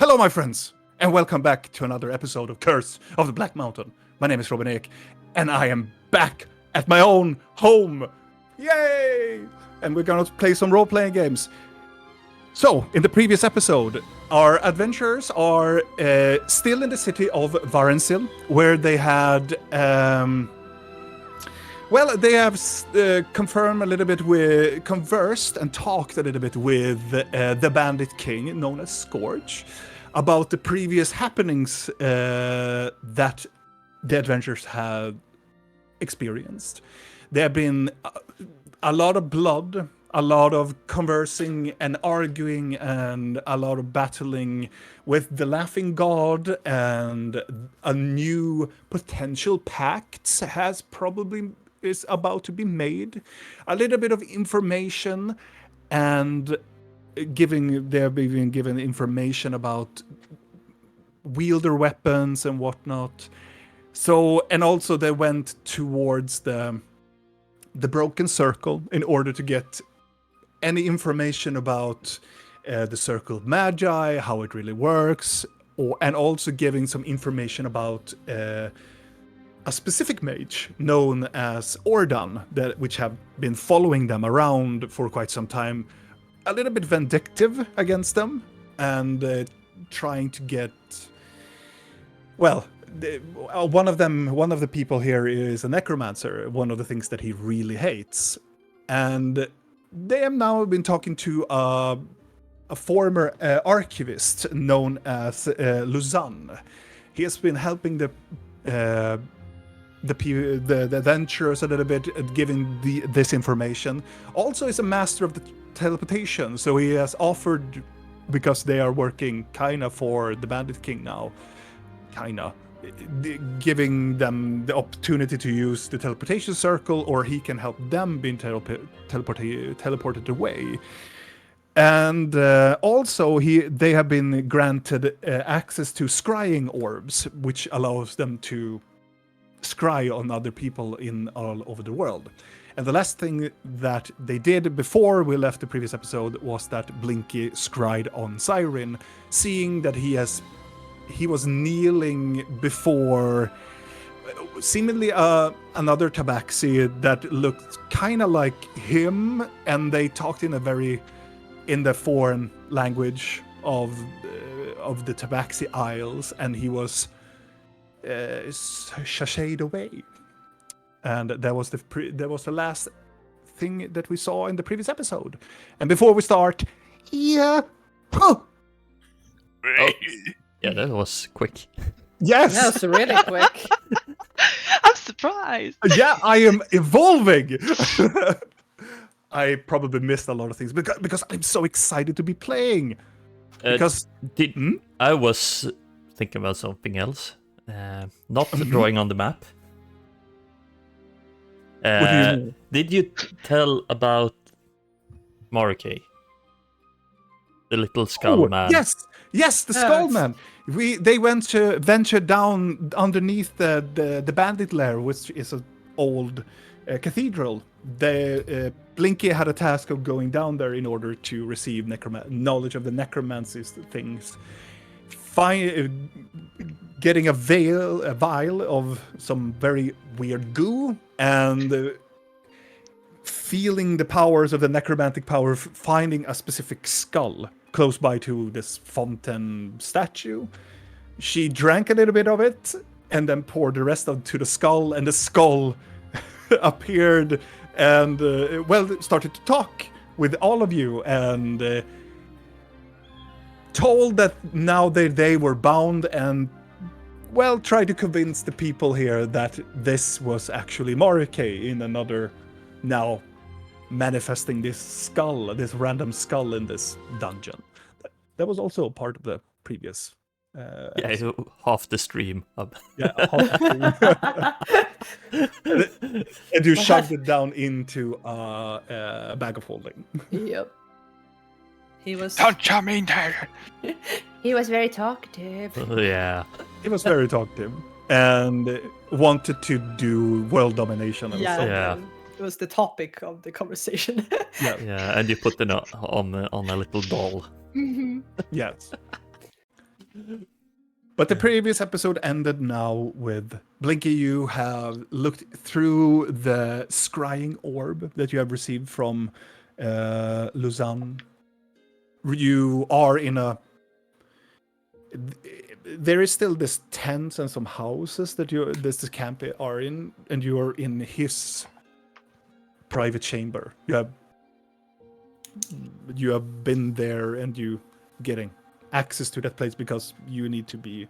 Hello, my friends, and welcome back to another episode of Curse of the Black Mountain. My name is Robin Ek, and I am back at my own home. Yay! And we're gonna play some role-playing games. So, in the previous episode, our adventurers are still in the city of Varensil, where they had... they have confirmed a little bit conversed and talked a little bit with the bandit king, known as Scourge, about the previous happenings that the adventurers had experienced. There have been a lot of blood, a lot of conversing and arguing, and a lot of battling with the Laughing God, and a new potential pact is about to be made. A little bit of information, and they've been given information about wielder weapons and whatnot. So, and also they went towards the Broken Circle in order to get any information about the Circle of Magi, how it really works, and also giving some information about a specific mage known as Ordan, which have been following them around for quite some time, a little bit vindictive against them, and trying to get... Well, one of the people here is a necromancer, one of the things that he really hates. And they have now been talking to a former archivist known as Luzanne. He has been helping the adventurers a little bit, giving this information. Also is a master of the teleportation, so he has offered, because they are working kinda for the Bandit King now, giving them the opportunity to use the teleportation circle, or he can help them being teleported away. And also they have been granted access to scrying orbs, which allows them to scry on other people in all over the world. And the last thing that they did before we left the previous episode was that Blinky scried on Siren, seeing that he was kneeling before seemingly another tabaxi that looked kind of like him, and they talked in the foreign language of the tabaxi isles, and he was sashayed away. And that was the last thing that we saw in the previous episode. And before we start, yeah, Oh. Yeah, that was quick. Yes, That was really quick. I'm surprised. Yeah, I am evolving. I probably missed a lot of things because I'm so excited to be playing. Because I was thinking about something else. Not drawing on the map. What do you mean? Did you tell about Morikei? The little skull man. Yes, the skull man. They ventured down underneath the bandit lair, which is an old cathedral. Blinky had a task of going down there in order to receive knowledge of the necromancy things. Getting a vial of some very weird goo, and feeling the powers of the necromantic power, finding a specific skull close by to this fountain statue. She drank a little bit of it, and then poured the rest to the skull, and the skull appeared and started to talk with all of you, and told that now they were bound, and tried to convince the people here that this was actually Morikei in another, now manifesting this random skull in this dungeon. That was also part of the previous half the stream. Yeah, half the stream. And you shoved it down into a bag of holding. Yep. He was. Don't come in there. He was very talkative. Yeah. He was very talkative and wanted to do world domination. And Yeah. stuff. Yeah. It was the topic of the conversation. Yeah, and you put it on a little doll. Mm-hmm. Yes. But the previous episode ended now with Blinky. You have looked through the scrying orb that you have received from Lausanne. You are in a. There is still this tents and some houses that this camp are in, and you are in his private chamber. You have been there, and you getting access to that place because you need to be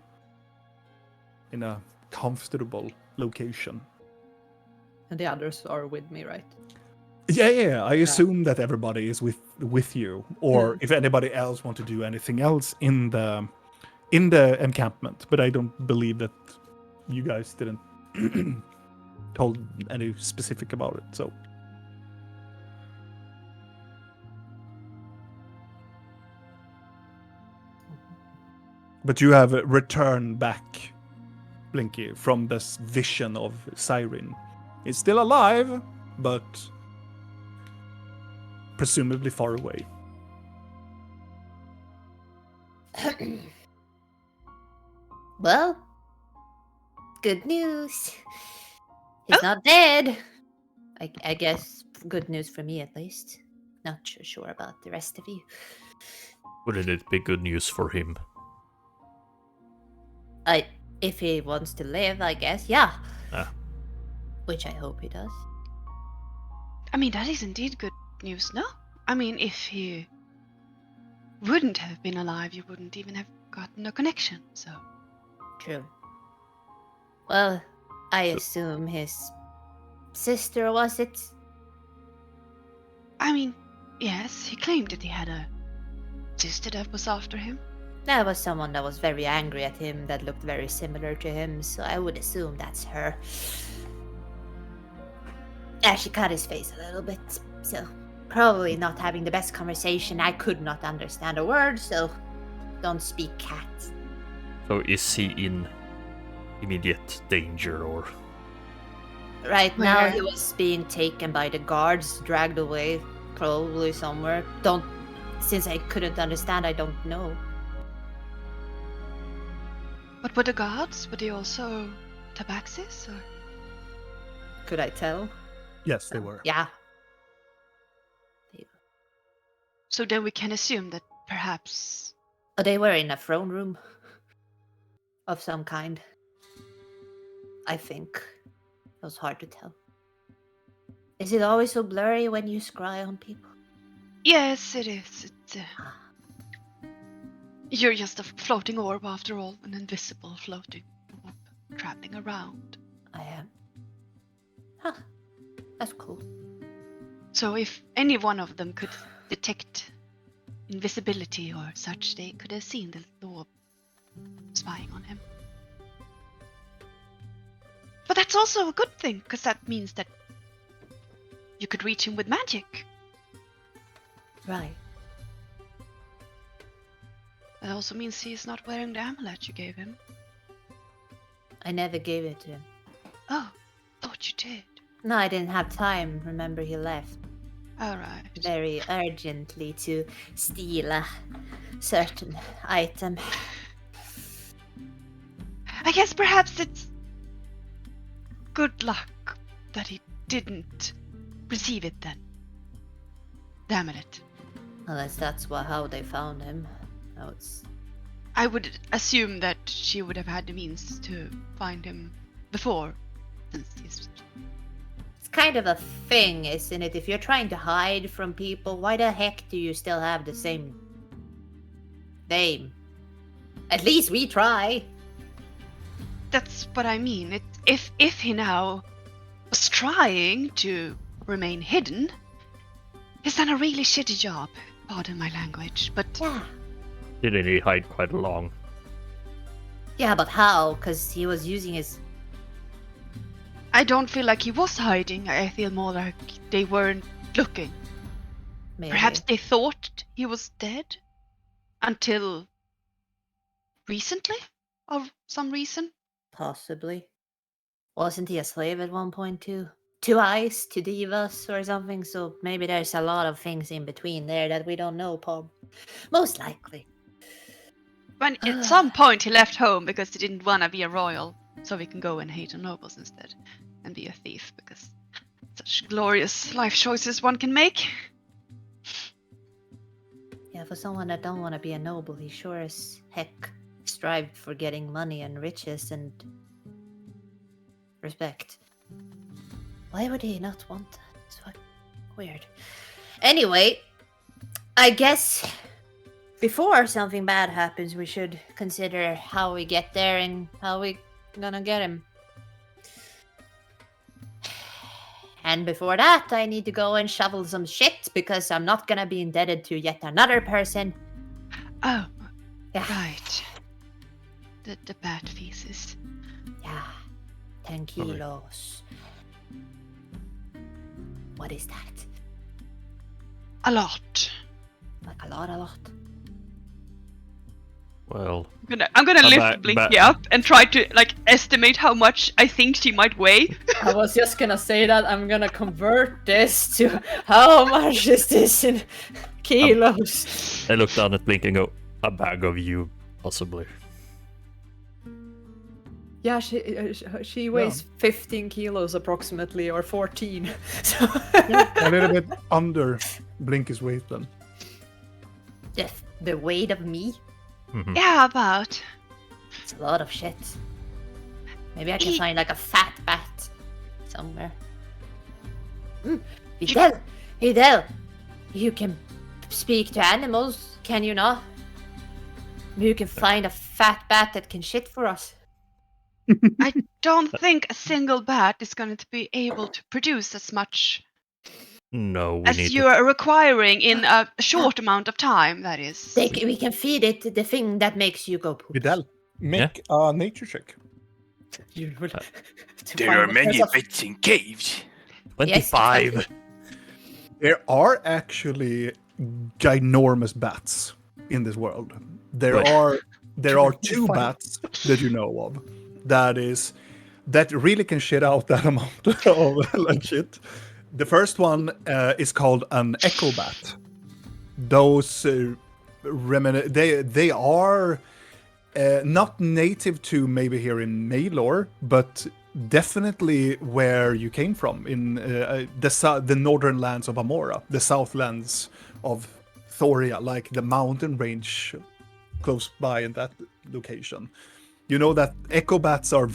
in a comfortable location. And the others are with me, right? Yeah. I assume that everybody is with you, or Mm. if anybody else want to do anything else in the encampment. But I don't believe that you guys didn't told any specific about it. So. But you have returned back, Blinky, from this vision of Siren. It's still alive, but presumably far away. Well, good news. He's not dead. I guess good news for me at least. Not sure about the rest of you. Wouldn't it be good news for him? If he wants to live, I guess, yeah. Ah. Which I hope he does. I mean, that is indeed good news, no? I mean, if he wouldn't have been alive, you wouldn't even have gotten a connection, so. True. Well, I assume his sister, was it? I mean, yes, he claimed that he had a sister that was after him. That was someone that was very angry at him, that looked very similar to him, so I would assume that's her. Yeah, she cut his face a little bit, so probably not having the best conversation. I could not understand a word, so don't speak cat. So is he in immediate danger, or? Right now, Where? he was being taken by the guards, dragged away, probably somewhere. Since I couldn't understand, I don't know. But were the guards, were they also tabaxis, or? Could I tell? Yes, they were. Yeah. So then we can assume that perhaps. They were in a throne room of some kind. I think. It was hard to tell. Is it always so blurry when you scry on people? Yes, it is. You're just a floating orb after all, an invisible floating orb traveling around. I am. Huh. That's cool. So if any one of them could detect invisibility or such, they could have seen the orb spying on him. But that's also a good thing, because that means that you could reach him with magic. Right. That also means he's not wearing the amulet you gave him. I never gave it to him. Oh, thought you did. No, I didn't have time. Remember, he left Alright. very urgently to steal a certain item. I guess perhaps it's good luck that he didn't receive it then. The amulet. Unless that's how they found him. No, I would assume that she would have had the means to find him before, since he's. it's kind of a thing, isn't it? If you're trying to hide from people, why the heck do you still have the same name? At least we try. That's what I mean. If he now was trying to remain hidden, he's done a really shitty job. Pardon my language, but Yeah. Didn't he hide quite long? Yeah, but how? Because he was using his... I don't feel like he was hiding. I feel more like they weren't looking. Maybe. Perhaps they thought he was dead until recently, of some reason. Possibly. Wasn't he a slave at one point too? To ice, to divas or something, so maybe there's a lot of things in between there that we don't know, Paul. Most likely. When at some point he left home because he didn't want to be a royal, so we can go and hate the nobles instead, and be a thief because such glorious life choices one can make. Yeah, for someone that don't want to be a noble, he sure as heck strived for getting money and riches and respect. Why would he not want that? It's fucking weird. Anyway, I guess before something bad happens, we should consider how we get there and how we gonna get him. And before that, I need to go and shovel some shit because I'm not gonna be indebted to yet another person. Oh, Yeah, right. The bat feces. yeah. 10 kilos. What is that? A lot. Like a lot. Well, I'm gonna lift ba- Blinky ba- up and try to estimate how much I think she might weigh. I was just gonna say that I'm gonna convert this to how much is this in kilos? I look down at Blink and go, a bag of you, possibly. Yeah, she weighs 15 kilos approximately, or 14. So A little bit under Blinky's weight then. The weight of me? Mhm. Yeah, about. It's a lot of shit. Maybe I can find like a fat bat somewhere. Fidel, you can speak to animals, can you not? Maybe you can find a fat bat that can shit for us. I don't think a single bat is going to be able to produce as much No, we as need you to. are requiring in a short amount of time. That is. We can feed it the thing that makes you go poop. Vidal, make a nature check. you will There are many bits in caves. 25. There are actually ginormous bats in this world. There Right. are two bats that you know of that really can shit out that amount of like shit. The first one is called an echo bat. Those they are not native to maybe here in Maylor, but definitely where you came from in the northern lands of Amora, the southlands of Thoria, like the mountain range close by in that location. You know that echo bats are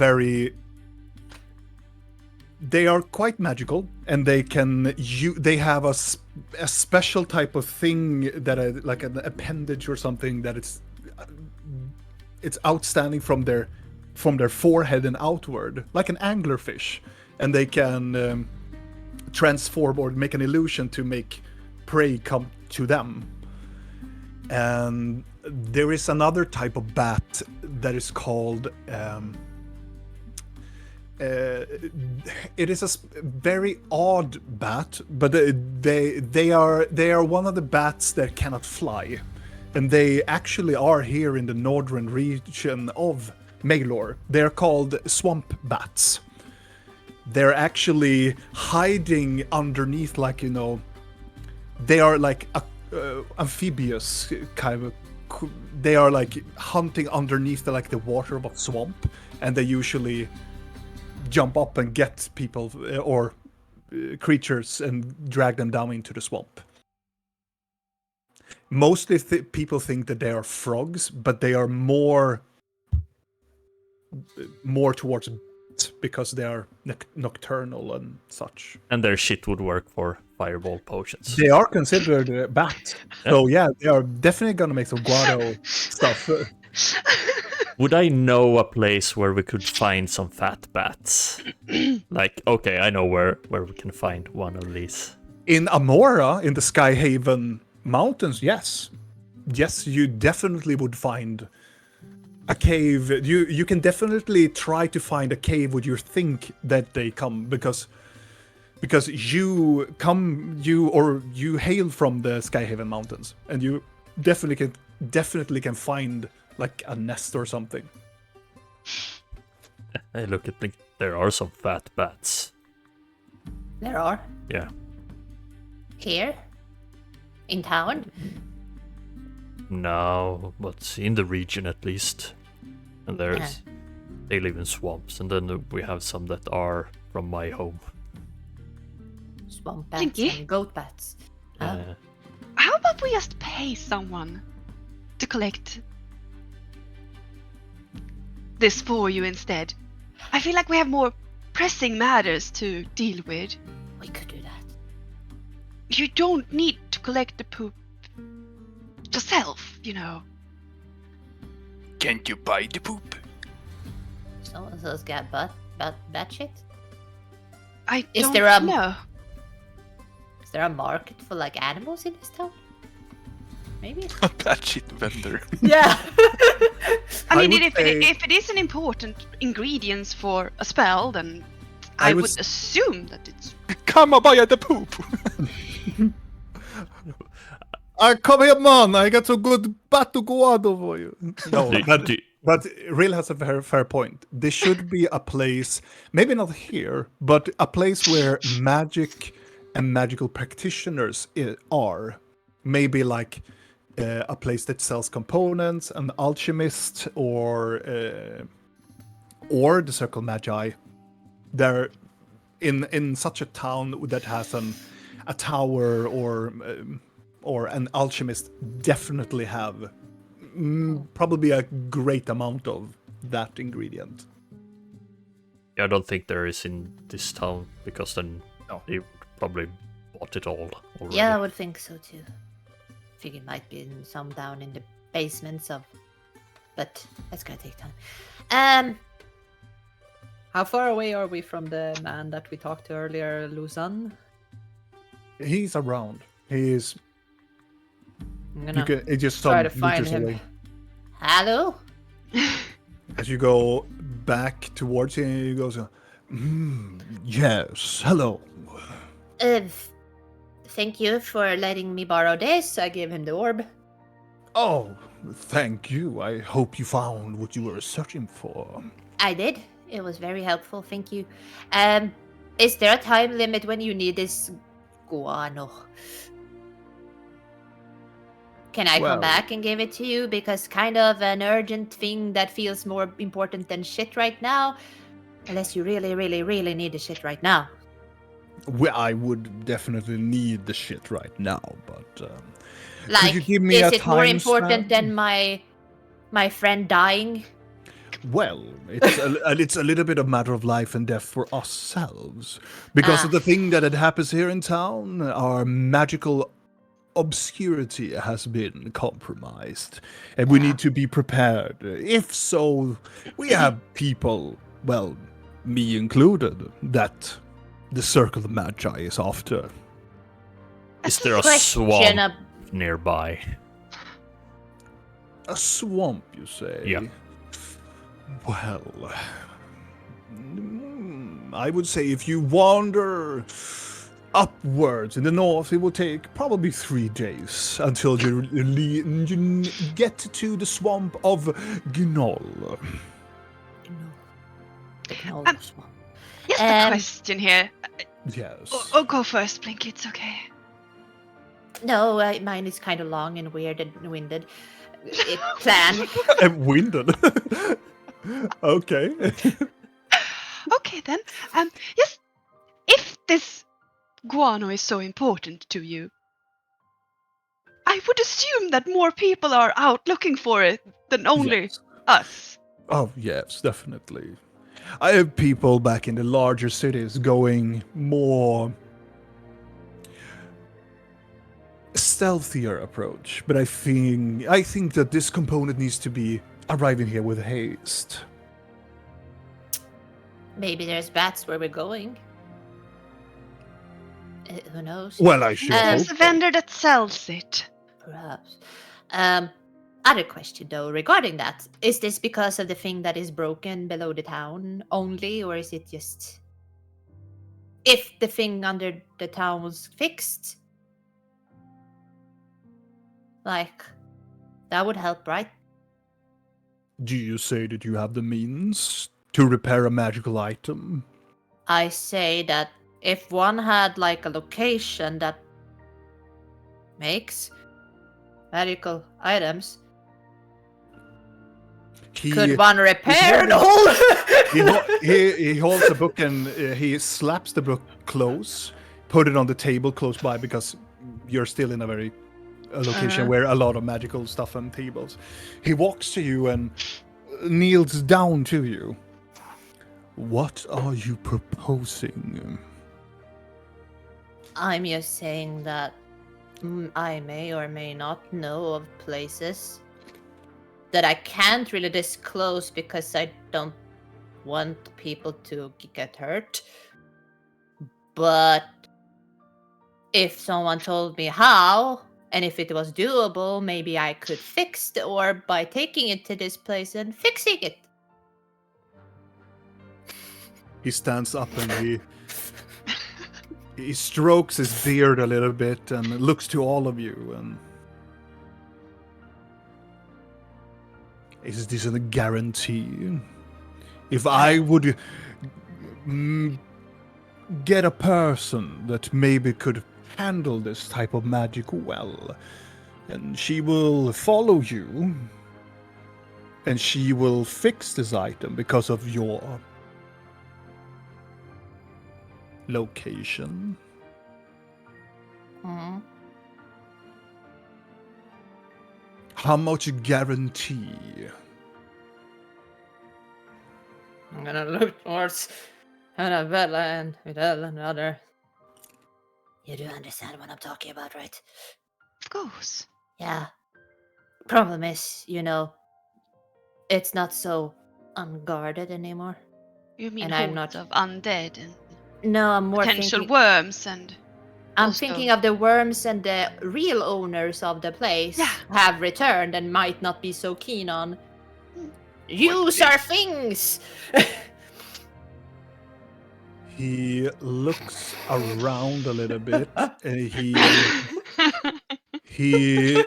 they are quite magical, and they have a special type of thing that like an appendage or something that it's outstanding from their forehead and outward, like an anglerfish, and they can transform or make an illusion to make prey come to them. And there is another type of bat that is called it is a very odd bat, but they are one of the bats that cannot fly, and they actually are here in the northern region of Maylor. They're called swamp bats. They're actually hiding underneath, like, you know, they are like amphibious kind of. They are like hunting underneath the water of a swamp, and they usually jump up and get people or creatures and drag them down into the swamp. Mostly people think that they are frogs, but they are more towards because they are nocturnal and such. And their shit would work for fireball potions. They are considered a bat. So yeah, they are definitely gonna make some guano stuff. Would I know a place where we could find some fat bats? Like, okay, I know where we can find one of these. In Amora, in the Skyhaven Mountains, yes. Yes, you definitely would find a cave. You can definitely try to find a cave where you think that they come, because you hail from the Skyhaven Mountains, and you definitely can find like a nest or something. I look at Blink. There are some fat bats. There are. Yeah. Here? In town? No, but in the region at least. And they live in swamps, and then we have some that are from my home. Swamp bats Blinky? and goat bats. Oh. How about we just pay someone to collect this for you instead? I feel like we have more pressing matters to deal with. We could do that. You don't need to collect the poop yourself, you know. Can't you buy the poop? Someone else got bat shit? I Is don't there know. Is there a market for like animals in this town? Maybe. That shit vendor. Yeah. I mean, would if say- it is an important ingredient for a spell, then I would assume that it's. Come and buy the poop. Come here, man! I got some good battle guano for you. No, Do- but Real has a very fair point. There should be a place, maybe not here, but a place where magic and magical practitioners are. Maybe like a place that sells components, an alchemist, or the Circle Magi. They're in such a town that has a tower or an alchemist definitely have probably a great amount of that ingredient. I don't think there is in this town, because then No. they probably bought it all already. Yeah, I would think so too. Figure it might be in some down in the basements of, but that's gonna take time. How far away are we from the man that we talked to earlier, Luzon? He's around. He is. I'm You gonna can. It's just try some to find meters him. away. Hello. As you go back towards him, he goes, yes, hello. Thank you for letting me borrow this. I gave him the orb. Oh, thank you. I hope you found what you were searching for. I did. It was very helpful. Thank you. Is there a time limit when you need this guano? Can I Well- come back and give it to you? Because kind of an urgent thing that feels more important than shit right now. Unless you really, really, really need the shit right now. Well, I would definitely need the shit right now, but Like, you give me is a it more time important span? than my friend dying? well, it's a little bit of matter of life and death for ourselves because of the thing that had happens here in town. Our magical obscurity has been compromised, and we need to be prepared. If so, we have people, well, me included, that the Circle of Magi is after. Is there a Question swamp of nearby? A swamp, you say? Yeah. Well, I would say if you wander upwards in the north, it will take probably 3 days until you get to the swamp of Gnoll. swamp. Just a question here. Yes. Oh, go first, Blink. It's okay. No, mine is kind of long and weird and winded. It planned. And winded. Okay. Okay then. Yes. If this guano is so important to you, I would assume that more people are out looking for it than only Yes. us. Oh, yes, definitely. I have people back in the larger cities going more stealthier approach, but I think that this component needs to be arriving here with haste. Maybe there's bats where we're going. Who knows? Well, I should hope. There's a vendor that sells it. Perhaps. Other question though regarding that: is this because of the thing that is broken below the town only, or is it just if the thing under the town was fixed? Like that would help, right? Do you say that you have the means to repair a magical item? I say that if one had like a location that makes, magical items. He, Could one repair an hole? he holds the book and he slaps the book close, put it on the table close by because you're still in a location where a lot of magical stuff and tables. He walks to you and kneels down to you. What are you proposing? I'm just saying that I may or may not know of places that I can't really disclose because I don't want people to get hurt. But if someone told me how, and if it was doable, maybe I could fix the orb by taking it to this place and fixing it. He stands up and he strokes his beard a little bit and looks to all of you and is this a guarantee? If I would get a person that maybe could handle this type of magic well, and she will follow you, and she will fix this item because of your location. Mhm. How much guarantee? I'm gonna look towards Annabella and Vidal and the other. You do understand what I'm talking about, right? Of course. Yeah. Problem is, it's not so unguarded anymore. You mean And I'm hordes not- of undead and No, I'm more potential thinking. worms and I'm also- thinking of the worms and the real owners of the place Yeah. have returned and might not be so keen on use our things. He looks around a little bit and he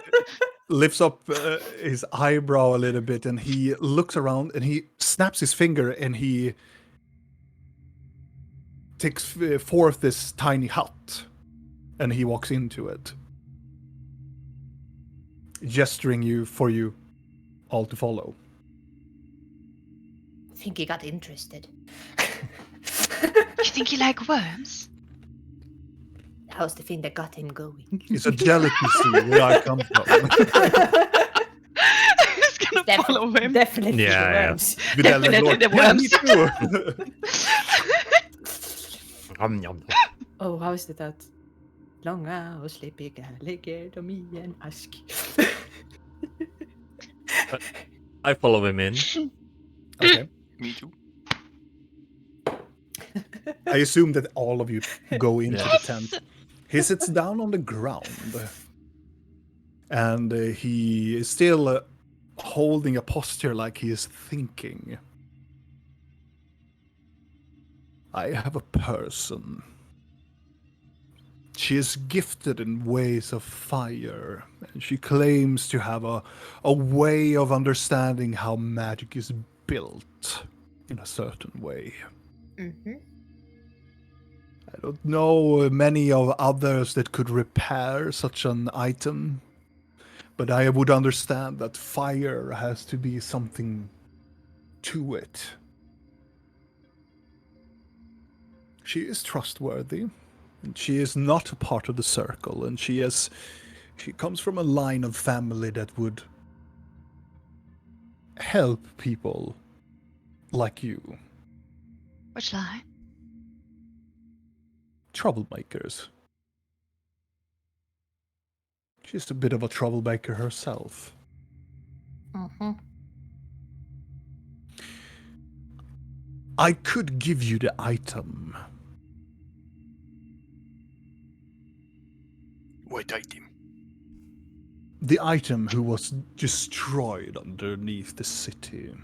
lifts up his eyebrow a little bit and he looks around and he snaps his finger and he takes forth this tiny hut and he walks into it, gesturing for you all to follow. I think he got interested. You think you like worms? That was the thing that got him going. It's a delicacy where I come from. Who's gonna follow him? Definitely Yeah, the yeah. worms. Vidal and Definitely Lord, the "Yeah, me too." Oh, how is det att långa och slippiga ligger de i en ask? I follow him in. Okay. Me too. I assume that all of you go into Yeah. the tent. He sits down on the ground, and he is still holding a posture like he is thinking. I have a person. She is gifted in ways of fire, and she claims to have a way of understanding how magic is built in a certain way. Mm-hmm. I don't know many of others that could repair such an item, but I would understand that fire has to be something to it. She is trustworthy, and she is not a part of the circle, and she comes from a line of family that would help people like you. Which lie? Troublemakers. She's a bit of a troublemaker herself. Mm-hmm. I could give you the item. What item? The item who was destroyed underneath the city.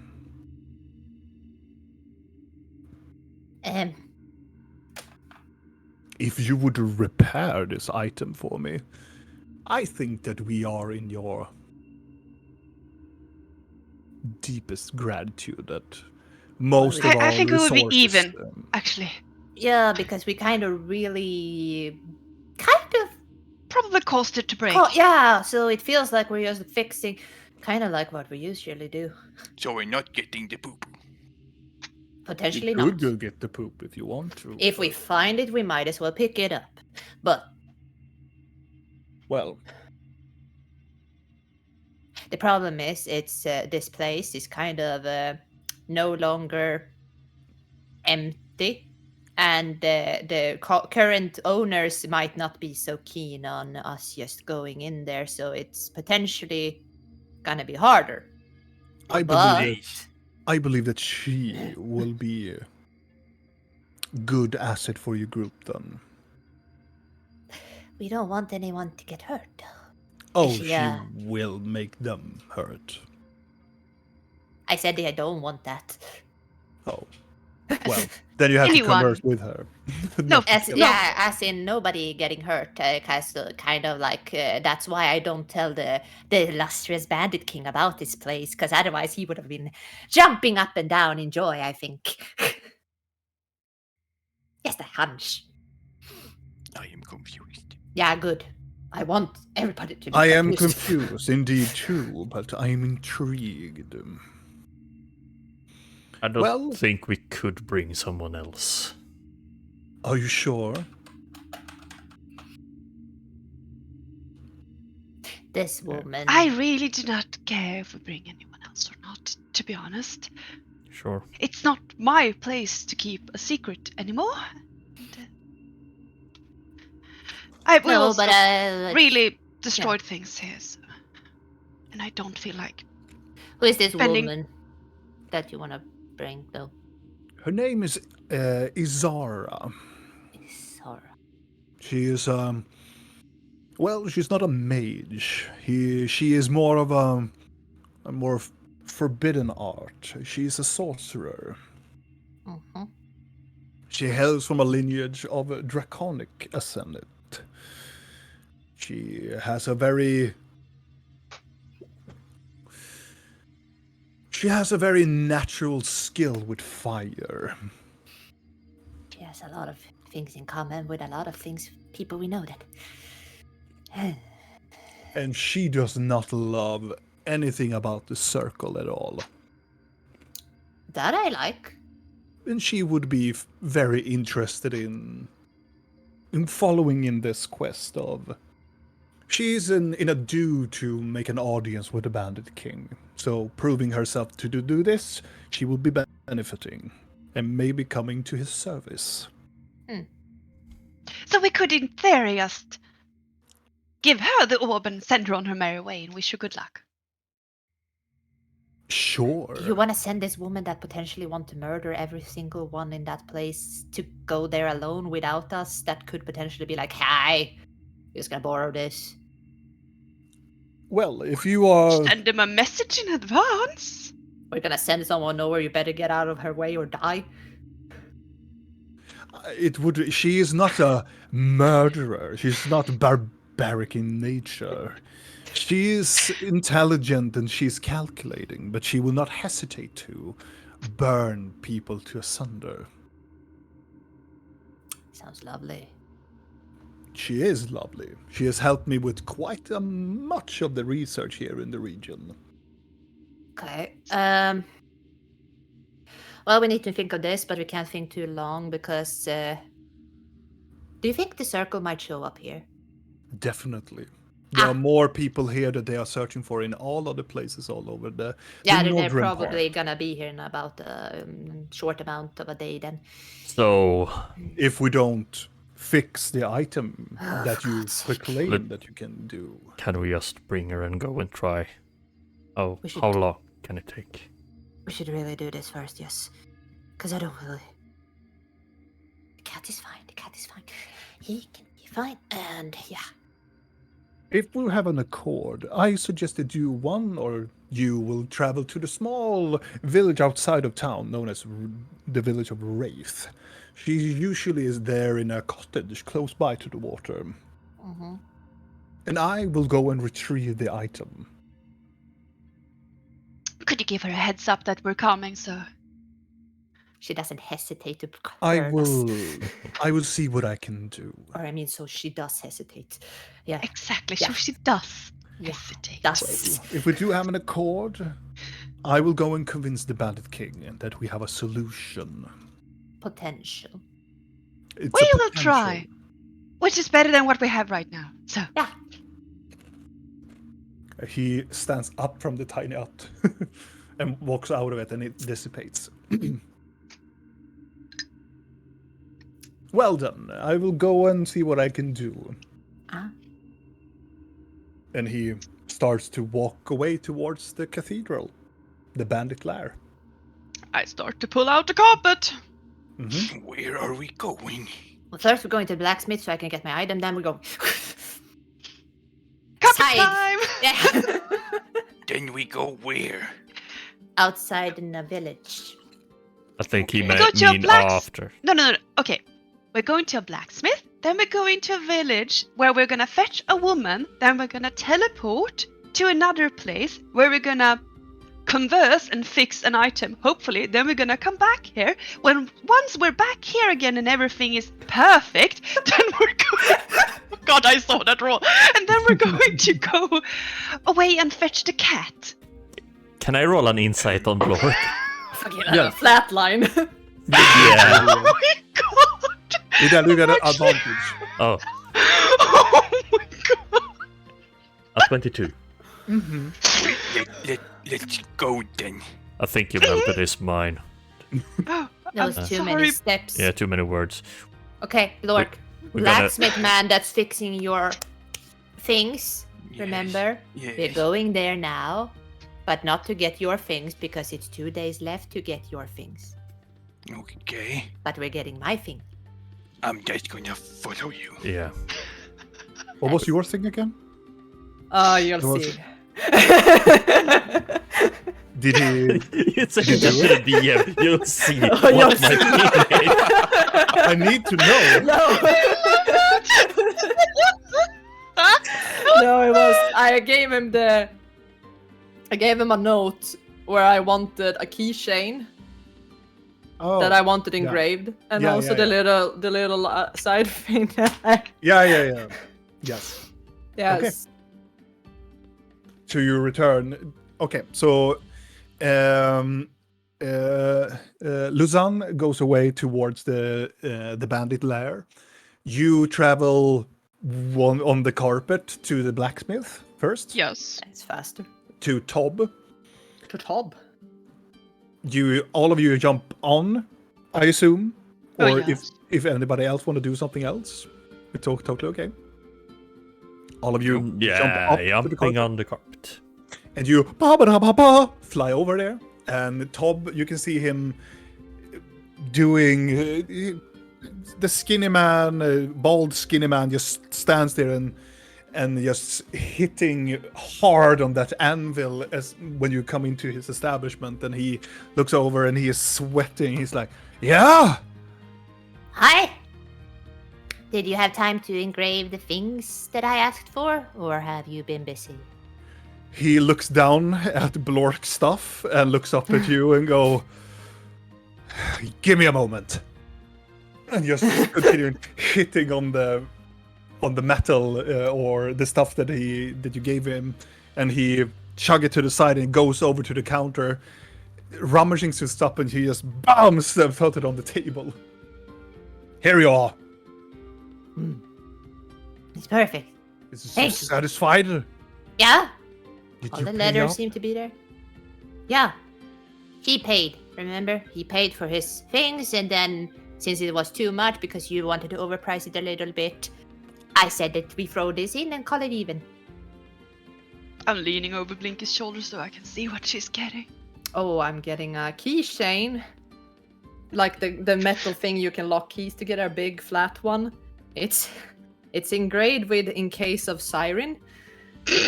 If you would repair this item for me, I think that we are in your deepest gratitude that most of our I think we would be resources, even, actually. Yeah, because we kind of really, probably caused it to break. Yeah, so it feels like we're just fixing, kind of like what we usually do. So we're not getting the poo-poo. Potentially You not. could go get the poop if you want to. If we but- find it, we might as well pick it up. But Well, the problem is, it's this place is kind of no longer empty, and the current owners might not be so keen on us just going in there. So it's potentially gonna be harder. I But believe that she will be a good asset for your group then. we don't want anyone to get hurt, though. Oh, She, she will make them hurt. I said I don't want that. Oh. Well, then you have to Anyone. converse with her. No, As in nobody getting hurt. Kind of like that's why I don't tell the illustrious Bandit King about this place, because otherwise he would have been jumping up and down in joy, I think. Just a hunch. I am confused. Yeah, good. I want everybody to be I am confused. confused indeed too, but I am intrigued. I don't Well- think we could bring someone else. Are you sure? This woman. I really do not care if we bring anyone else or not, to be honest. Sure. It's not my place to keep a secret anymore. We No, also but really destroyed things here, so. And I don't feel like. who is this spending- woman that you want to bring, though? Her name is Izara. Sorry. She is well, she's not a mage. She is more of a more forbidden art. She's a sorcerer. Mm-hmm. She hails from a lineage of a draconic ascendant. She has a very natural skill with fire. She has a lot of things in common with a lot of people we know that. And she does not love anything about the circle at all. That I like. And she would be very interested in following in this quest of. She's in a due to make an audience with the Bandit King. So proving herself to do this, she will be benefiting and maybe coming to his service. So we could, in theory, just give her the orb and send her on her merry way and wish her good luck. Sure. You want to send this woman that potentially want to murder every single one in that place to go there alone without us? That could potentially be like, hi, you're just gonna borrow this. Well, if you are. Send him a message in advance. We're gonna send someone nowhere, you better get out of her way or die. It would. She is not a murderer. She's not barbaric in nature. She is intelligent and she's calculating, but she will not hesitate to burn people to asunder. Sounds lovely. She is lovely. She has helped me with quite much of the research here in the region. Okay. Well, we need to think of this, but we can't think too long because. Do you think the circle might show up here? Definitely. There are more people here that they are searching for in all other places all over the Yeah, the they're northern probably part. gonna be here in about a short amount of a day then. So, If we don't fix the item that you God's sake. proclaim Let- that you can do. can we just bring her and go and try? Oh, We should- how long can it take? We should really do this first, yes. Because I don't really. The cat is fine. The cat is fine. He can be fine. And yeah. If we have an accord, I suggested you will travel to the small village outside of town known as the village of Wraith. She usually is there in a cottage close by to the water. Mm-hmm. And I will go and retrieve the item. Could you give her a heads up that we're coming, so she doesn't hesitate to I burn us. will see what I can do. Or I mean, so she does hesitate. Yeah, Exactly. Yeah. So she does Yeah. hesitate. does. If we do have an accord, I will go and convince the Bandit King that we have a solution. Potential. It's We a will potential. try. Which is better than what we have right now. So Yeah. He stands up from the tiny hut and walks out of it, and it dissipates. Well done. I will go and see what I can do. Ah. And he starts to walk away towards the cathedral, the bandit lair. I start to pull out the carpet. Where are we going? Well, first we're going to the blacksmith so I can get my item. Then we go. Carpet Side. time. Yeah. Then we go where? Outside in a village. I think he Okay. might Go to a mean blacks- after. No. Okay. We're going to a blacksmith. Then we're going to a village where we're gonna fetch a woman. Then we're gonna teleport to another place where we're gonna converse and fix an item. Hopefully, then we're gonna come back here. Once we're back here again and everything is perfect, then we're going. God, I saw that roll. And then we're going to go away and fetch the cat. Can I roll an insight on Blork? Fucking Yeah. flat line. Yeah. Oh my god! You got an advantage. Oh, Oh my god! a 22. Let's go then. I think you melted his mind. Oh, Those I'm too many sorry. steps. Yeah, too many words. Okay, Lork. We're gonna- Blacksmith man that's fixing your things. Yes, Remember? Yes. We're going there now. But not to get your things because it's 2 days left to get your things. Okay. But we're getting my thing. I'm just gonna follow you. Yeah. What was your thing again? Oh, you'll There was- see. Did he? It's a good idea. You'll see Oh, you'll what my see. thing is. I need to know. No, it was. I gave him a note where I wanted a keychain Oh, that I wanted engraved, and Yeah, also yeah, the little side thing that I. yeah. Yes. Yes. So you return. Okay, so Luzanne goes away towards the bandit lair. You travel on the carpet to the blacksmith first. Yes. It's faster. To Tob. To Tob. All of you jump on, I assume, Oh, or yes. if anybody else want to do something else, it's totally okay. All of you jump Yeah, up to the jumping carpet. on the carpet. And you ba-ba-da-ba-ba, fly over there, and Tob, you can see him doing the skinny man, bald skinny man, just stands there and just hitting hard on that anvil as when you come into his establishment. And he looks over and he is sweating. He's like, "Yeah, Hi! Did you have time to engrave the things that I asked for? Or have you been busy? He looks down at Blork's stuff and looks up at you and go, "Give me a moment." And just continuing hitting on the metal or the stuff that you gave him, and he chug it to the side and goes over to the counter, rummaging through stuff, and he just bombs and felt it on the table. "Here you are. It's perfect. Is you Thank you. satisfied? Yeah? Did All you the pay letters up? seem to be there. Yeah. He paid, remember? He paid for his things, and then since it was too much because you wanted to overprice it a little bit, I said that we throw this in and call it even. I'm leaning over Blinky's shoulder so I can see what she's getting. Oh, I'm getting a keychain. Like the metal thing you can lock keys together, a big flat one. It's engraved with "in case of siren,"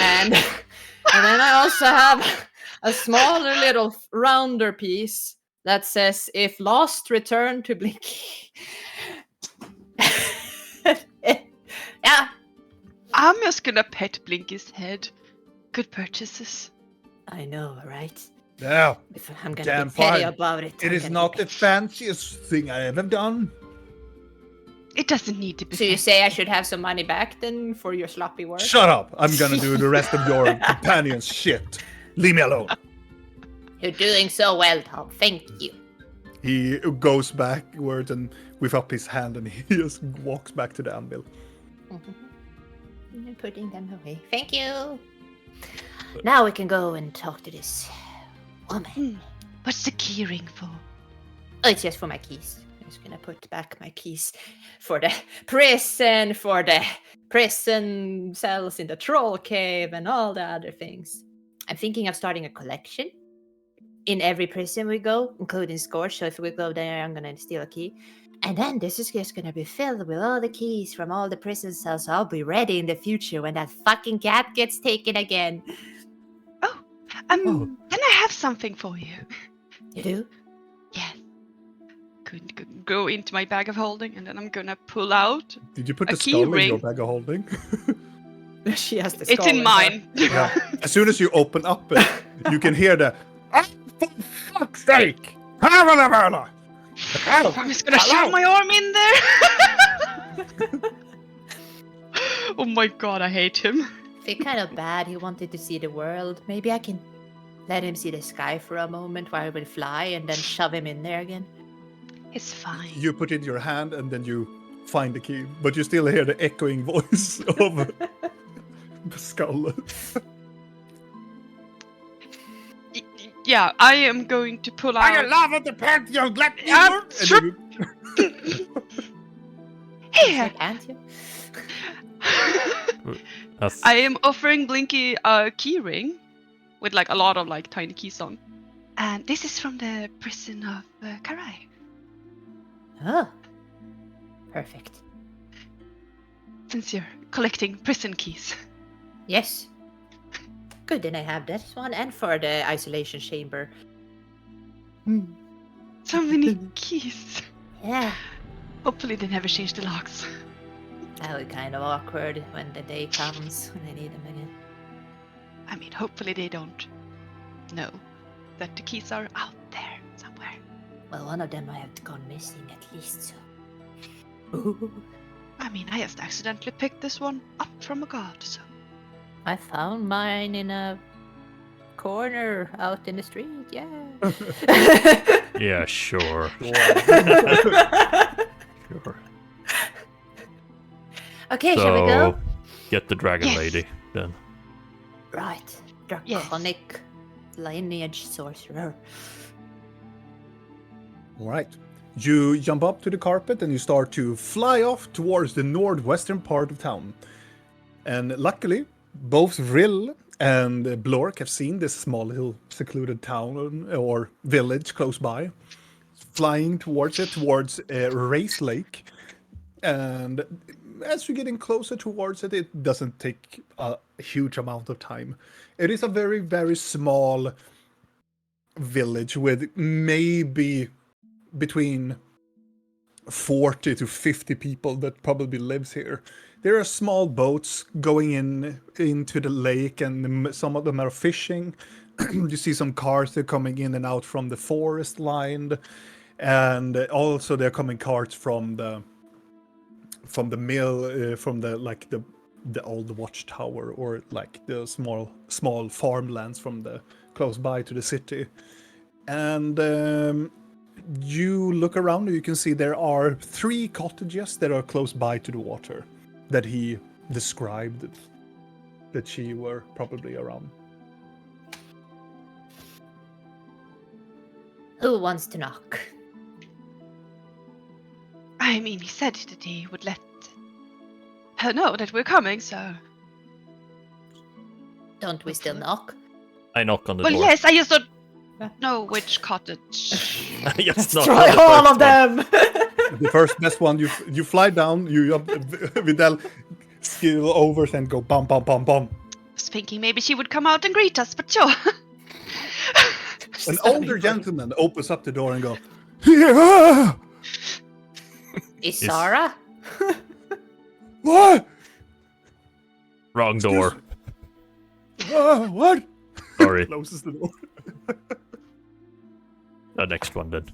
and then I also have a smaller little rounder piece that says "if lost, return to Blinky." Yeah, I'm just gonna pet Blinky's head. Good purchases. I know, right? Yeah, If I'm gonna damn be petty fine. about it. It I'm is gonna not be the petty. fanciest thing I ever done. It doesn't need to be. So you fancy. say I should have some money back then for your sloppy work? Shut up! I'm gonna do the rest of your companion's shit. Leave me alone. You're doing so well, Tom. Thank you. He goes backwards and with up his hand, and he just walks back to the anvil. I'm putting them away. Thank you. Now we can go and talk to this woman. What's the key ring for? Oh, it's just for my keys. I'm just gonna put back my keys for the prison, for the prison cells in the troll cave, and all the other things. I'm thinking of starting a collection in every prison we go, including Scorch. So if we go there, I'm gonna steal a key. And then this is just gonna be filled with all the keys from all the prison cells. So I'll be ready in the future when that fucking cat gets taken again. Can I have something for you? You do? Yes. Could go into my bag of holding, and then I'm gonna pull out. Did you put A the key skull in ring? your bag of holding? She has the It's skull in her. mine. Yeah. As soon as you open up it, you can hear the. "Ah, for fuck's sake! I'm just gonna shove my arm in there. Oh my god, I hate him. I feel kind of bad. He wanted to see the world. Maybe I can let him see the sky for a moment while we fly and then shove him in there again. It's fine. You put it in your hand and then you find the key, but you still hear the echoing voice of the skull. Yeah, I am going to pull out. love of the Pantheon, let me Yeah, sure. Here. Can't you? That's- I am offering Blinky a key ring with like a lot of like tiny keys on. And this is from the prison of Karai. Oh. Perfect. Since you're collecting prison keys. Yes. Good, then I have this one and for the isolation chamber. So many keys. Yeah. Hopefully they never change the locks. That would be kind of awkward when the day comes when I need them again. I mean, hopefully they don't know that the keys are out there somewhere. Well, one of them might have gone missing at least, so. Ooh. I mean, I just accidentally picked this one up from a god, so. I found mine in a corner out in the street, yeah. Yeah, sure. Sure. Okay, shall we go? Get the dragon Yes. lady then. Right. Yes. Draconic lineage sorcerer. All right. You jump up to the carpet and you start to fly off towards the northwestern part of town. And luckily, both Vrill and Blork have seen this small little secluded town or village close by, flying towards it, towards Race Lake. And as you're getting closer towards it, it doesn't take a huge amount of time. It is a very, very small village with maybe between 40 to 50 people that probably lives here. There are small boats going into the lake, and some of them are fishing. You see some cars that are coming in and out from the forest line, and also there are coming carts from the mill, from the old watchtower, or like the small farmlands from the close by to the city. And you look around and you can see there are 3 cottages that are close by to the water that he described that she were probably around. Who wants to knock? I mean, he said that he would let her know that we're coming, so. Don't we still knock? I knock on the Well, door. yes, I just don't know which cottage. I just knock on Try the all first of them! The first best one, you fly down, you Vidal skill over and go bum bum bum bum. I was thinking maybe she would come out and greet us, but sure. An older gentleman opens up the door and go, yeah! Is Yes. Sarah? What? Wrong door. What? Sorry. Closes the door. The next one then.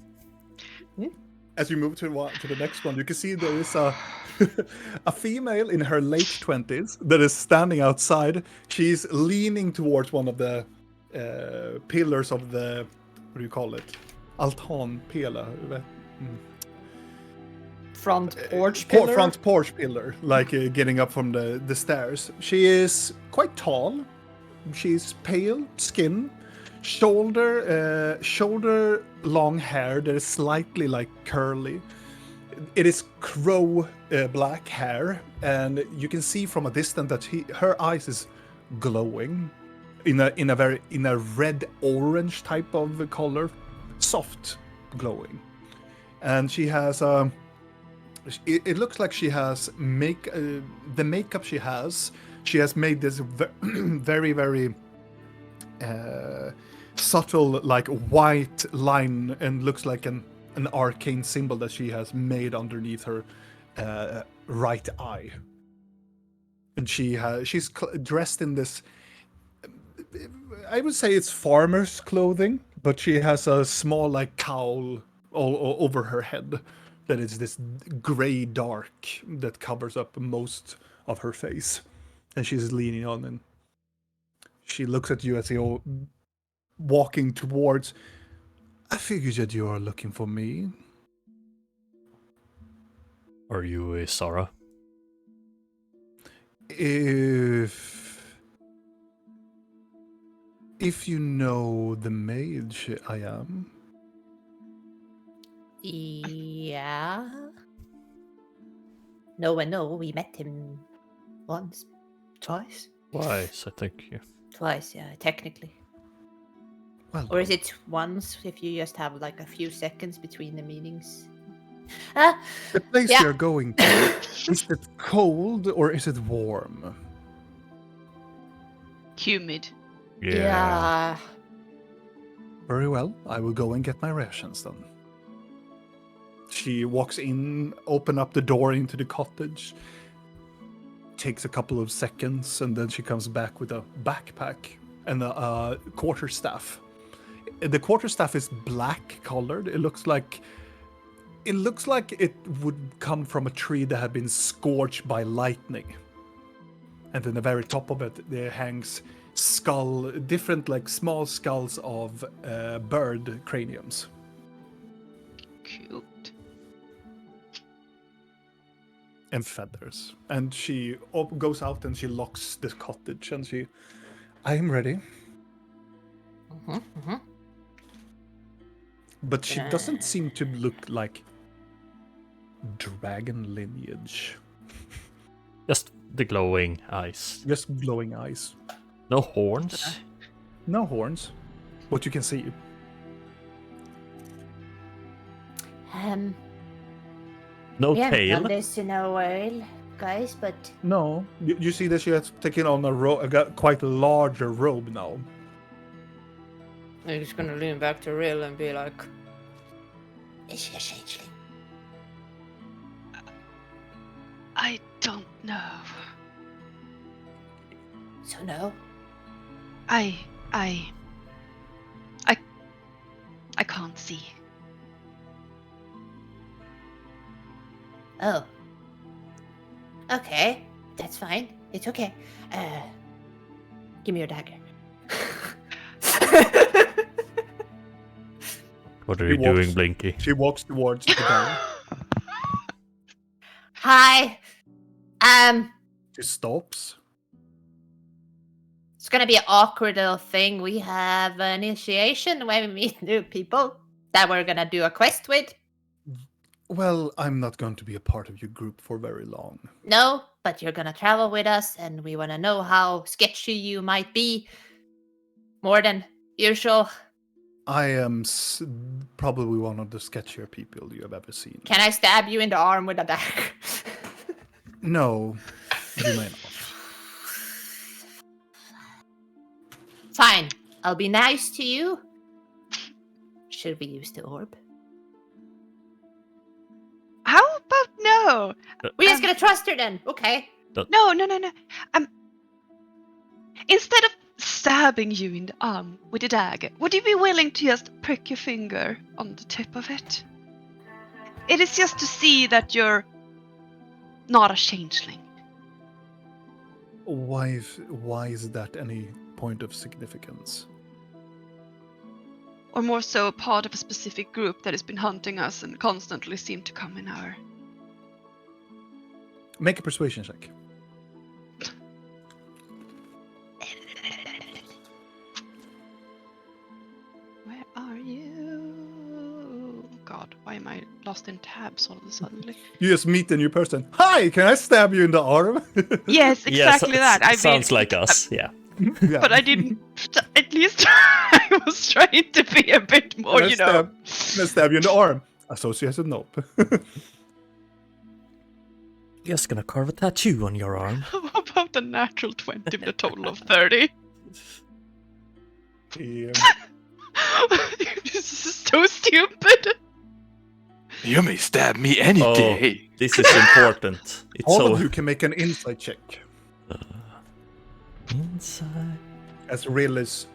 As you move to the next one, you can see there is a a female in her late 20s that is standing outside. She's leaning towards one of the pillars of the, what do you call it? Altanpelare. Front porch pillar. Front porch pillar, like getting up from the stairs. She is quite tall. She's pale skin, shoulder long hair that is slightly like curly. It is crow black hair, and you can see from a distance that her eyes is glowing in a red orange type of color, soft glowing, and she has it looks like she has the makeup she has made this very very subtle like white line, and looks like an arcane symbol that she has made underneath her right eye. And she's dressed in this, I would say it's farmer's clothing, but she has a small like cowl all over her head that is this gray dark that covers up most of her face, and she's leaning on, and she looks at you as you're walking towards. I figured that you are looking for me. Are you a Sarah? If you know the mage I am. Yeah. No, I know. We met him once. Twice? Twice, I think. Yeah. Twice, yeah, technically. Well, Or is it once if you just have like a few seconds between the meetings? Ah, the place yeah. you're going to, is it cold or is it warm? Humid. Yeah. Very well, I will go and get my rations then. She walks in, open up the door into the cottage. Takes a couple of seconds, and then she comes back with a backpack and a quarterstaff. The quarterstaff is black colored. It looks like it would come from a tree that had been scorched by lightning. And then the very top of it, there hangs different like small skulls of bird craniums. Cute. And feathers. And she goes out and she locks the cottage, and I am ready. But she doesn't seem to look like dragon lineage. Just the glowing eyes. Just glowing eyes. No horns? No horns. What you can see. No we haven't tail? done this in a while, guys, but No. You see that she has taken on a quite larger robe now. I'm just gonna lean back to Rill and be like, is she a changeling? I don't know. So no. I can't see. Oh. Okay, that's fine. It's okay. Give me your dagger. What are He you doing, walks- Blinky? She walks towards the guy. Hi. She stops. It's gonna be an awkward little thing. We have an initiation when we meet new people that we're gonna do a quest with. Well, I'm not going to be a part of your group for very long. No, but you're gonna travel with us, and we wanna know how sketchy you might be. More than usual. I am probably one of the sketchier people you have ever seen. Can I stab you in the arm with a dagger? No, you may not. Fine. I'll be nice to you. Should we use the orb? How about no? We're just gonna trust her then. Okay. No. Instead of stabbing you in the arm with a dagger, would you be willing to just prick your finger on the tip of it? It is just to see that you're not a changeling. Why is that any point of significance? Or more so, a part of a specific group that has been hunting us and constantly seem to come in our... Make a persuasion check. Where are you? God, why am I lost in tabs all of a sudden? You just meet a new person. Hi, can I stab you in the arm? Yes, exactly that. I sounds mean, like us, yeah. Yeah. But I didn't. At least I was trying to be a bit more, Can I stab you in the arm? Associated nope. Just gonna carve a tattoo on your arm. How about a natural 20 with a total of 30? Yeah. This is so stupid. You may stab me any day. This is important. It's All of you can make an insight check. Inside. As Rill is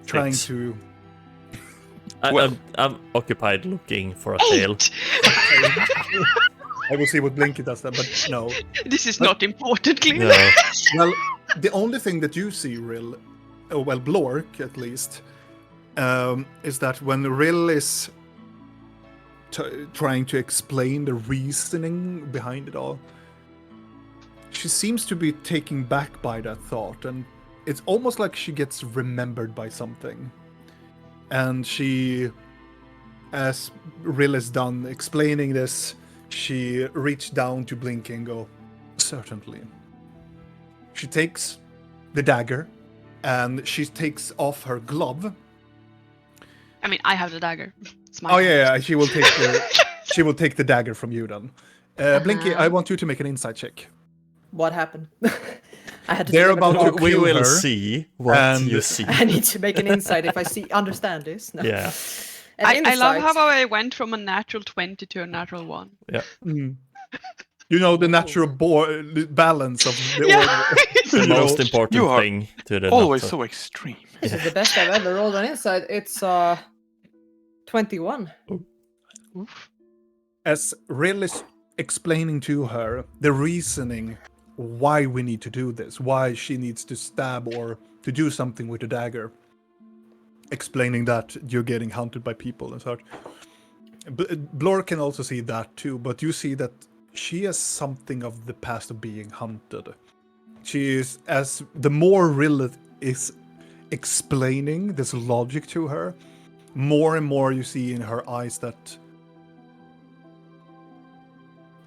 trying Six. to... I'm occupied looking for a tail. 8! I will see what Blinky does then, but no. This is not important, clearly. No. Well, the only thing that you see, Rill, well, Blork at least, is that when Rill is trying to explain the reasoning behind it all, she seems to be taken back by that thought, and it's almost like she gets remembered by something. And she, as Rill is done explaining this, she reached down to Blinky and go, certainly. She takes the dagger, and she takes off her glove. I mean, I have the dagger. It's my Oh yeah, she will take the dagger from you then. Blinky, I want you to make an insight check. What happened? I had to They're think about about to it. We kill will her, see what and- you see. I need to make an insight if I understand this. No. Yeah. An I love insight. how I went from a natural 20 to a natural 1. Yeah. Mm. You know the natural balance of the Yeah. order. The You know, most important you are thing to the Always nutter. so extreme. This is the best I've ever rolled on insight. It's 21. As Rill is explaining to her the reasoning why we need to do this, why she needs to stab or to do something with the dagger, explaining that you're getting hunted by people and such. Blor can also see that too, but you see that she has something of the past of being hunted. She is, as the more Rill is explaining this logic to her, more and more you see in her eyes that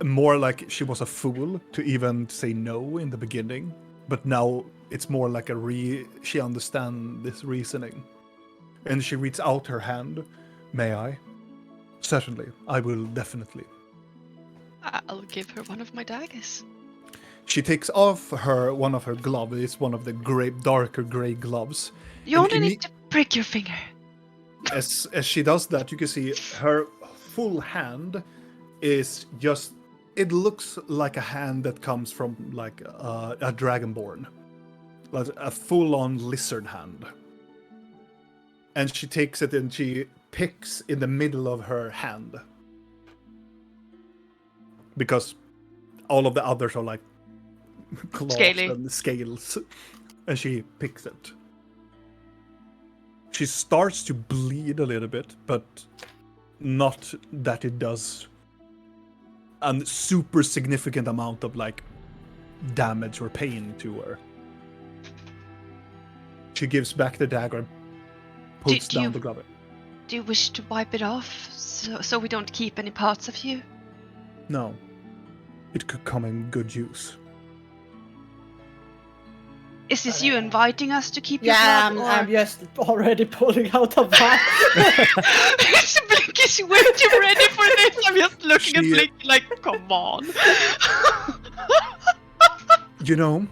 more like she was a fool to even say no in the beginning, but now it's more like she understands this reasoning. And she reaches out her hand. May I? Certainly, I will definitely. I'll give her one of my daggers. She takes off one of her gloves. It's one of the darker gray gloves. You And only need to prick your finger. As she does that, you can see her full hand is just... It looks like a hand that comes from like a dragonborn. Like a full-on lizard hand. And she takes it and she picks in the middle of her hand. Because all of the others are like claws Scaly. and scales. And she picks it. She starts to bleed a little bit, but not that it does a super significant amount of like damage or pain to her. She gives back the dagger and puts Do down you- the glove. Do you wish to wipe it off so we don't keep any parts of you? No. It could come in good use. Is this you inviting us to keep your Yeah, blood? I'm just already pulling out of that. Blink is way too ready for this. I'm just looking at She- Blink like, come on. You know,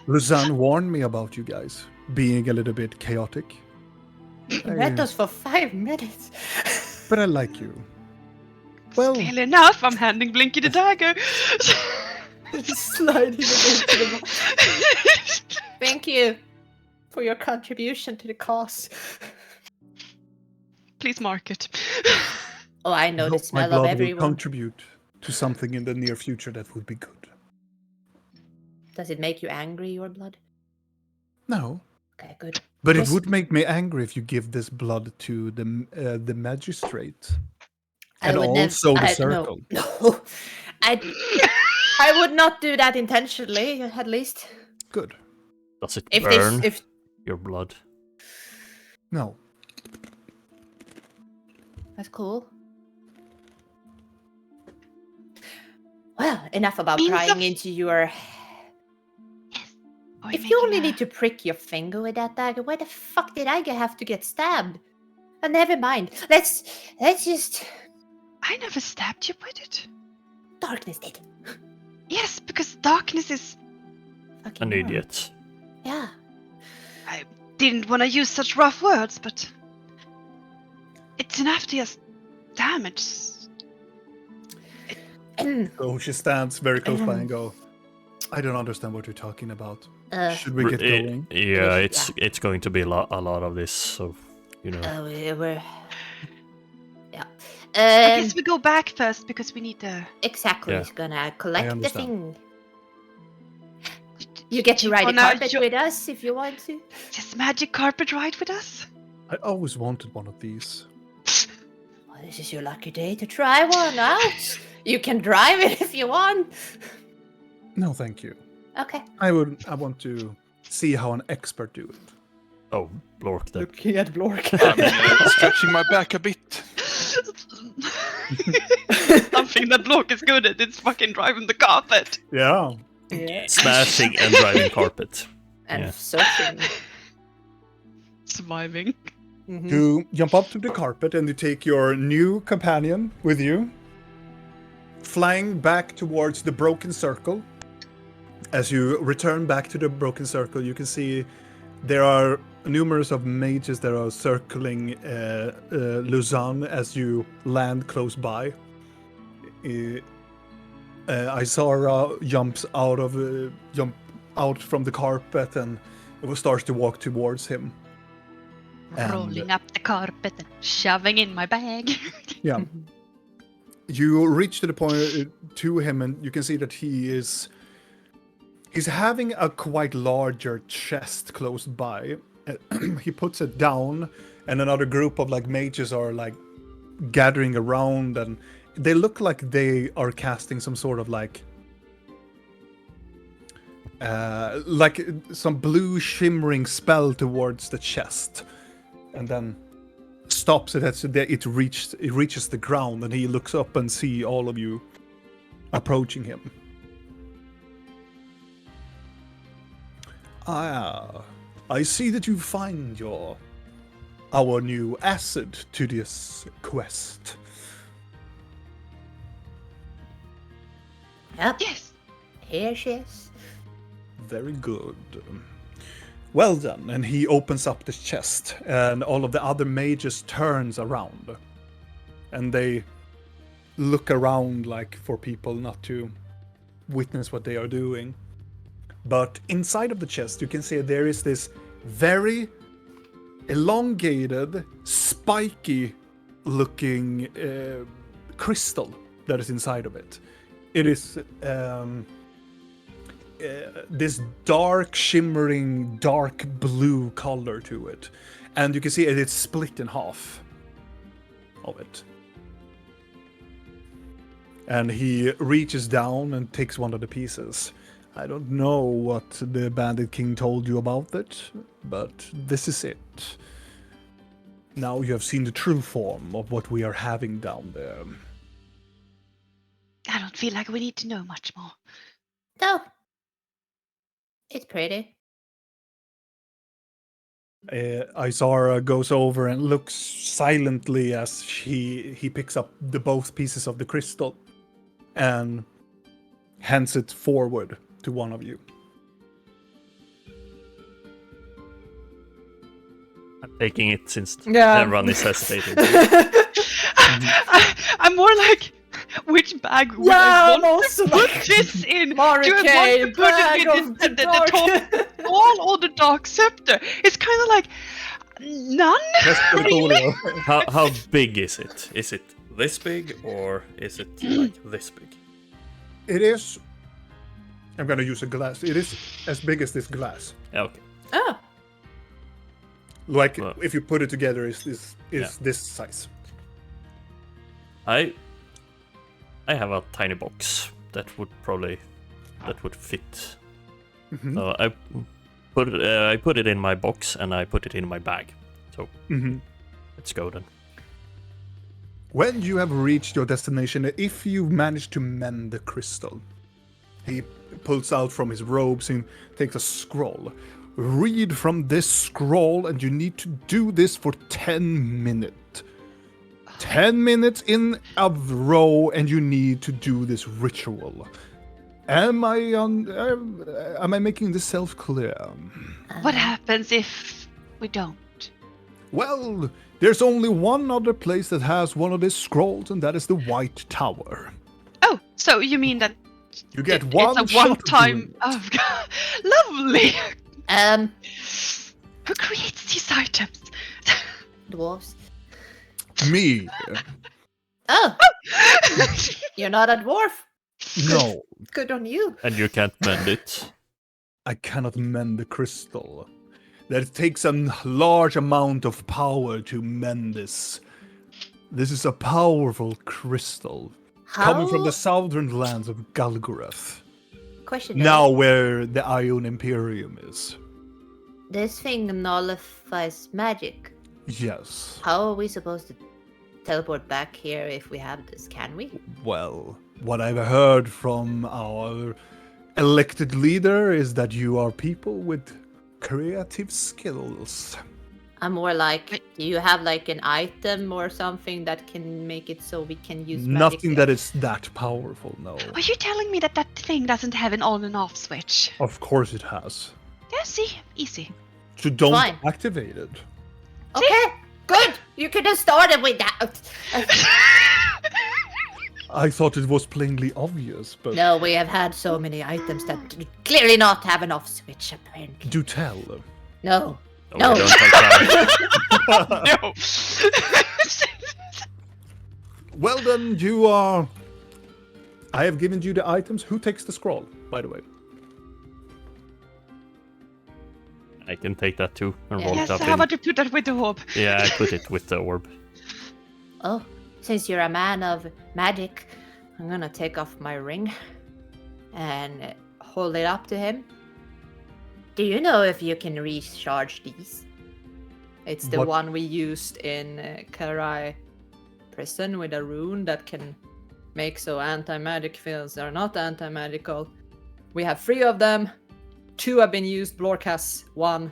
Luzanne warned me about you guys being a little bit chaotic. You met us for 5 minutes. But I like you. Well, Clearly enough, I'm handing Blinky the dagger. Sliding it into the Thank you for your contribution to the cause. Please mark it. Oh, I know I the hope my smell of blood will everyone. contribute to something in the near future that would be good. Does it make you angry, your blood? No, Okay, good. but it Just- would make me angry if you give this blood to the magistrate I and would also the no, circle. no. I would not do that intentionally, at least. Good. Does it If burn if your blood? No. that's cool. Well, enough about Means prying of- into your. Are If you making only a- need to prick your finger with that dagger, why the fuck did I have to get stabbed? Never mind. Let's just. I never stabbed you with it. Darkness did. Yes, because darkness is. Fucking An more. idiot. Yeah. I didn't want to use such rough words, but it's enough to just damage. So she stands very close by and go, I don't understand what you're talking about. Should we get going? Yeah, Yeah. it's going to be a lot of this, so you know. We're. Yeah. I guess we go back first because we need the. Exactly. Yeah. He's gonna collect the understand. thing. You get to You ride a wanna- carpet you- with us if you want to. Just magic carpet ride with us. I always wanted one of these. Well, this is your lucky day to try one out. You can drive it if you want. No, thank you. Okay. I want to see how an expert do it. Oh, Blork then. Looking at Blork. Stretching my back a bit. Something that Blork is good at. It's fucking driving the carpet. Yeah. Yeah. Smashing and driving carpet. And Yeah. surfing. Surviving. Mhm. You jump up to the carpet and you take your new companion with you, flying back towards the broken circle. As you return back to the broken circle, you can see there are numerous of mages that are circling Lausanne as you land close by. Isara jumps out from the carpet and starts to walk towards him. And- Rolling up the carpet and shoving in my bag. Yeah. You reach to the point to him, and you can see that he's having a quite larger chest close by. He puts it down, and another group of like mages are like gathering around, and they look like they are casting some sort of like some blue shimmering spell towards the chest, and then stops it as it reaches the ground, and he looks up and see all of you approaching him. I see that you find our new asset to this quest. Yep. Yes. Here she is. Very good. Well done. And he opens up the chest, and all of the other mages turns around, and they look around like for people not to witness what they are doing. But inside of the chest, you can see there is this very elongated, spiky looking crystal that is inside of it. It is this dark, shimmering, dark blue color to it. And you can see it's split in half of it. And he reaches down and takes one of the pieces. I don't know what the Bandit King told you about it, but this is it. Now you have seen the true form of what we are having down there. I don't feel like we need to know much more. No. It's pretty. Isara goes over and looks silently as he picks up both pieces of the crystal and hands it forward to one of you. I'm taking it since Yeah. everyone is hesitating. I'm more like, which bag would Yeah, I I'm want also to put like- this in? Mara Do I Kay, want to put bag it of in the the dark. top wall or the dark scepter? It's kind of like none. That's portfolio. How big is it? Is it this big or is it like this big? It is. I'm gonna use a glass. It is as big as this glass. Okay. Oh, Like Well. if you put it together, is Yeah. this size? I have a tiny box that would fit. Mhm. So I put it in my box and I put it in my bag. So let's go then. When you have reached your destination, if you manage to mend the crystal, he pulls out from his robes and takes a scroll. Read from this scroll, and you need to do this for 10 minutes. 10 minutes in a row, and you need to do this ritual. Am I making this self clear? What happens if we don't? Well, there's only one other place that has one of these scrolls, and that is the White Tower. Oh, so you mean that You get one it's a shot of one-time? doing it. Oh, God. Lovely. Who creates these items? Dwarves. Me? Oh, you're not a dwarf. No. Good on you. And you can't mend it. I cannot mend the crystal. That takes a large amount of power to mend this. This is a powerful crystal. Coming from the southern lands of Galgoroth. Question Now is, where the Ion Imperium is. this thing nullifies magic. Yes. How are we supposed to teleport back here if we have this? Can we? Well, what I've heard from our elected leader is that you are people with creative skills. I'm more like, do you have like an item or something that can make it so we can use magic? Nothing that is that powerful, no. Are you telling me that that thing doesn't have an on and off switch? Of course it has. Yeah, see, easy. So don't Fine. activate it. Okay, good. You could have started with that. I thought it was plainly obvious, but No, we have had so many items that clearly not have an off switch, apparently. do tell. No. Oh, No. we don't take that. No. Well then, you are... I have given you the items. Who takes the scroll, by the way? I can take that too and Yeah. roll Yes, it up how in. about you put that with the orb? Yeah, I put it with the orb. Oh, since you're a man of magic, I'm gonna take off my ring and hold it up to him. Do you know if you can recharge these? it's the What- one we used in Karai prison with a rune that can make so anti-magic fields are not anti-magical. We have 3 of them. 2 have been used. Blork has 1.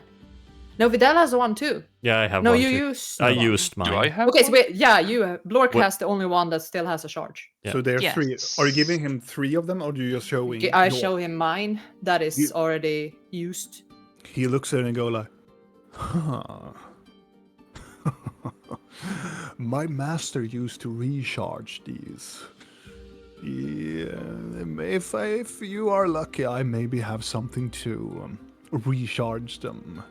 No, Vidal has 1 too. Yeah, I have No, one you too. used. I one. used mine. Do I have? Okay, so one? Blork What- has the only one that still has a charge. Yeah. So there are Yes. 3. Are you giving him 3 of them, or do you just showing? I yours? show him mine that is You- already used. He looks at it and go like, huh. My master used to recharge these. Yeah, if you are lucky, I maybe have something to recharge them.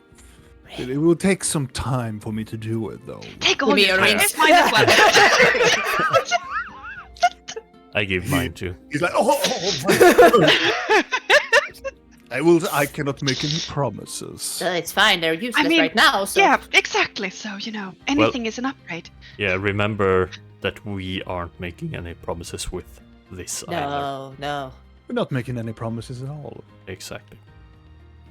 It will take some time for me to do it, though. Take all me your a time. ring. It's mine as well. I give mine too. He's like, oh, I cannot make any promises. So it's fine, they're useless mean, right now, so Yeah, exactly. So, you know, anything is an upgrade. Yeah, remember that we aren't making any promises with this either. no. We're not making any promises at all. Exactly.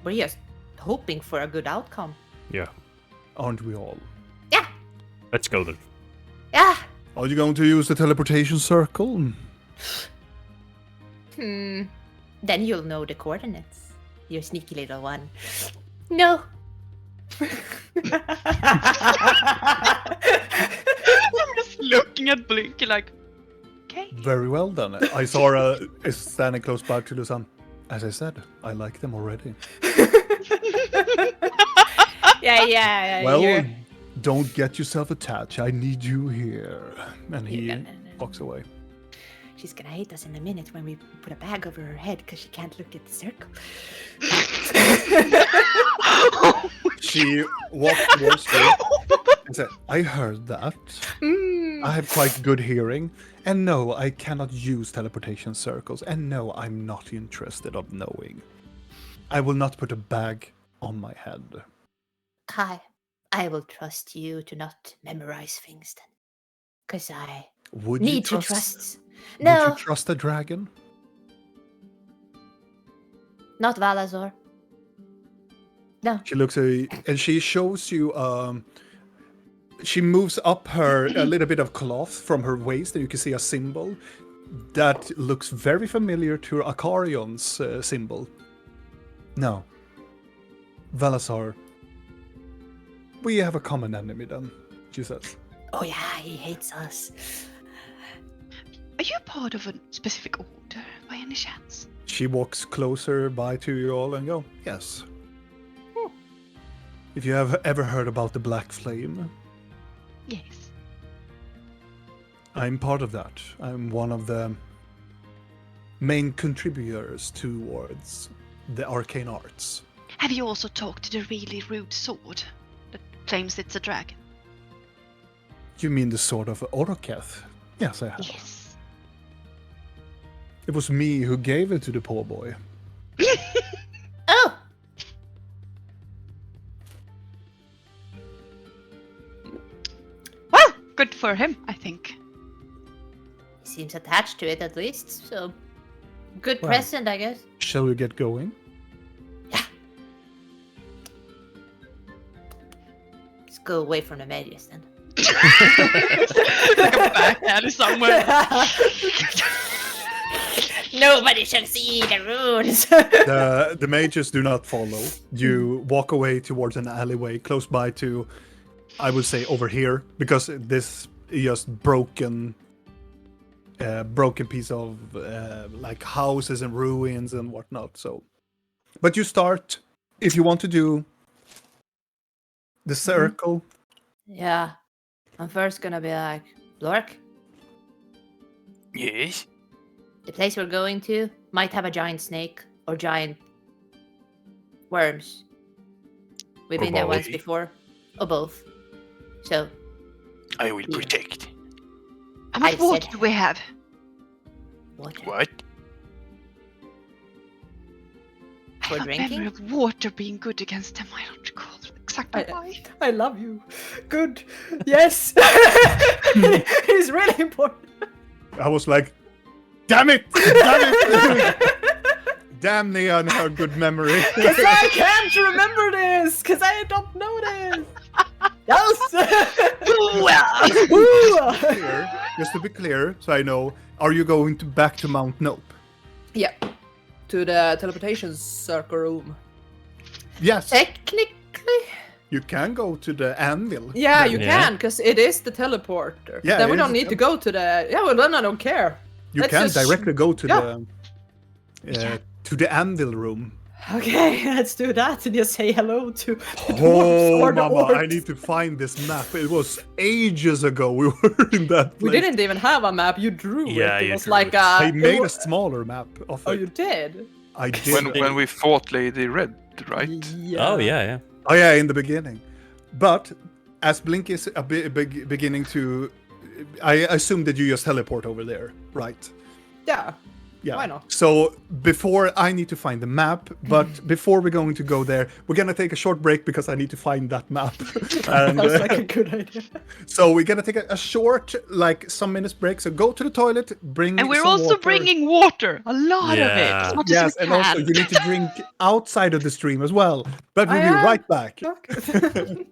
We're just hoping for a good outcome. Yeah. Aren't we all? Yeah, Let's go then. yeah. Are you going to use the teleportation circle? Then you'll know the coordinates. You sneaky little one. No. I'm just looking at Blinky like, okay. Very well then. Isara is standing close by to the sun. As I said, I like them already. Yeah. Well, you're- don't get yourself attached. I need you here. And he No. walks away. She's gonna hate us in a minute when we put a bag over her head because she can't look at the circle. She walked towards you and said, I heard that. I have quite good hearing. And no, I cannot use teleportation circles. And no, I'm not interested of knowing. I will not put a bag on my head. Kai, I will trust you to not memorize things then. Because I Would need you to trust? trust. Would No, you trust a dragon? not Valazor. No. She looks at you and she shows you. She moves up her a little bit of cloth from her waist, and you can see a symbol that looks very familiar to Akarion's symbol. No, Valazar. We have a common enemy then, she says. Oh yeah, he hates us. Are you part of a specific order by any chance? She walks closer by to you all and go, yes. If you have ever heard about the Black Flame, Yes. I'm part of that. I'm one of the main contributors towards the arcane arts. Have you also talked to the really rude sword that claims it's a dragon? You mean the sword of Oroketh? Yes, I have. Yes. It was me who gave it to the poor boy. Oh! Well, good for him, I think. He seems attached to it at least, so good Well. present, I guess. Shall we get going? Let's go away from the mages then. Like a back alley somewhere. Nobody shall see the runes. The mages do not follow. You walk away towards an alleyway close by to, I would say, over here, because this is just broken piece of like houses and ruins and whatnot. So, but you start if you want to do the circle. Yeah. I'm first gonna be like, Lork, Yes. the place we're going to might have a giant snake or giant worms. We've Or been there once both. before. Or both. So, I will Yeah. protect. How much I water said- do we have? water What? I For have a drinking? memory of water being good against them. I don't recall exactly why. I love you. Good. Yes. It's really important. I was like, damn it! Damn it! Damn Nia and her good memory. Because I can't remember this. Because I don't know this. Yes. Clear, just to be clear, so I know, are you going back to Mount Nope? Yeah. To the teleportation circle room. Yes, Technically. you can go to the anvil. Yeah, you Yeah. can, because it is the teleporter. Yeah, Then it we is don't the need to go to the. Yeah, well, then I don't care. You Let's can just- directly go to Yeah. the anvil room. Okay, let's do that and just say hello to the dwarves Oh, or the mama, orcs. I need to find this map. It was ages ago we were in that We place. didn't even have a map. You drew Yeah, it. It you was drew like it. I it made a wa- smaller map of Oh, it. you did? I did. When we fought Lady Red, right? Yeah. Oh yeah. Oh yeah, in the beginning. But as Blink is beginning to, I assume that you just teleport over there, right? Yeah. Yeah. Why not? So before I need to find the map, but before we're going to go there, we're gonna take a short break because I need to find that map. And Sounds like a good idea. so we're gonna take a short, like some minutes break. So go to the toilet, bring. And we're some also water. bringing water. A lot of it. Yeah. As much Yes, as we and can. also you need to drink outside of the stream as well. But we'll I be am. right back. Okay.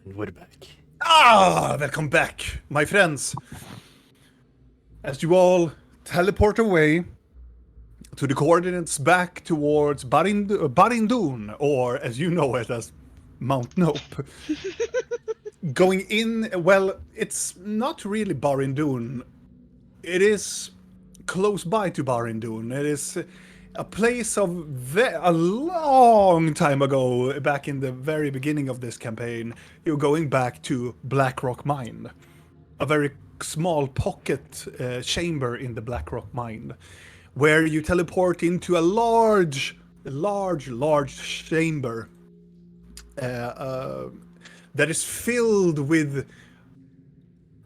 And we're back. Welcome back, my friends. As you all teleport away to the coordinates back towards Barindun, or as you know it as Mount Nope. Going in, well, it's not really Barindun. It is close by to Barindun. It is a place of a long time ago, back in the very beginning of this campaign. You're going back to Blackrock Mine, a very small pocket chamber in the Blackrock Mine, where you teleport into a large chamber that is filled with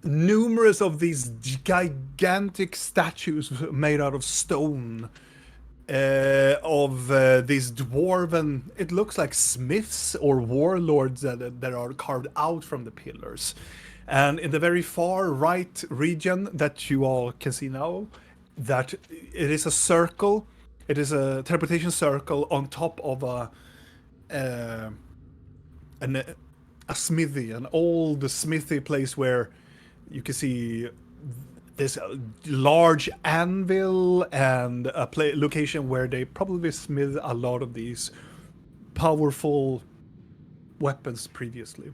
numerous of these gigantic statues made out of stone of these dwarven, it looks like smiths or warlords that are carved out from the pillars. And in the very far right region that you all can see now, that it is a circle, it is a teleportation circle on top of a smithy, an old smithy place where you can see this large anvil and a location where they probably smith a lot of these powerful weapons previously.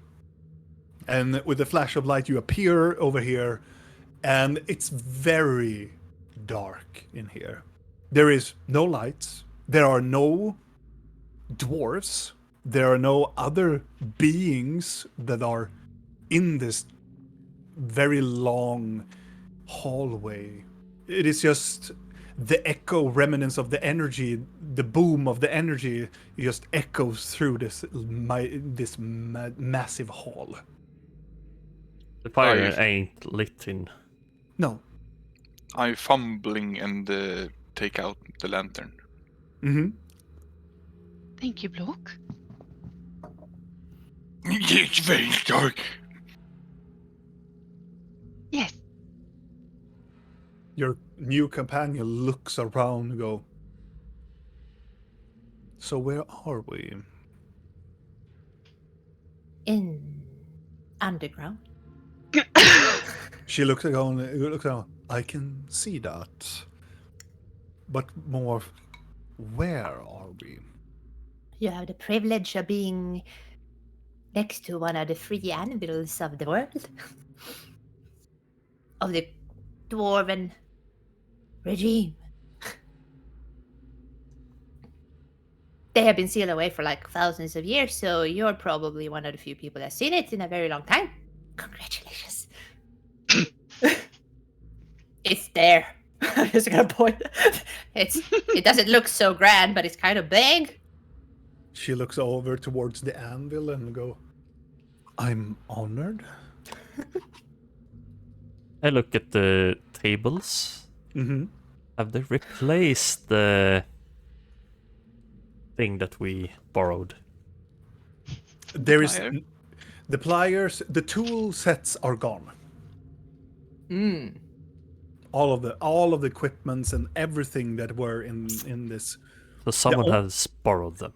And with a flash of light, you appear over here, and it's very dark in here. There is no lights. There are no dwarves. There are no other beings that are in this very long hallway. It is just the echo remnants of the energy, the boom of the energy just echoes through this massive hall. The fire ain't lit in. No. I'm fumbling and take out the lantern. Mm-hmm. Thank you, Block. It's very dark. Yes. Your new companion looks around and go, so where are we? In underground. She looks around. I can see that. But more, where are we? You have the privilege of being next to one of the free anvils of the world. Of the dwarven regime. They have been sealed away for like thousands of years, so you're probably one of the few people that's seen it in a very long time. Congratulations. It's there. I'm just gonna point. It doesn't look so grand, but it's kind of big. She looks over towards the anvil and go, I'm honored. I look at the tables. Mm-hmm. Have they replaced the thing that we borrowed? There is Plier? the pliers, the tool sets are gone. Hmm. All of the equipments and everything that were in this. So someone Yeah, has borrowed them.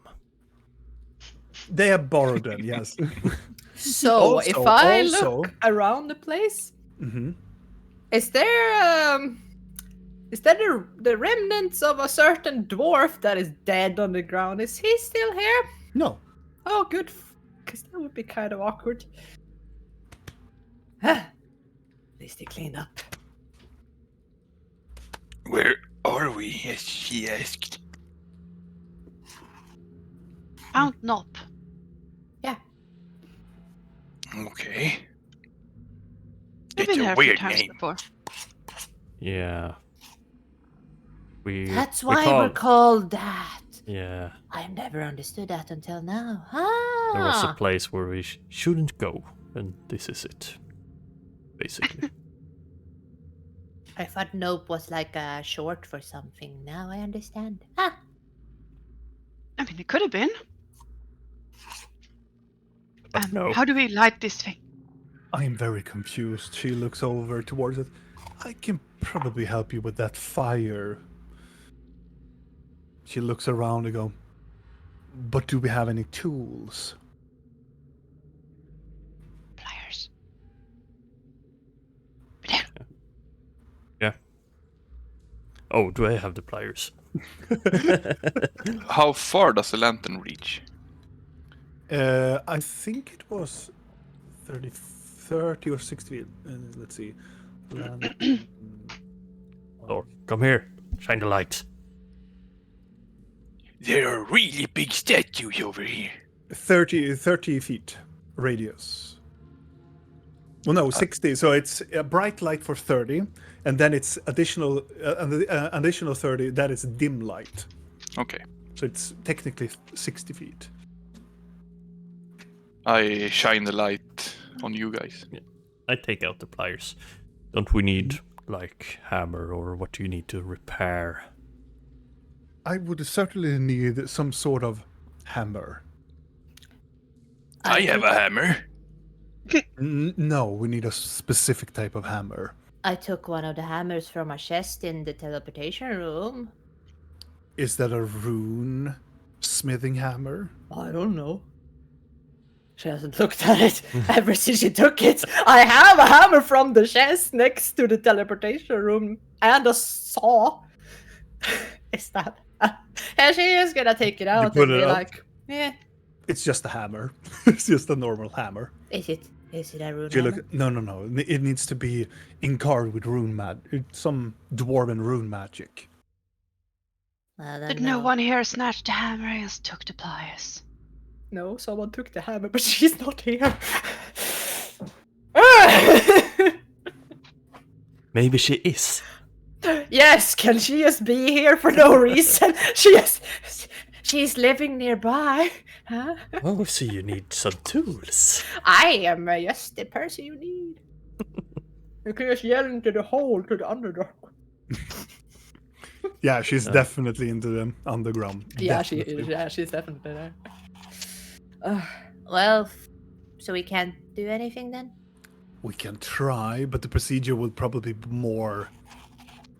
They have borrowed them, yes. So if I look around the place, Mm-hmm. is there the remnants of a certain dwarf that is dead on the ground? Is he still here? No. Oh, good, because that would be kind of awkward. At least he cleaned up. Where are we? As she asked. Mount Nop. Okay. I've It's been here a a few weird times name. before. Yeah. That's we why we're called that. Yeah. I never understood that until now. There was a Ah. place where we shouldn't go, and this is it. Basically. I thought Nope was like a short for something. Now I understand. Ah. I mean, it could have been. No. How do we light this thing? I am very confused. She looks over towards it. I can probably help you with that fire. She looks around and go, but do we have any tools? Oh, do I have the pliers? How far does the lantern reach? I think it was 30 or 60. Let's see. Lantern. Or come here, shine the light. There are really big statues over here. 30 feet radius. Well, no, 60. So it's a bright light for 30, and then it's additional 30. That is dim light. Okay. So it's technically 60 feet. I shine the light on you guys. I take out the pliers. Don't we need, like, hammer, or what do you need to repair? I would certainly need some sort of hammer. I have a hammer. No, we need a specific type of hammer. I took one of the hammers from a chest in the teleportation room. Is that a rune smithing hammer? I don't know. She hasn't looked at it ever since she took it. I have a hammer from the chest next to the teleportation room and a saw. Is that? And she is gonna take it out put and it be out? like, yeah. It's just a hammer. It's just a normal hammer. Is it a rune Do you hammer? look? No. It needs to be encarved with some dwarven rune magic. Well, then Did no one here snatch the hammer and took the pliers? No, someone took the hammer, but she's not here. Maybe she is. Yes, can she just be here for no reason? She's living nearby. Huh? Oh, so you need some tools. I am just the person you need. You can just yell into the hole to the underdog. Yeah, she's definitely into the underground. Yeah, Definitely. she's definitely there. Well, so we can't do anything then? We can try, but the procedure will probably be more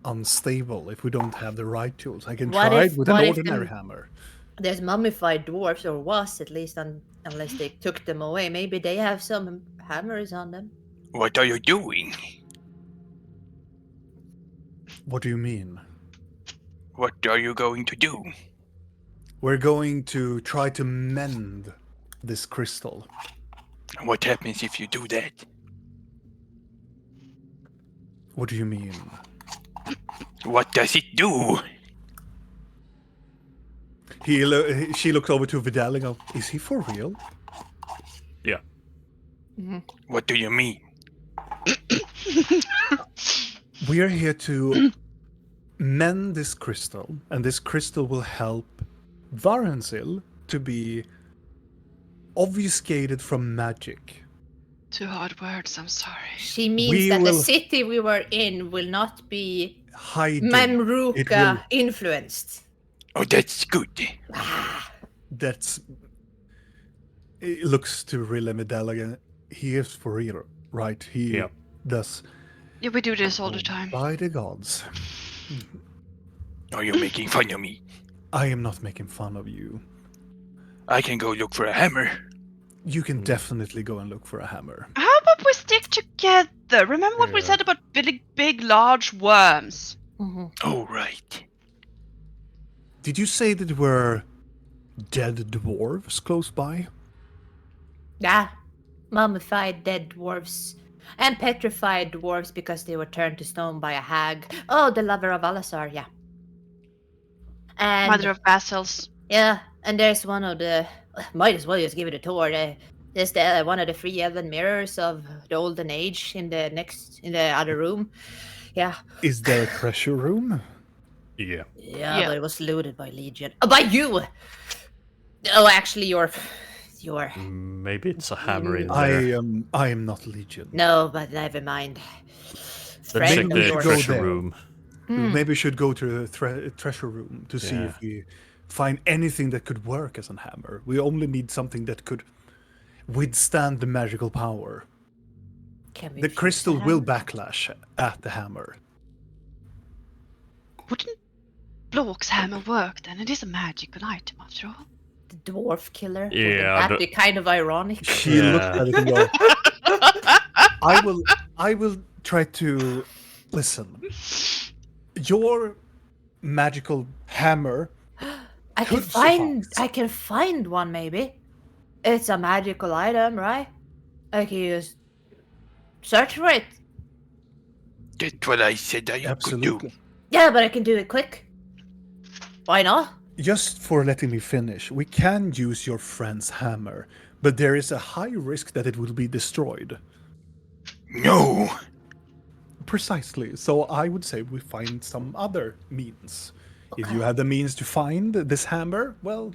unstable if we don't have the right tools. I can What try if- it with an what if ordinary the- hammer. There's mummified dwarfs, or was at least, unless they took them away. Maybe they have some hammers on them. What are you doing? What do you mean? What are you going to do? We're going to try to mend this crystal. What happens if you do that? What do you mean? What does it do? She looked over to Vidal and goes, "Is he for real?" Yeah. What do you mean? We are here to mend this crystal, and this crystal will help Varensil to be obfuscated from magic. 2 hard words, I'm sorry. She means We that the will- city we were in will not be Hiding. It Mamruka will- influenced. Oh, that's good. That's. It looks to Rilla Vidal again. He is for real, right? He Yeah. does. Yeah, we do this all the time. By the gods. Are you making fun of me? I am not making fun of you. I can go look for a hammer. You can definitely go and look for a hammer. How about we stick together? Remember what we Yeah. said about big, large worms? Oh, right. Did you say that there were dead dwarves close by? Yeah, mummified dead dwarfs. And petrified dwarfs because they were turned to stone by a hag. Oh, the lover of Alasar, yeah. And Mother of Basils. yeah, and there's one of the. Might as well just give it a tour. There's one of the 3 elven mirrors of the olden age in the other room. Yeah, Is there a treasure room? Yeah. yeah, but it was looted by Legion. By you. Oh, actually, your. Maybe it's a hammer in I there. am not Legion. No, but never mind. Let's Friend check of the yours. treasure Go there. room. Maybe we should go to the treasure room to see Yeah. if we find anything that could work as a hammer. We only need something that could withstand the magical power. Can we The fix crystal the will hammer? backlash at the hammer. Wouldn't Blork's hammer work then? It is a magical item after all. The dwarf killer. Yeah, Wouldn't that be kind of ironic? She looked Yeah. at it and go, I will try to listen. Your magical hammer I could I can find one maybe. It's a magical item, right? I can just search for it. That's what I said I could do. Absolutely. Yeah, but I can do it quick. Why not? Just for letting me finish, we can use your friend's hammer, but there is a high risk that it will be destroyed. No. Precisely. So I would say we find some other means. If you have the means to find this hammer, well,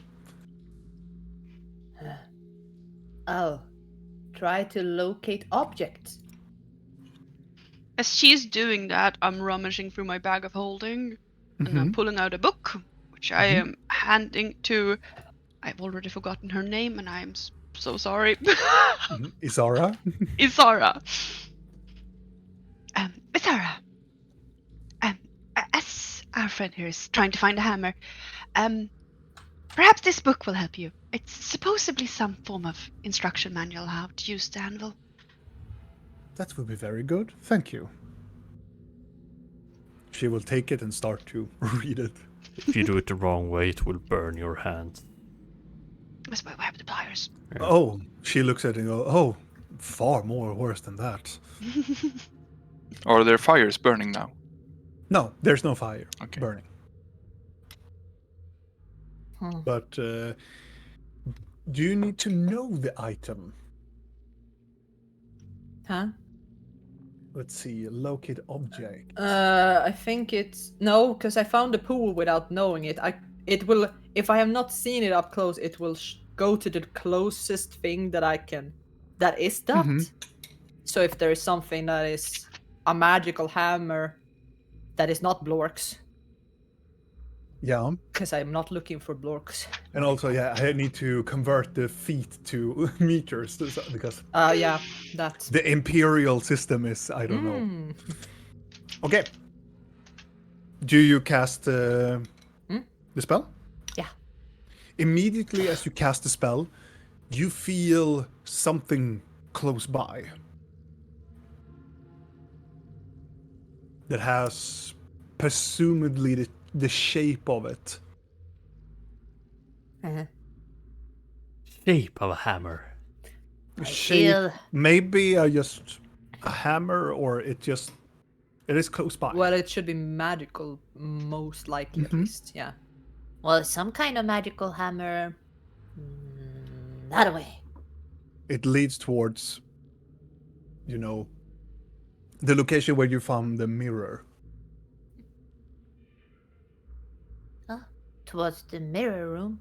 Oh, try to locate objects. As she's doing that, I'm rummaging through my bag of holding, and I'm pulling out a book, which I am handing to. I've already forgotten her name, and I'm so sorry. Isara. Isara. Isara. As our friend here is trying to find a hammer, perhaps this book will help you. It's supposedly some form of instruction manual how to use the anvil. That would be very good. Thank you. She will take it and start to read it. If you do it the wrong way, it will burn your hand. That's why we have the pliers. Yeah. Oh, she looks at it and goes, oh, far more worse than that. Are there fires burning now? No, there's no fire Okay. burning. But do you need to know the item? Huh? Let's see, locate object. I think it's no, because I found the pool without knowing it. It will, if I have not seen it up close, it will go to the closest thing that that is that. So if there is something that is a magical hammer that is not Blorks, Yeah. because I'm not looking for Blorks. And also, yeah, I need to convert the feet to meters because Yeah, that. the imperial system is, I don't know. Okay. Do you cast the spell? Yeah. Immediately as you cast the spell, you feel something close by that has presumably the shape of it. Shape of a hammer. Shape, maybe just a hammer, or it is close by. Well, it should be magical, most likely at least. Yeah. Well, some kind of magical hammer. That way. It leads towards, the location where you found the mirror. Towards the mirror room.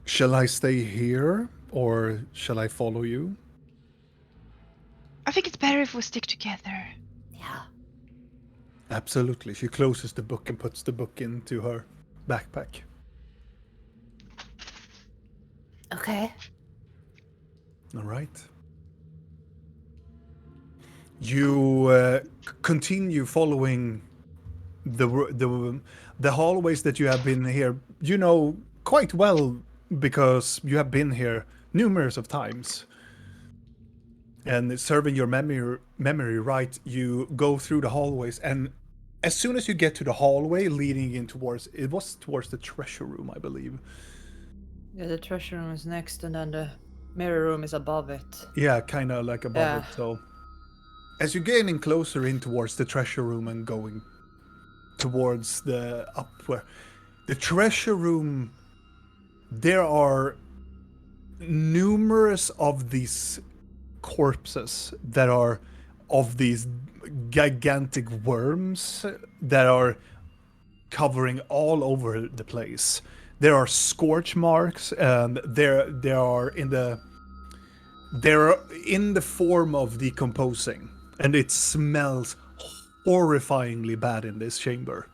Shall I stay here, or shall I follow you? I think it's better if we stick together. Yeah. Absolutely. She closes the book and puts the book into her backpack. Okay. All right. You continue following the hallways that you have been here. You know quite well because you have been here numerous of times. And serving your memory right, you go through the hallways, and as soon as you get to the hallway leading in towards the treasure room, I believe. Yeah, the treasure room is next, and then the mirror room is above it. Yeah, kind of like above it. So, as you're getting closer in towards the treasure room and going towards the treasure room, there are numerous of these corpses that are of these gigantic worms that are covering all over the place. There are scorch marks, and they're in the form of decomposing, and it smells horrifyingly bad in this chamber.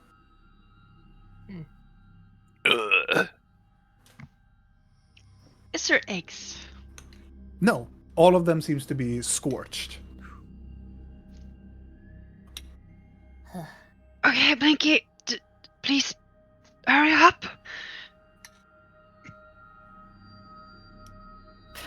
Is there eggs? No, all of them seems to be scorched. Okay, Blinky, please hurry up.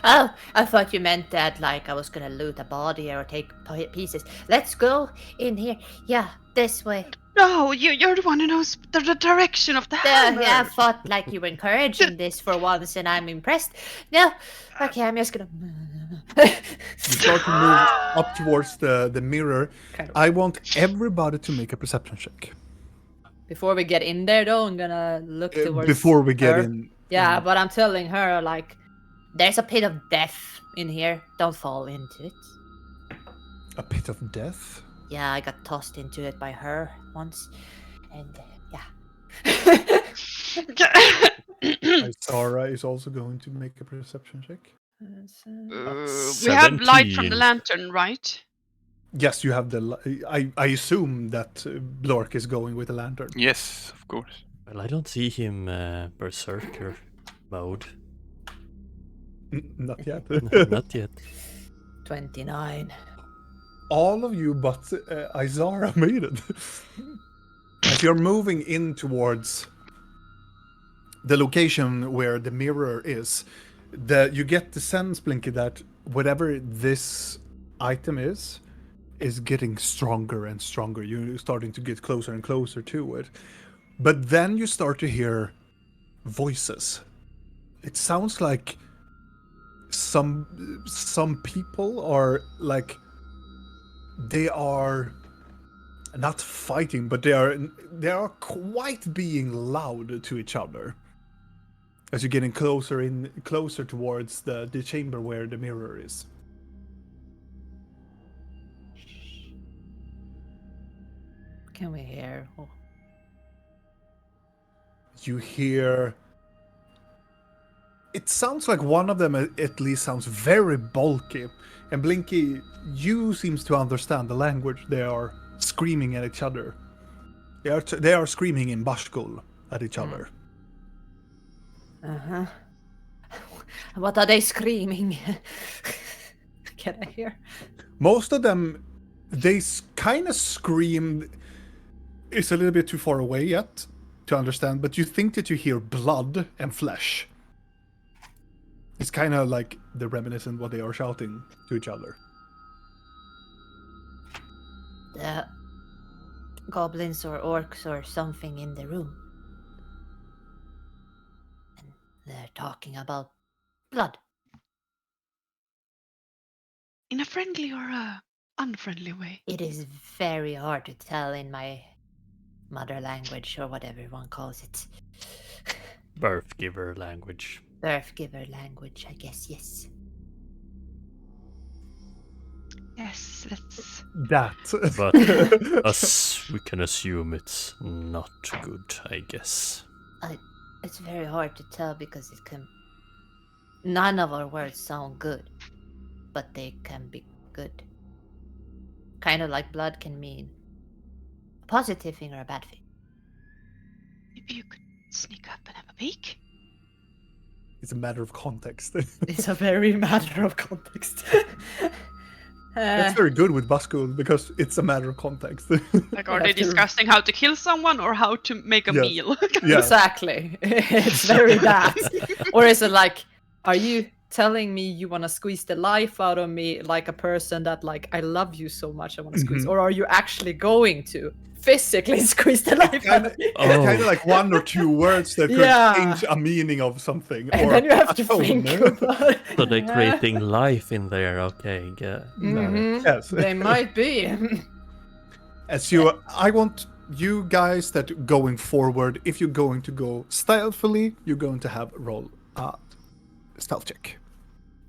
Oh, I thought you meant that like I was gonna loot a body or take pieces. Let's go in here. Yeah, this way. No, you're the one who knows the direction of the hammer. Yeah, I thought like you were encouraging this for once, and I'm impressed. No, okay, I'm just gonna. You start to move up towards the mirror. Kind of. I want everybody to make a perception check Before we get in there, though, I'm gonna look towards before we get her. in. Yeah, but I'm telling her like, There's a pit of death in here. Don't fall into it. A pit of death. Yeah, I got tossed into it by her once, and yeah. Isara is also going to make a perception check. We have light from the 17. lantern, right? Yes, you have the. I assume that Blork is going with the lantern. Yes, of course. Well, I don't see him berserker mode. Not yet. No, not yet. 29. All of you but Isara made it. As you're moving in towards the location where the mirror is, you get the sense, Blinky, that whatever this item is getting stronger and stronger. You're starting to get closer and closer to it. But then you start to hear voices. It sounds like some people are like, they are not fighting, but they are quite being loud to each other as you're getting closer towards the chamber where the mirror is. Can we hear? Oh. You hear. It sounds like one of them at least sounds very bulky. And Blinky, you seems to understand the language. They are screaming at each other. They are screaming in Bashkul at each other. Uh-huh. What are they screaming? Can I hear? Most of them, they kind of scream. It's a little bit too far away yet to understand, but you think that you hear blood and flesh. It's kind of like the reminiscent what they are shouting to each other. The goblins or orcs or something in the room. And they're talking about blood. In a friendly or a unfriendly way? It is very hard to tell in my mother language or whatever one calls it. Birth giver language. Birth giver language, I guess, yes. Yes, let's. That. But us, we can assume it's not good, I guess. It's very hard to tell because it can. None of our words sound good, but they can be good. Kind of like blood can mean a positive thing or a bad thing. Maybe you could sneak up and have a peek? It's a matter of context. It's a very matter of context. That's very good with Bashkul because it's a matter of context. Like, are have they to- discussing how to kill someone or how to make a Yes. meal? Yeah. Exactly. It's very that. Or is it like, are you telling me you want to squeeze the life out of me like a person that like, I love you so much I want to squeeze? Mhm. Or are you actually going to physically squeeze the life out of me? Oh. Kind of like one or two words that could Yeah. change a meaning of something. And or then you have a to tone. think about So they're creating life in there, okay. Yeah. Mhm. Yes. They might be. As you, I want you guys that going forward, if you're going to go stealthily, you're going to have roll a stealth check.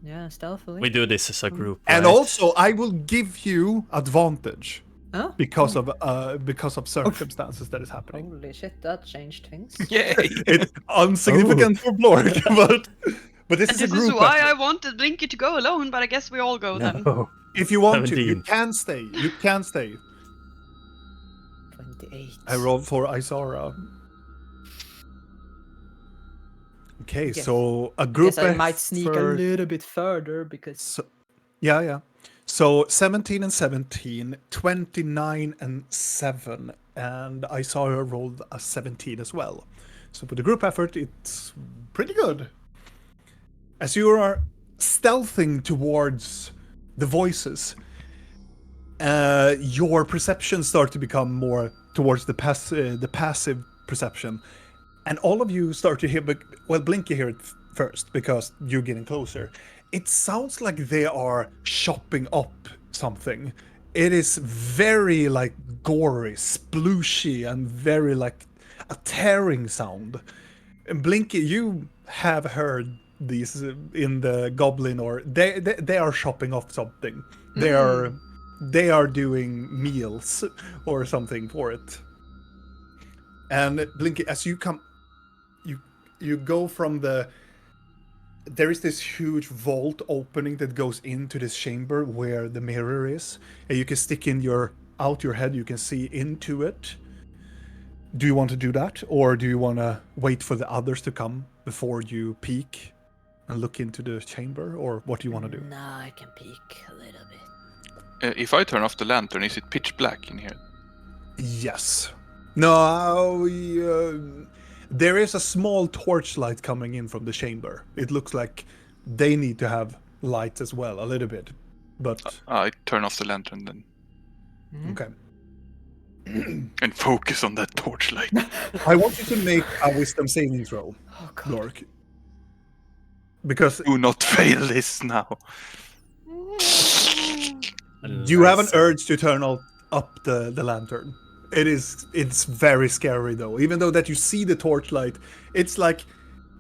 Yeah, stealthily. We do this as a group, And right? also, I will give you advantage Oh, because of circumstances that is happening. holy shit, that changed things. Yay! It's insignificant for Blork, but this And is a this group is why effort. I wanted Blinky to go alone, but I guess we all go then. No. If you want to, you 17. can stay. You can stay. 28. I rolled for Isara. Okay, Guess- so a group Guess I might sneak a effort- little bit further because So, yeah. So 17 and 17, 29 and 7, and I saw her rolled a 17 as well. So for the group effort, it's pretty good. As you are stealthing towards the voices, Your perception starts to become more towards the passive perception, and all of you start to hear. Well, Blink, you hear it first because you're getting closer. It sounds like they are chopping up something. It is very like gory, splooshy, and very like a tearing sound. And Blinky, you have heard these in the goblin, or they are chopping off something. They are doing meals or something for it. And Blinky, as you come, you go from the. There is this huge vault opening that goes into this chamber where the mirror is, and you can stick in your head. You can see into it. Do you want to do that, or do you want to wait for the others to come before you peek and look into the chamber, or what do you want to do? No, I can peek a little bit. If I turn off the lantern, is it pitch black in here? Yes. No, there is a small torchlight coming in from the chamber. It looks like they need to have light as well, a little bit. But I turn off the lantern then. okay. And focus on that torchlight. I want you to make a wisdom saving throw, Oh god. Lork. Because Do not fail this now. you have an urge to turn up the lantern. It's very scary though. Even though that you see the torchlight, it's like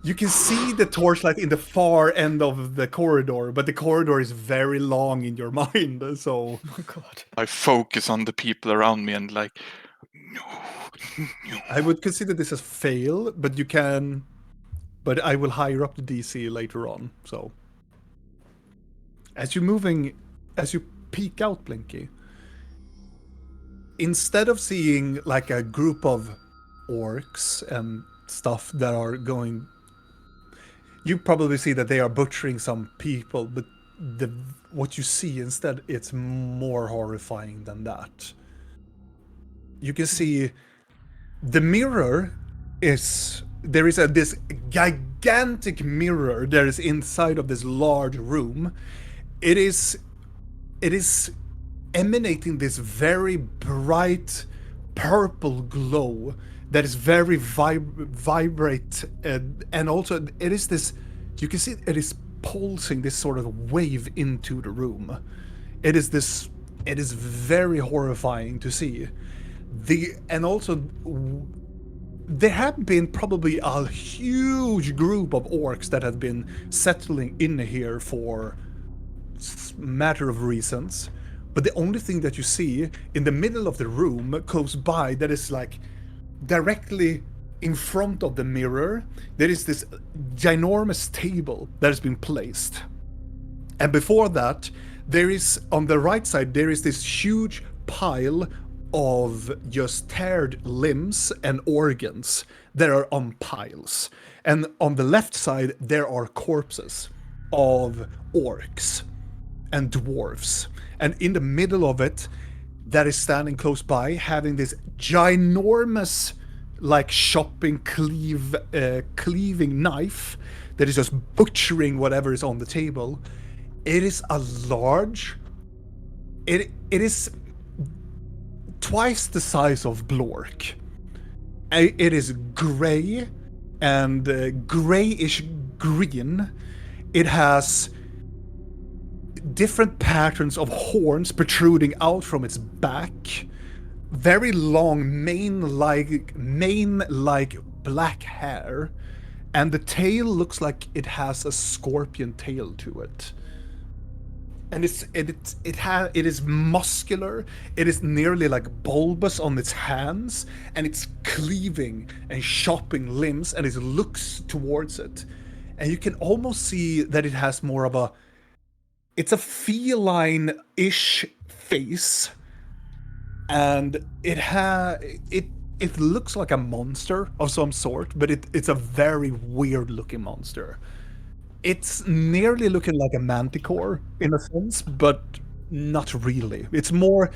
you can see the torchlight in the far end of the corridor, but the corridor is very long in your mind. So Oh god. I focus on the people around me and like, no. I would consider this as fail, but you can. But I will higher up the DC later on. So as you peek out, Blinky, instead of seeing like a group of orcs and stuff that are going, you probably see that they are butchering some people, but what you see instead, it's more horrifying than that. You can see the mirror is there is this gigantic mirror that is inside of this large room. It is emanating this very bright purple glow that is very vibrate, and also it is this, you can see it is pulsing this sort of wave into the room. It is very horrifying to see. And also there have been probably a huge group of orcs that have been settling in here for matter of reasons. But the only thing that you see in the middle of the room close by, that is like directly in front of the mirror, there is this ginormous table that has been placed. And before that, there is, on the right side, there is this huge pile of just teared limbs and organs that are on piles. And on the left side, there are corpses of orcs and dwarves. And in the middle of it, that is standing close by, having this ginormous, like chopping, cleaving knife that is just butchering whatever is on the table. It is a large. It is twice the size of Blork. It is gray and grayish green. It has different patterns of horns protruding out from its back. Very long mane-like black hair, and the tail looks like it has a scorpion tail to it. And it is muscular. It is nearly like bulbous on its hands, and it's cleaving and chopping limbs, and it looks towards it, and you can almost see that it has more of a. It's a feline-ish face, and it looks like a monster of some sort, but it's a very weird-looking monster. It's nearly looking like a manticore in a sense, but not really. It's more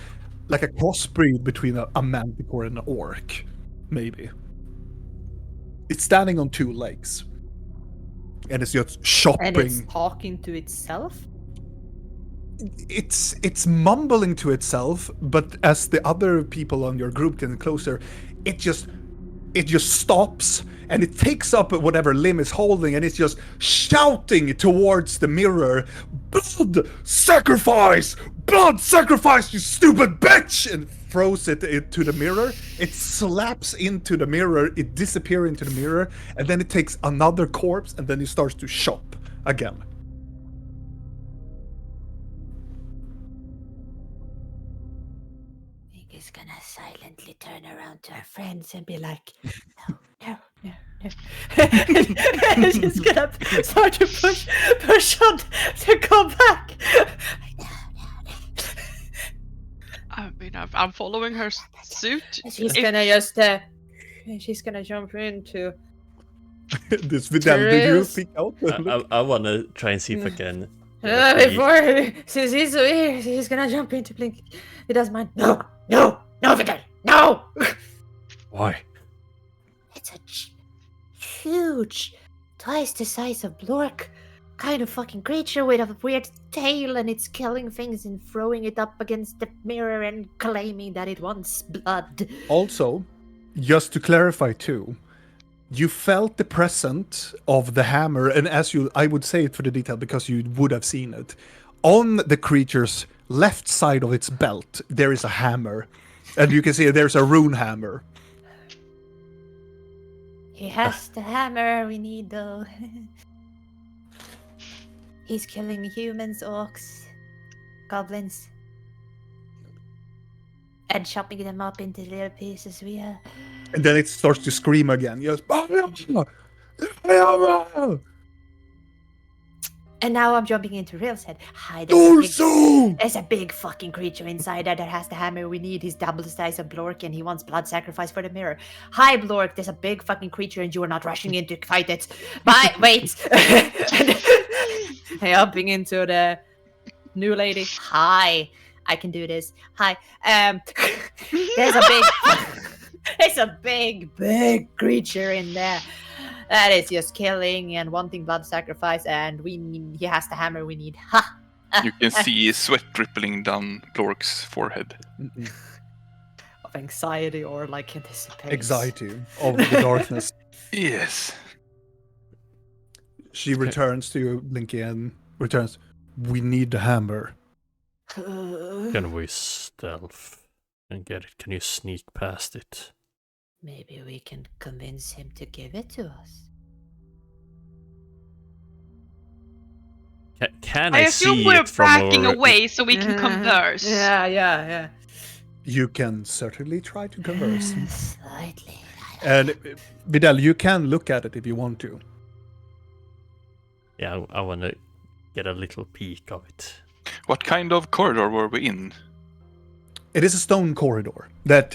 like a crossbreed between a manticore and an orc, maybe. It's standing on two legs, and it's just chopping. And it's talking to itself? it's mumbling to itself, but as the other people on your group get closer, it just stops and it takes up whatever limb it's holding and it's just shouting towards the mirror, blood sacrifice, you stupid bitch, and throws it to the mirror. It slaps into the mirror, it disappears into the mirror, and then it takes another corpse and then it starts to shop again. Is gonna silently turn around to her friends and be like, no. And she's gonna start to push on to go back. I mean, I'm following her suit. She's If- gonna just she's gonna jump into This Vidal, did you Therese. peek out? I want to try and see if I can. before since he's so here, he's gonna jump into Blink. He doesn't mind. No, Vidal, no. Why? It's a huge, twice the size of Blork, kind of fucking creature with a weird tail, and it's killing things and throwing it up against the mirror and claiming that it wants blood. Also, just to clarify too, you felt the presence of the hammer, and I would say it for the detail because you would have seen it. On the creature's left side of its belt, there is a hammer. And you can see there's a rune hammer. He has the hammer we need, though. He's killing humans, orcs, goblins, and chopping them up into little pieces. And then it starts to scream again. Yes. And now I'm jumping into Real's head. Hi, Dorso! there's a big fucking creature inside there that has the hammer we need. He's double the size of Blork and he wants blood sacrifice for the mirror. Hi, Blork, there's a big fucking creature and you are not rushing in to fight it. Bye, wait. Jumping into the new lady. Hi, I can do this. Hi, there's a big creature in there. That is just killing and wanting blood sacrifice, and he has the hammer we need. Ha! You can see sweat dripping down Blork's forehead. Of anxiety or like anticipation. Anxiety of the darkness. Yes. She returns to you, Blinky, and returns. We need the hammer. Can we stealth and get it? Can you sneak past it? Maybe we can convince him to give it to us. Can I I assume see we're it from backing our... away so we can converse. Yeah. You can certainly try to converse. Slightly. And Vidal, you can look at it if you want to. Yeah, I want to get a little peek of it. What kind of corridor were we in? It is a stone corridor that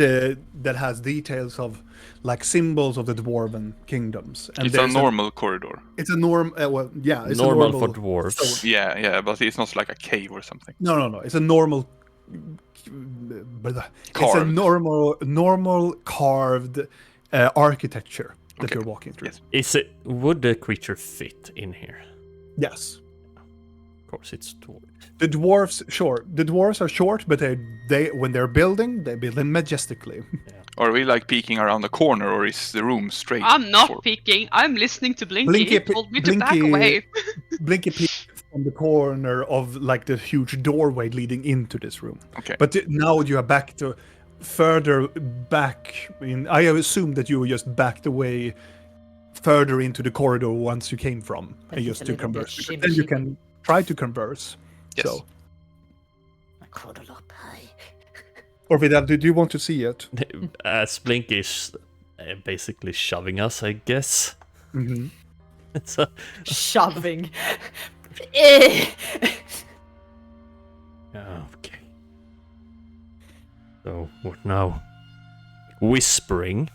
has details of like symbols of the dwarven kingdoms. And It's a normal corridor. It's a normal it's Normal a normal for dwarves. stone. Yeah, but it's not like a cave or something. No. It's a normal. It's a Carved. normal carved architecture that Okay. you're walking through. Yes. Would the creature fit in here? Yes. Of course, it's dwarf. The dwarves are short, but they when they're building, they build them majestically. Are we like peeking around the corner, or is the room straight? I'm not for- peeking. I'm listening to Blinky. Blinky He pi- told me to back Blinky- away. Blinky peeks from the corner of like the huge doorway leading into this room. Okay. But now you are back to further back. I assume that you were just backed away further into the corridor once you came from, But and it's just a to little bit converse. Because shimmy, then you shimmy. can try to converse. Yes. So, Cuddle up high. or Vidal, do you want to see it? As Blink is basically shoving us, I guess. Mm-hmm. It's a... Shoving. Okay. So, what now? Whispering.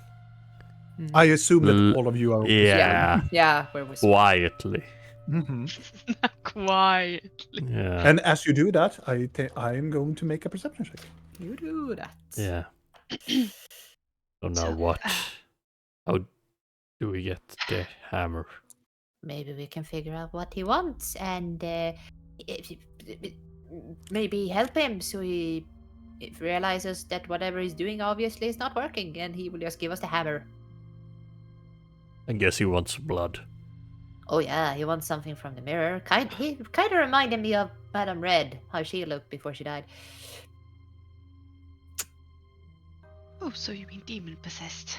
I assume that L- all of you are. Yeah, Yeah, we're whispering. quietly. Mm-hmm. Quietly. Yeah. And as you do that, I am going to make a perception check. You do that. Yeah. So now what? How do we get the hammer? Maybe we can figure out what he wants and maybe help him so he realizes that whatever he's doing obviously is not working, and he will just give us the hammer. I guess he wants blood. Oh yeah, he wants something from the mirror. He kind of reminded me of Madame Red, how she looked before she died. Oh, so you mean demon possessed?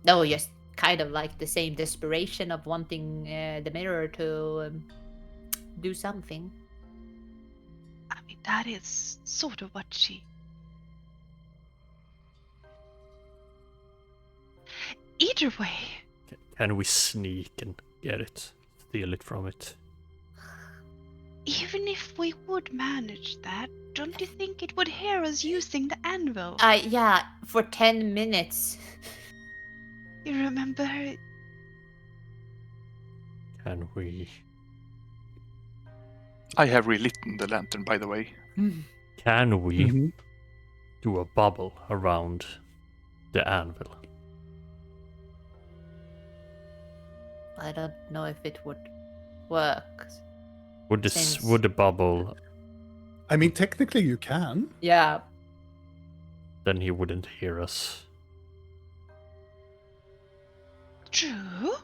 No, just kind of like the same desperation of wanting the mirror to do something. I mean, that is sort of what she. Either way, Can we sneak and get it? Steal it from it? even if we would manage that, don't you think it would hear us using the anvil? Yeah, for 10 minutes. You remember? Can we? I have relit the lantern, by the way. Can we Mm-hmm. do a bubble around the anvil? I don't know if it would work. Would Since- would the bubble? I mean, technically you can. Yeah. Then he wouldn't hear us. True.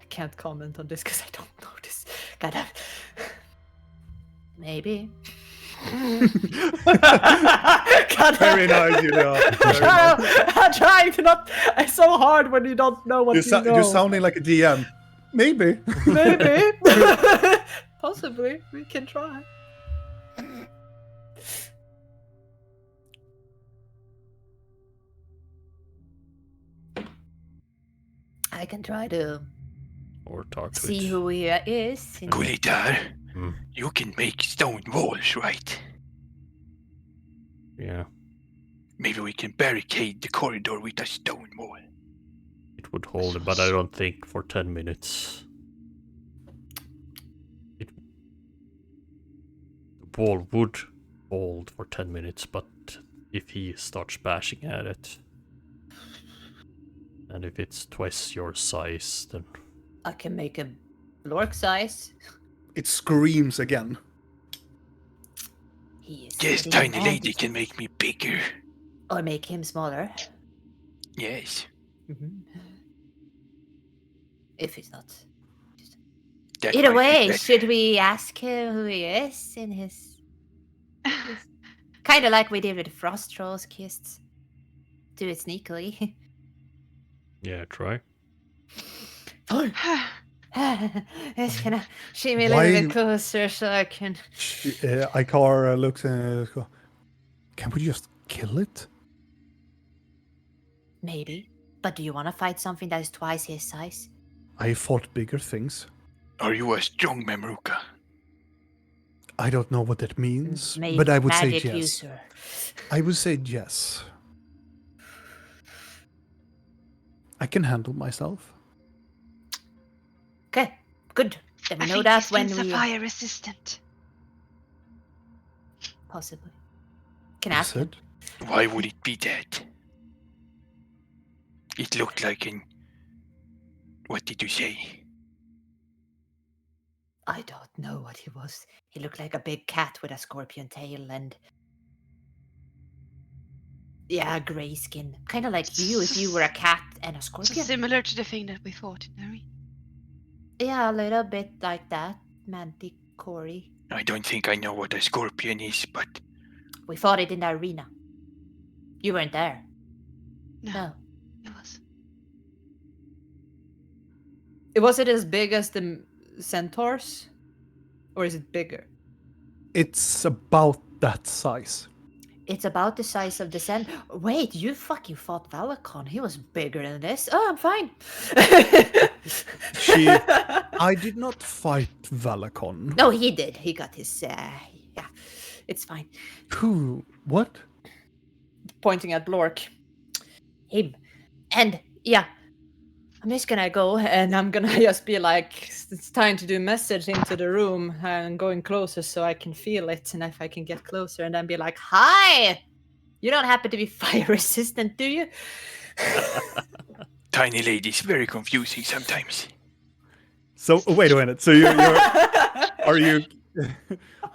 I can't comment on this because I don't know this. God, Maybe. Very nice, Julia. Very nice. I'm trying to not. It's so hard when you don't know what you know. You're sounding like a DM. Maybe. Maybe. Possibly. We can try. I can try to Or talk to see it. who he is. and- Gulitar, Hmm. you can make stone walls, right? Yeah, Maybe we can barricade the corridor with a stone wall. it would hold it, but I don't think for 10 minutes. The wall would hold for 10 minutes, but if he starts bashing at it, and if it's twice your size, then I can make him Lork size. It screams again. He is Yes, getting tiny mad. lady can make me bigger. Or make him smaller. Yes. If he's not. That Either might be way, better. should we ask him who he is in his... Kind of like we did with the Frost Trolls kissed. Do it sneakily. yeah, try. Just gonna shimmy a little Why- bit closer so I can... Icar looks and goes, can we just kill it? Maybe. But do you want to fight something that is twice his size? I fought bigger things. Are you a strong Memruka? I don't know what that means, Maybe but I would say magic yes. user. I would say yes. I can handle myself. Okay, good. Then we I know think that these when things we... are fire resistant. Possibly. Can Is ask him. it? Why would it be that? It looked like an... What did you say? I don't know what he was. He looked like a big cat with a scorpion tail and... Yeah, grey skin. Kind of like you if you were a cat and a So scorpion. similar to the thing that we fought in Nari. Yeah, a little bit like that. Manticore. I don't think I know what a scorpion is, but We fought it in the arena. You weren't there. No, No. it was. Was it as big as the centaurs? Or is it bigger? It's about that size. It's about the size of the sand. Wait, you fucking fought Valakon. He was bigger than this. Oh, I'm fine. I did not fight Valakon. No, he did. He got his... yeah, it's fine. Who? What? Pointing at Blork. Him. And, yeah. I'm just gonna go and I'm gonna just be like, it's time to do message into the room and going closer so I can feel it. And if I can get closer and then be like, hi! You don't happen to be fire resistant, do you? tiny lady is very confusing sometimes. So wait a minute. So you're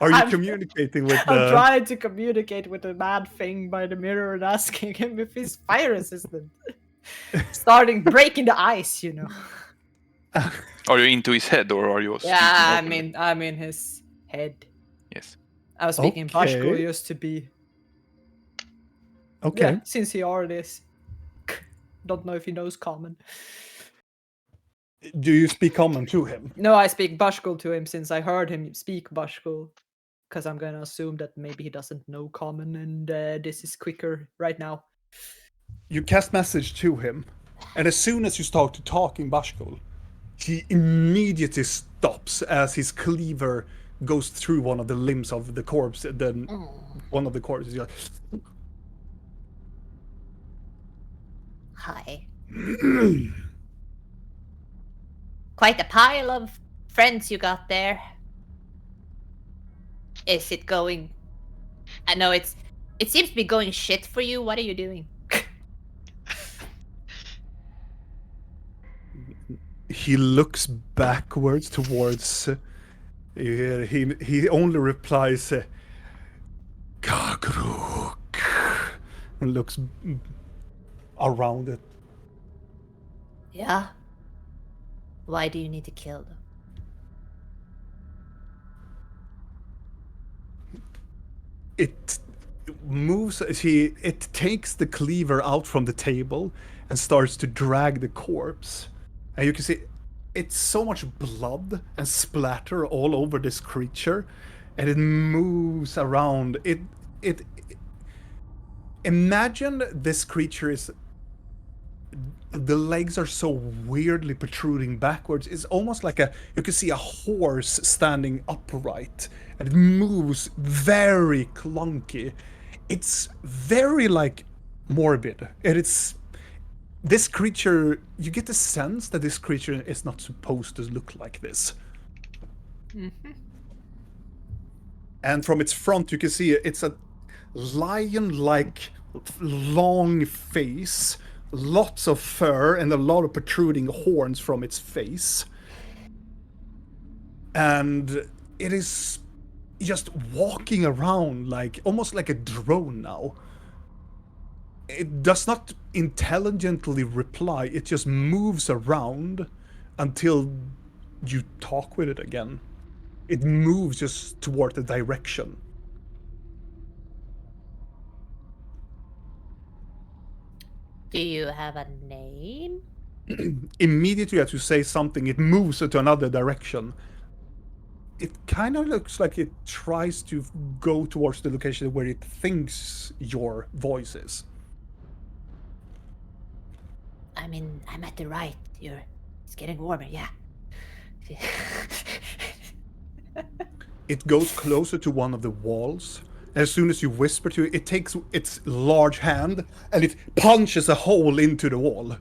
Are you I'm- communicating with I'm the? trying to communicate with the mad thing by the mirror and asking him if he's fire resistant. Starting breaking the ice, you know. Are you into his head or are you speaking Yeah, openly? I'm in his head. Yes. I was speaking Bashko Okay. just to be. Okay. Yeah, since he already is. Don't know if he knows common. Do you speak common to him? No, I speak Bashko to him since I heard him speak Bashko. Because I'm gonna assume that maybe he doesn't know common and this is quicker right now. You cast message to him, and as soon as you start to talk in Bashkul, he immediately stops as his cleaver goes through one of the limbs of the corpse. And then one of the corpses. Hi. Quite a pile of friends you got there. Is it going? I know it seems to be going shit for you. What are you doing? He looks backwards towards. He only replies, "Kagruk," and looks around it. Yeah. Why do you need to kill them? It moves. It takes the cleaver out from the table and starts to drag the corpse, and you can see it's so much blood and splatter all over this creature, and it moves around. It imagine this creature is. The legs are so weirdly protruding backwards. It's almost like you can see a horse standing upright, and it moves very clunky. It's very like morbid, and it's this creature. You get the sense that this creature is not supposed to look like this. And from its front, you can see it's a lion-like long face, lots of fur, and a lot of protruding horns from its face. And it is just walking around like almost like a drone now. It does not intelligently reply, it just moves around until you talk with it again. It moves just toward the direction. Do you have a name? Immediately as you say something, it moves to another direction. It kind of looks like it tries to go towards the location where it thinks your voice is. I mean, I'm at the right. It's getting warmer, yeah. It goes closer to one of the walls. As soon as you whisper to it, it takes its large hand and it punches a hole into the wall.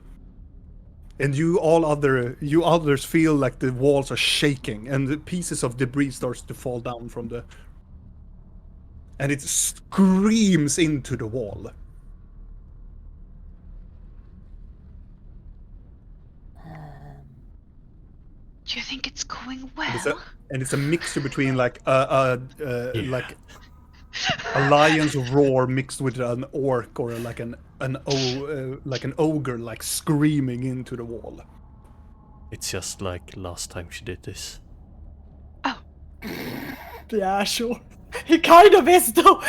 And you others feel like the walls are shaking and the pieces of debris starts to fall down from the. And it screams into the wall. Do you think it's going And well? it's a mixture between like a lion's roar mixed with an orc or like an ogre like screaming into the wall. It's just like last time she did this. Oh, Yeah, sure. He kind of is though.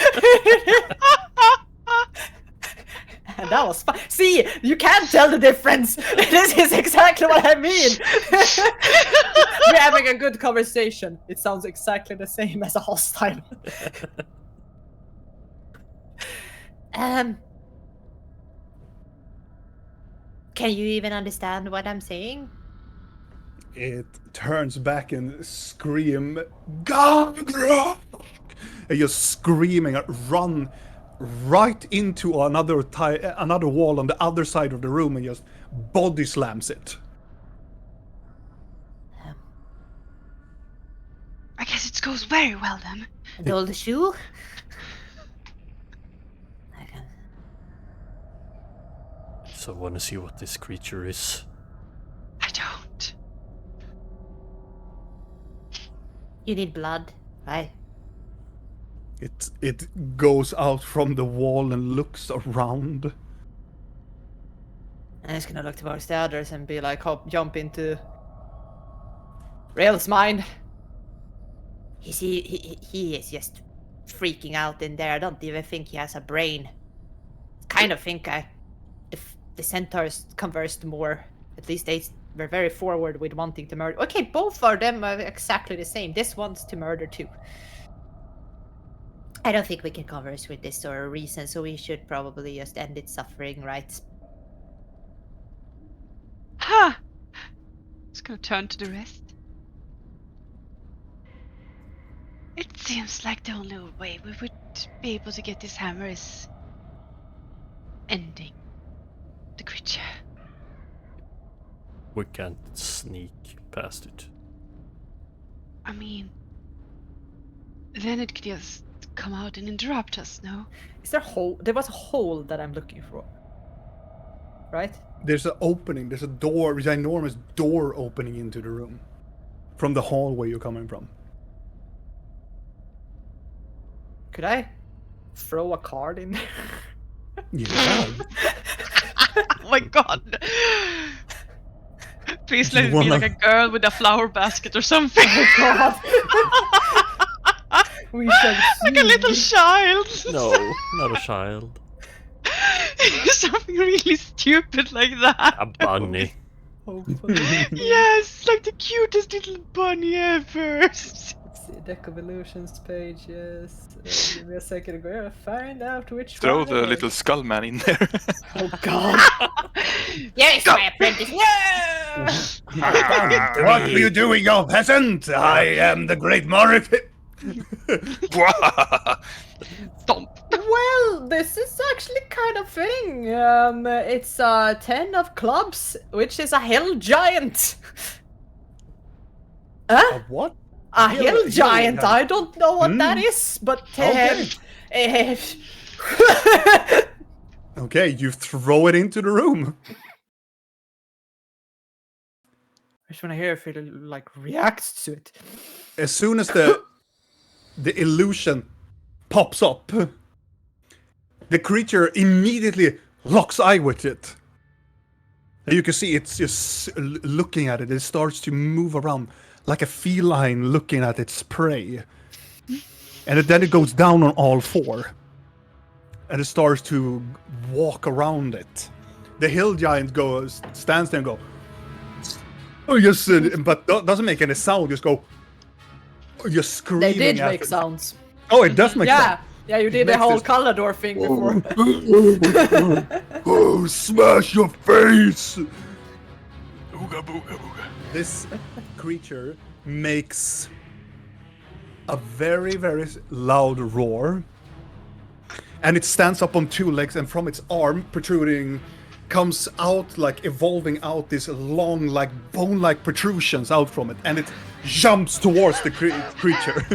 And that was fun. See, you can't tell the difference. This is exactly what I mean. We're having a good conversation. It sounds exactly the same as a hostile. Can you even understand what I'm saying? It turns back and scream, "Gagra!" And you're screaming, run right into another wall on the other side of the room and just body slams it. I guess it goes very well then. And all the shoe? I can... So I want to see what this creature is. I don't. You need blood. Right. It goes out from the wall and looks around. And it's gonna look towards the others and be like, jump into Rail's mind. He is just freaking out in there. I don't even think he has a brain. Kind of think the centaurs conversed more. At least they were very forward with wanting to murder. Okay, both of them are exactly the same. This wants to murder too. I don't think we can converse with this or a reason, so we should probably just end its suffering, right? Ha! Just gonna turn to the rest. It seems like the only way we would be able to get this hammer is ending the creature. We can't sneak past it. I mean, then it could just come out and interrupt us, no? Is there a hole? There was a hole that I'm looking for. Right? There's an opening. There's a door, a ginormous door opening into the room from the hallway you're coming from. Could I throw a card in there? Yeah. Oh my god! Please let it be like a girl with a flower basket or something. God. We shall see. Like a little child. No, not a child. Something really stupid like that. A bunny. Hopefully. Yes, like the cutest little bunny ever. Let's see, Deck of Illusions page, yes. Give me a second to find out which Throw one the it little is. skull man in there. Oh god. Yes, my apprentice. What are you doing, you peasant? I am the great Morik. Stomp. Well, this is actually kind of fitting. It's 10 of clubs, which is a hell giant. Huh? What? A Hill- hill hill giant. giant. I don't know what that is, but Okay. Okay, you throw it into the room. I just want to hear if it like reacts to it. As soon as the illusion pops up, the creature immediately locks eye with it. And you can see it's just looking at it. It starts to move around like a feline looking at its prey. And then it goes down on all four. And it starts to walk around it. The hill giant stands there and go, oh yes, but doesn't make any sound. Just go, just screaming. They did at make it. sounds. Oh, it does make Yeah, sound. yeah, you did the makes whole this- Calador thing before. Oh, smash your face! Ooga booga booga. This creature makes a very, very loud roar. And it stands up on two legs, and from its arm protruding comes out, like evolving out this long, like bone-like protrusions out from it, and it jumps towards the creature.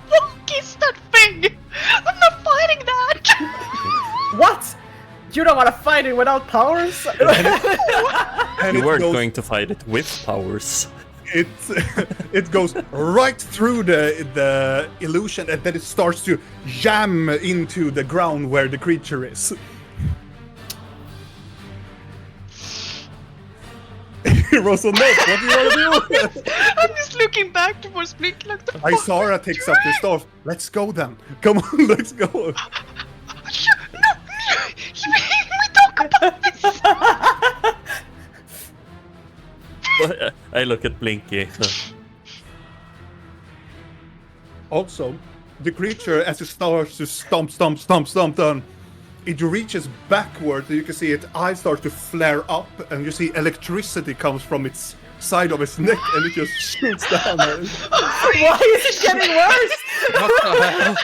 What is that thing? I'm not fighting that. What? You don't want to fight it without powers? And You it weren't goes- going to fight it with powers. it goes right through the illusion, and then it starts to jam into the ground where the creature is. Russell, no, what do you want to do? I'm just looking back towards Blink like the fuck. Isara takes up the stuff. Let's go then. Come on, let's go. No, we talk about this. I look at Blinky. Also, the creature, as it starts to stomp down, it reaches backward, and you can see its eyes start to flare up, and you see electricity comes from its side of its neck, and it just shoots down. Why is it getting worse? What the hell?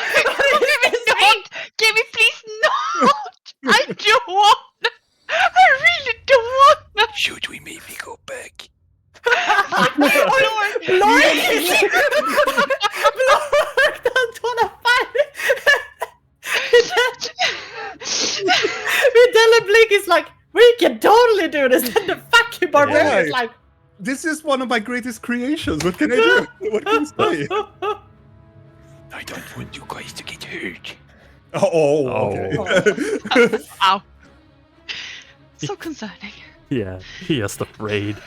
Don't, Kimmy, please not. I don't want. I really don't want. Should we maybe go back? Blork don't wanna fight. Vidella Blink is like, we can totally do this. And the fucking barbarian is Yeah. like, This is one of my greatest creations. What can I do? What can I say? I don't want you guys to get hurt. Okay. Ow. So concerning. Yeah, he just afraid.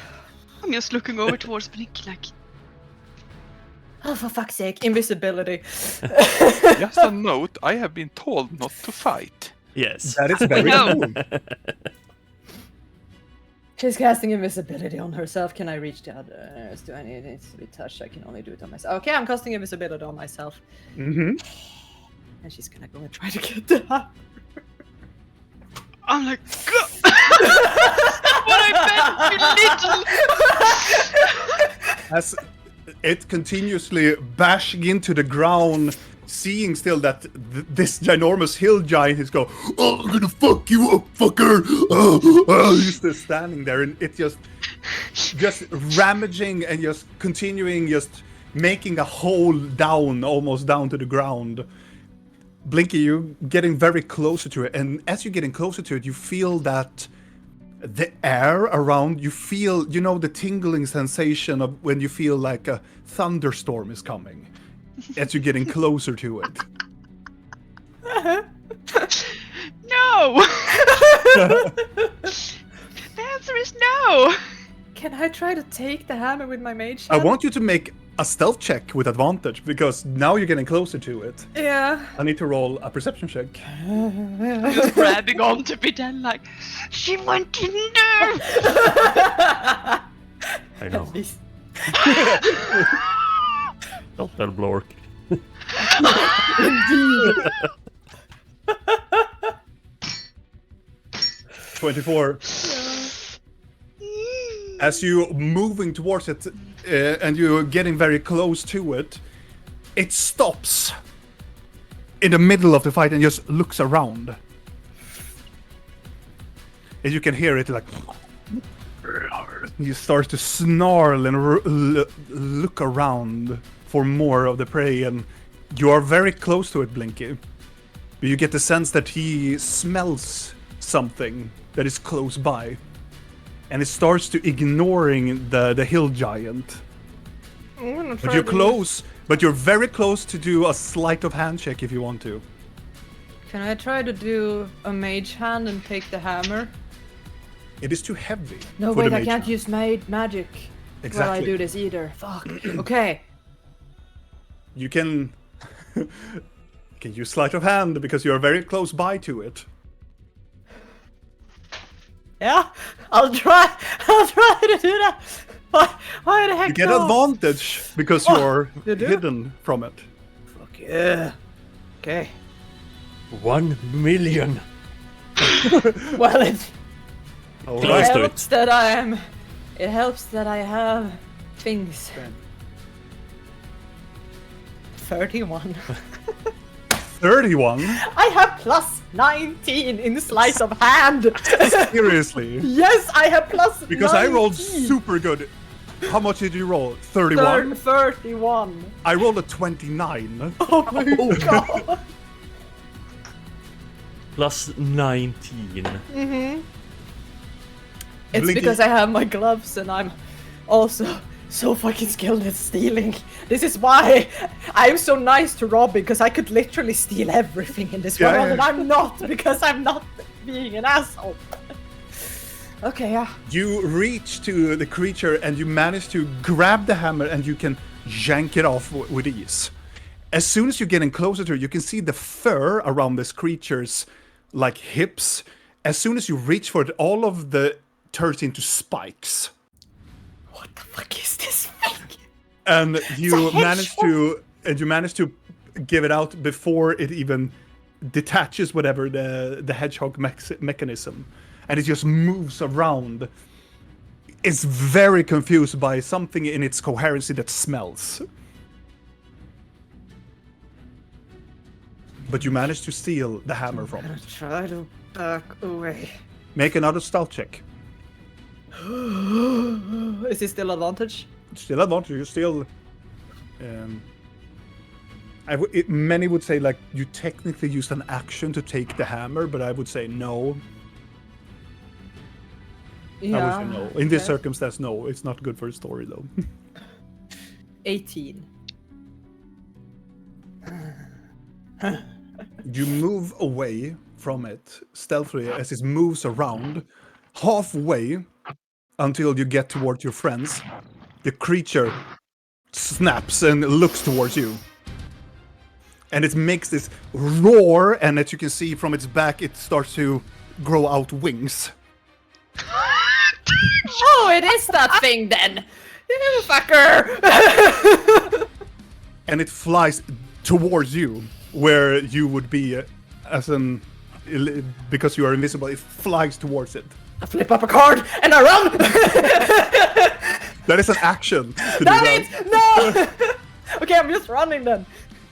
I'm just looking over towards Blink like, Oh, for fuck's sake. Invisibility. Just a note, I have been told not to fight. Yes. That is very No. cool. She's casting invisibility on herself. Can I reach the others? Do I need it to be touched? I can only do it on myself. Okay, I'm casting invisibility on myself. Mm-hmm. And she's gonna go and try to get that. I'm like, that's not what I meant, you little. As it continuously bashing into the ground, seeing still that this ginormous hill giant is go, oh, I'm gonna fuck you up, fucker! He's still standing there, and it just ramaging and just continuing, just making a hole down, almost down to the ground. Blinky, you're getting very closer to it, and as you're getting closer to it, you feel that the air around you feel, the tingling sensation of when you feel like a thunderstorm is coming as you're getting closer to it. No! The answer is no! Can I try to take the hammer with my mage I hand? want you to make a stealth check with advantage because now you're getting closer to it. Yeah. I need to roll a perception check. Just grabbing on to Videl like, she went in there! I know. At least. Don't tell Blork. Indeed. 24. As you're moving towards it and you're getting very close to it, it stops in the middle of the fight and just looks around. And you can hear it like... He starts to snarl and look around for more of the prey, and you are very close to it, Blinky. But you get the sense that he smells something that is close by. And it starts to ignoring the hill giant. But you're close, but you're very close to do a sleight of hand check if you want to. Can I try to do a mage hand and take the hammer? It is too heavy. No, for wait, the I mage can't hand. use magic while I Exactly. do this either. Fuck. Okay. You can use sleight of hand because you are very close by to it. Yeah, I'll try to do that. Why the heck You get not? advantage because you're you do? hidden from it. Fuck yeah. Okay. 1 million. Well, it All Close right. to helps that I am. It helps that I have things. 31. 31? I have plus 19 in sleight of hand. Seriously? Yes, I have plus. Because 19. I rolled super good. How much did you roll? 31? 31. I rolled a 29. Oh my god. Plus 19. Mm-hmm. It's Blinky- because I have my gloves and I'm also so fucking skilled at stealing. This is why I'm so nice to Robin, because I could literally steal everything in this Yeah, world, yeah. and I'm not, because I'm not being an asshole. Okay, yeah. You reach to the creature and you manage to grab the hammer and you can yank it off with ease. As soon as you're getting closer to it, you can see the fur around this creature's like hips. As soon as you reach for it, all of the turns into spikes. What the fuck is this thing? And you a manage to give it out before it even detaches whatever the hedgehog mechanism, and it just moves around. It's very confused by something in its coherency that smells. But you manage to steal the hammer from it. Try to back away. Make another stealth check. Is this still advantage? Still advantage. You still. Many would say like you technically used an action to take the hammer, but I would say no. Yeah. I would say no. In this okay. circumstance, no. It's not good for a story though. 18. You move away from it stealthily as it moves around, halfway until you get toward your friends. The creature snaps and looks towards you. And it makes this roar, and as you can see from its back, it starts to grow out wings. Oh, it is that thing then! You fucker! And it flies towards you, where you would be because you are invisible. It flies towards it. I flip up a card and I run! That is an action. To do Damn that. it! No! Okay, I'm just running then.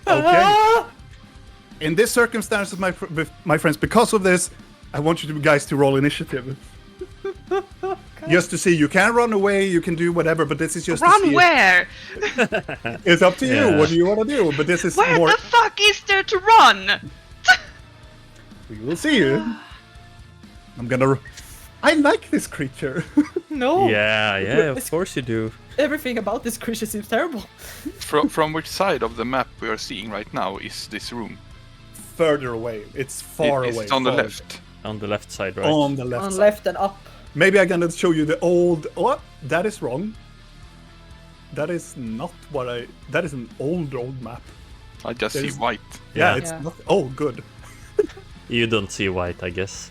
Okay. Ah! In this circumstances, my friends, because of this, I want you guys to roll initiative. Just to see, you can run away, you can do whatever, but this is just to Run see. where? It's up to you. Yeah. What do you want to do? But this is Where more. the fuck is there to run? We will see you. I'm gonna. I like this creature. No! Yeah, It's- of course you do. Everything about this creature seems terrible. From which side of the map we are seeing right now is this room? Further away. It's far away. It's on the far left. On the left side, right? On the left On side. left and up. Maybe I'm gonna show you the old. Oh, that is wrong. That is not what I. That is an old map. I just There's- see white. Yeah, Yeah. it's Yeah. not. Oh, good. You don't see white, I guess.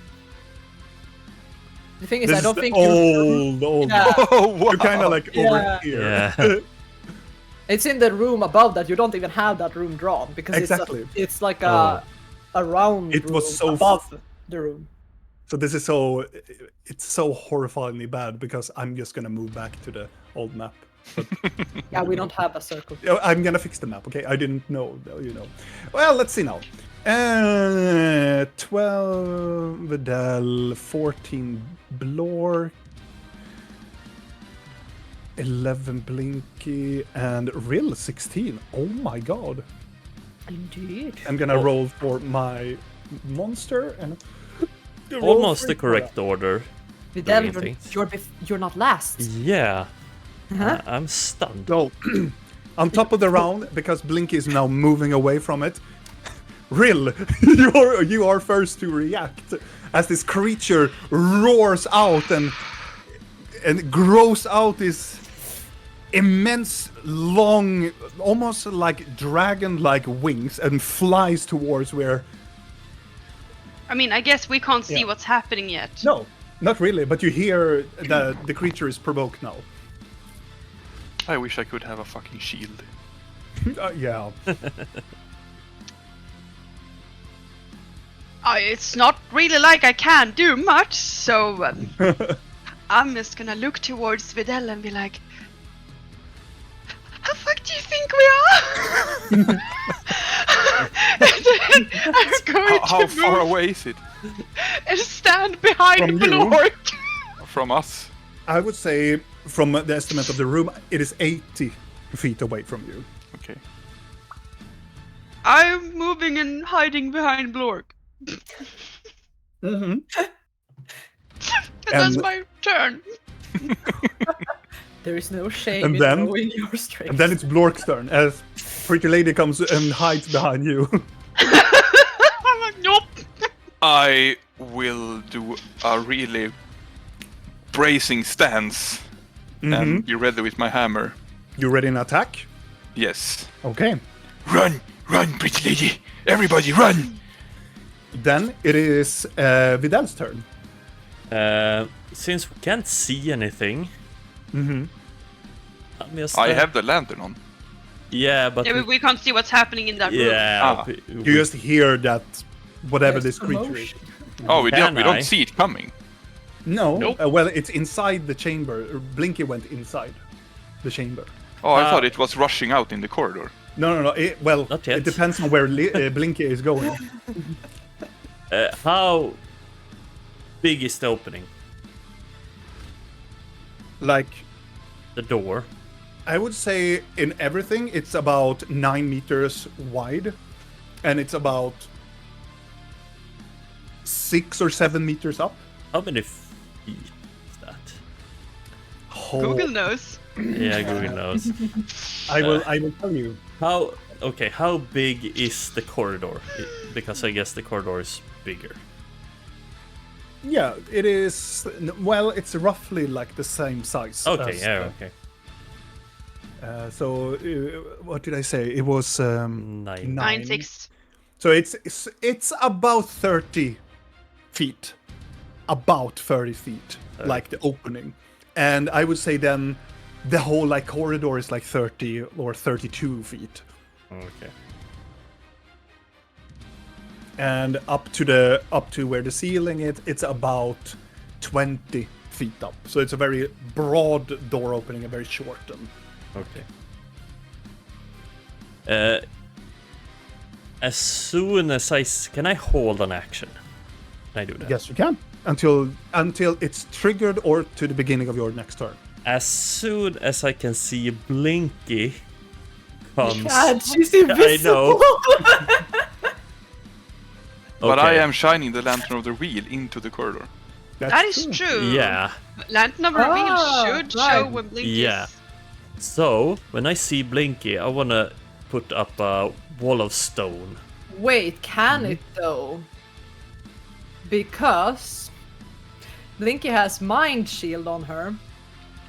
The thing is, This I don't is think the you. old. Yeah. Oh wow! You're kind of like over Yeah. here. Yeah. It's in the room above that. You don't even have that room drawn because Exactly. it's like a round. It was room so above the room. So this is so. It's so horrifyingly bad because I'm just gonna move back to the old map. Yeah, we don't have a circle. Yeah, I'm gonna fix the map. Okay, I didn't know. You know. Well, let's see now. 12 Vidal, 14 Blork, 11 Blinky, and Rill 16. Oh my god. Indeed. I'm gonna roll for my monster and roll Almost for the it. correct order. Vidal, Doing things. you're not last. Yeah. Huh? I'm stunned. So, on top of the round, because Blinky is now moving away from it, Rill, you are first to react as this creature roars out and grows out this immense, long, almost like dragon-like wings and flies towards where. I mean, I guess we can't see Yeah. what's happening yet. No, not really, but you hear that the creature is provoked now. I wish I could have a fucking shield. Yeah. It's not really like I can do much, so I'm just gonna look towards Videl and be like, "How fuck do you think we are?" And then I'm going How to far move away is it and stand behind From you? Blork. from us? I would say, from the estimate of the room, it is 80 feet away from you. Okay. I'm moving and hiding behind Blork. Mm-hmm. And that's And- my turn. There is no shame And in then- knowing your strength. And then it's Blork's turn as Pretty Lady comes and hides behind you. I'm like, nope. I will do a really bracing stance and be ready with my hammer. You ready in attack? Yes. Okay. Run! Run, pretty lady! Everybody run! Then it is Vidal's turn. Since we can't see anything, Mm-hmm. I'm just, I have the lantern on. Yeah, but Yeah, but we can't see what's happening in that room. yeah, Ah. You just hear that whatever There's this creature is. commotion. Oh, we Can don't I? see it coming. No. Nope. Well, it's inside the chamber. Blinky went inside the chamber. Oh, I thought it was rushing out in the corridor. No. Well, Not yet. it depends on where Blinky is going. how big is the opening? Like, The door. I would say in everything, it's about 9 meters wide, and it's about 6 or 7 meters up. How many feet is that? Oh, Google knows. Yeah, Google knows. I will tell you. How Okay, how big is the corridor? Because I guess the corridor is bigger. Yeah, it is. Well, it's roughly like the same size. Okay, as yeah, okay. So, what did I say? It was 9. 9-6. So it's about 30 feet. About 30 feet, like the opening. And I would say then the whole like corridor is like 30 or 32 feet. Okay. And up to where the ceiling is, it's about 20 feet up. So it's a very broad door opening, a very short one. Okay. As soon as can I hold an action? Can I do that? Yes, you can. Until it's triggered or to the beginning of your next turn. As soon as I can see Blinky comes. God, she's invisible. I know. But I Okay. am shining the lantern of the wheel into the corridor. That is true. Yeah. Lantern of Reveal Ah, should show right. when Blink Yeah. is. So when I see Blinky, I wanna put up a wall of stone. Wait, can it though? Because Blinky has mind shield on her,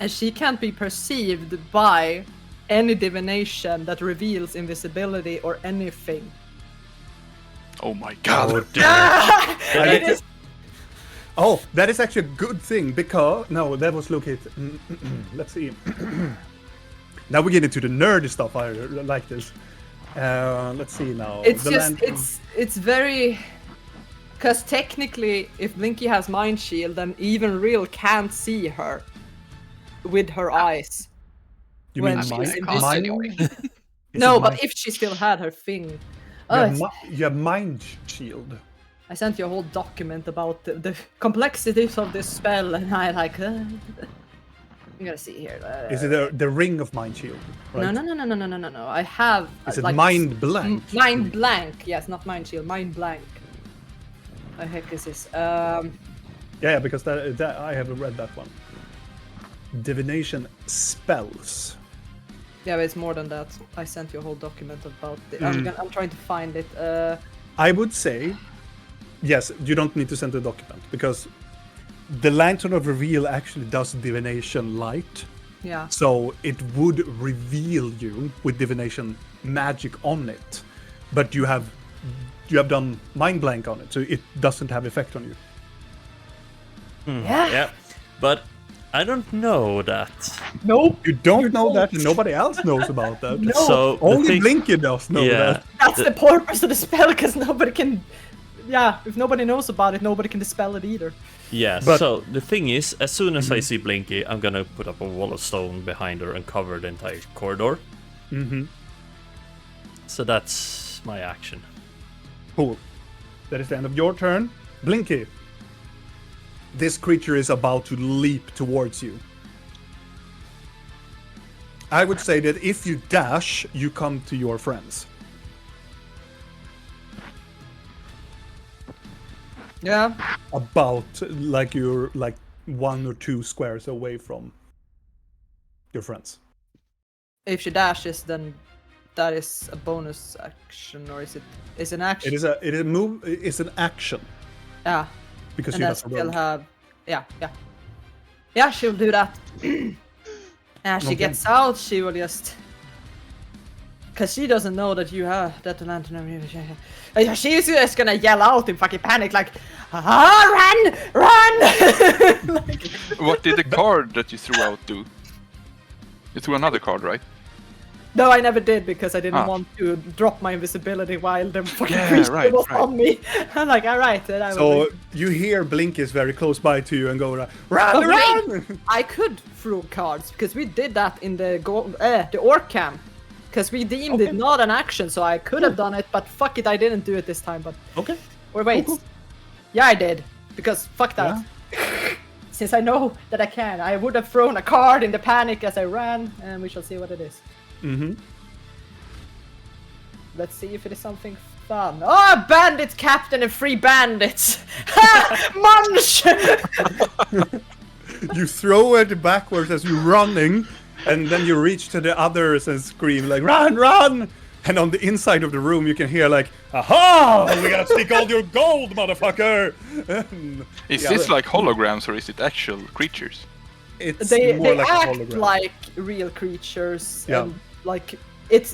and she can't be perceived by any divination that reveals invisibility or anything. Oh my god. Oh dear. It is- Oh, that is actually a good thing because no, that was located. Let's see. Now we get into the nerdy stuff. I like this. Let's see now. It's The just lantern- it's very, because technically, if Blinky has mind shield, then even real can't see her with her eyes. You when mean she's mind? invisible. mind? Anyway. Is No, it but mind- if she still had her thing. you Oh, have it's- you have mind shield. I sent you a whole document about the complexities of this spell, and I like. I'm gonna see here. Is it the ring of mind shield? Right? No. I have. Is it like, mind blank? Mind blank. Yes, not mind shield. Mind blank. What the heck is this? Yeah, because that I haven't read that one. Divination spells. Yeah, but it's more than that. I sent you a whole document about it. Mm. I'm trying to find it. I would say, yes, you don't need to send the document because the Lantern of Reveal actually does divination light. Yeah. So it would reveal you with divination magic on it, but you have done mind blank on it, so it doesn't have effect on you. Yeah. Yeah. But I don't know that. Nope. You don't know that, and nobody else knows about that. No. So the Only thing- Blinky does know Yeah. that. That's the purpose of the spell, because nobody can. Yeah, if nobody knows about it, nobody can dispel it either. Yeah, But- so the thing is, as soon as I see Blinky, I'm gonna put up a wall of stone behind her and cover the entire corridor. Mm-hmm. So that's my action. Cool. That is the end of your turn. Blinky. This creature is about to leap towards you. I would say that if you dash, you come to your friends. Yeah. About like you're like 1 or 2 squares away from your friends. If she dashes, then that is a bonus action, or is it? Is an action? It is a move. It's an action Yeah. because And you then have to still roll. have. Yeah, she'll do that. As she Okay. gets out, she will just. Because she doesn't know that you have that lantern. She's just gonna yell out in fucking panic, like, run! Like, What did the card that you threw out do? You threw another card, right? no, I never did because I didn't Ah. want to drop my invisibility while the fucking Yeah, creature right, was right. on me. I'm like, alright, then I will. So you hear Blink is very close by to you and go run, Oh, run! I could throw cards because we did that in the orc camp. Because we deemed it not an action, so I could have done it, but fuck it, I didn't do it this time. But Okay. or wait, Cool. yeah, I did because fuck that. Since I know that I can, I would have thrown a card in the panic as I ran, and we shall see what it is. Mm-hmm. Let's see if it is something fun. Oh, bandit captain and 3 bandits! Ha! Munch! You throw it backwards as you're running, and then you reach to the others and scream like, "Run, run!" And on the inside of the room, you can hear like, "Aha! We gotta stick all your gold, motherfucker!" Is Yeah. this like holograms or is it actual creatures? It's They more like a act hologram. like real creatures, Yeah. and like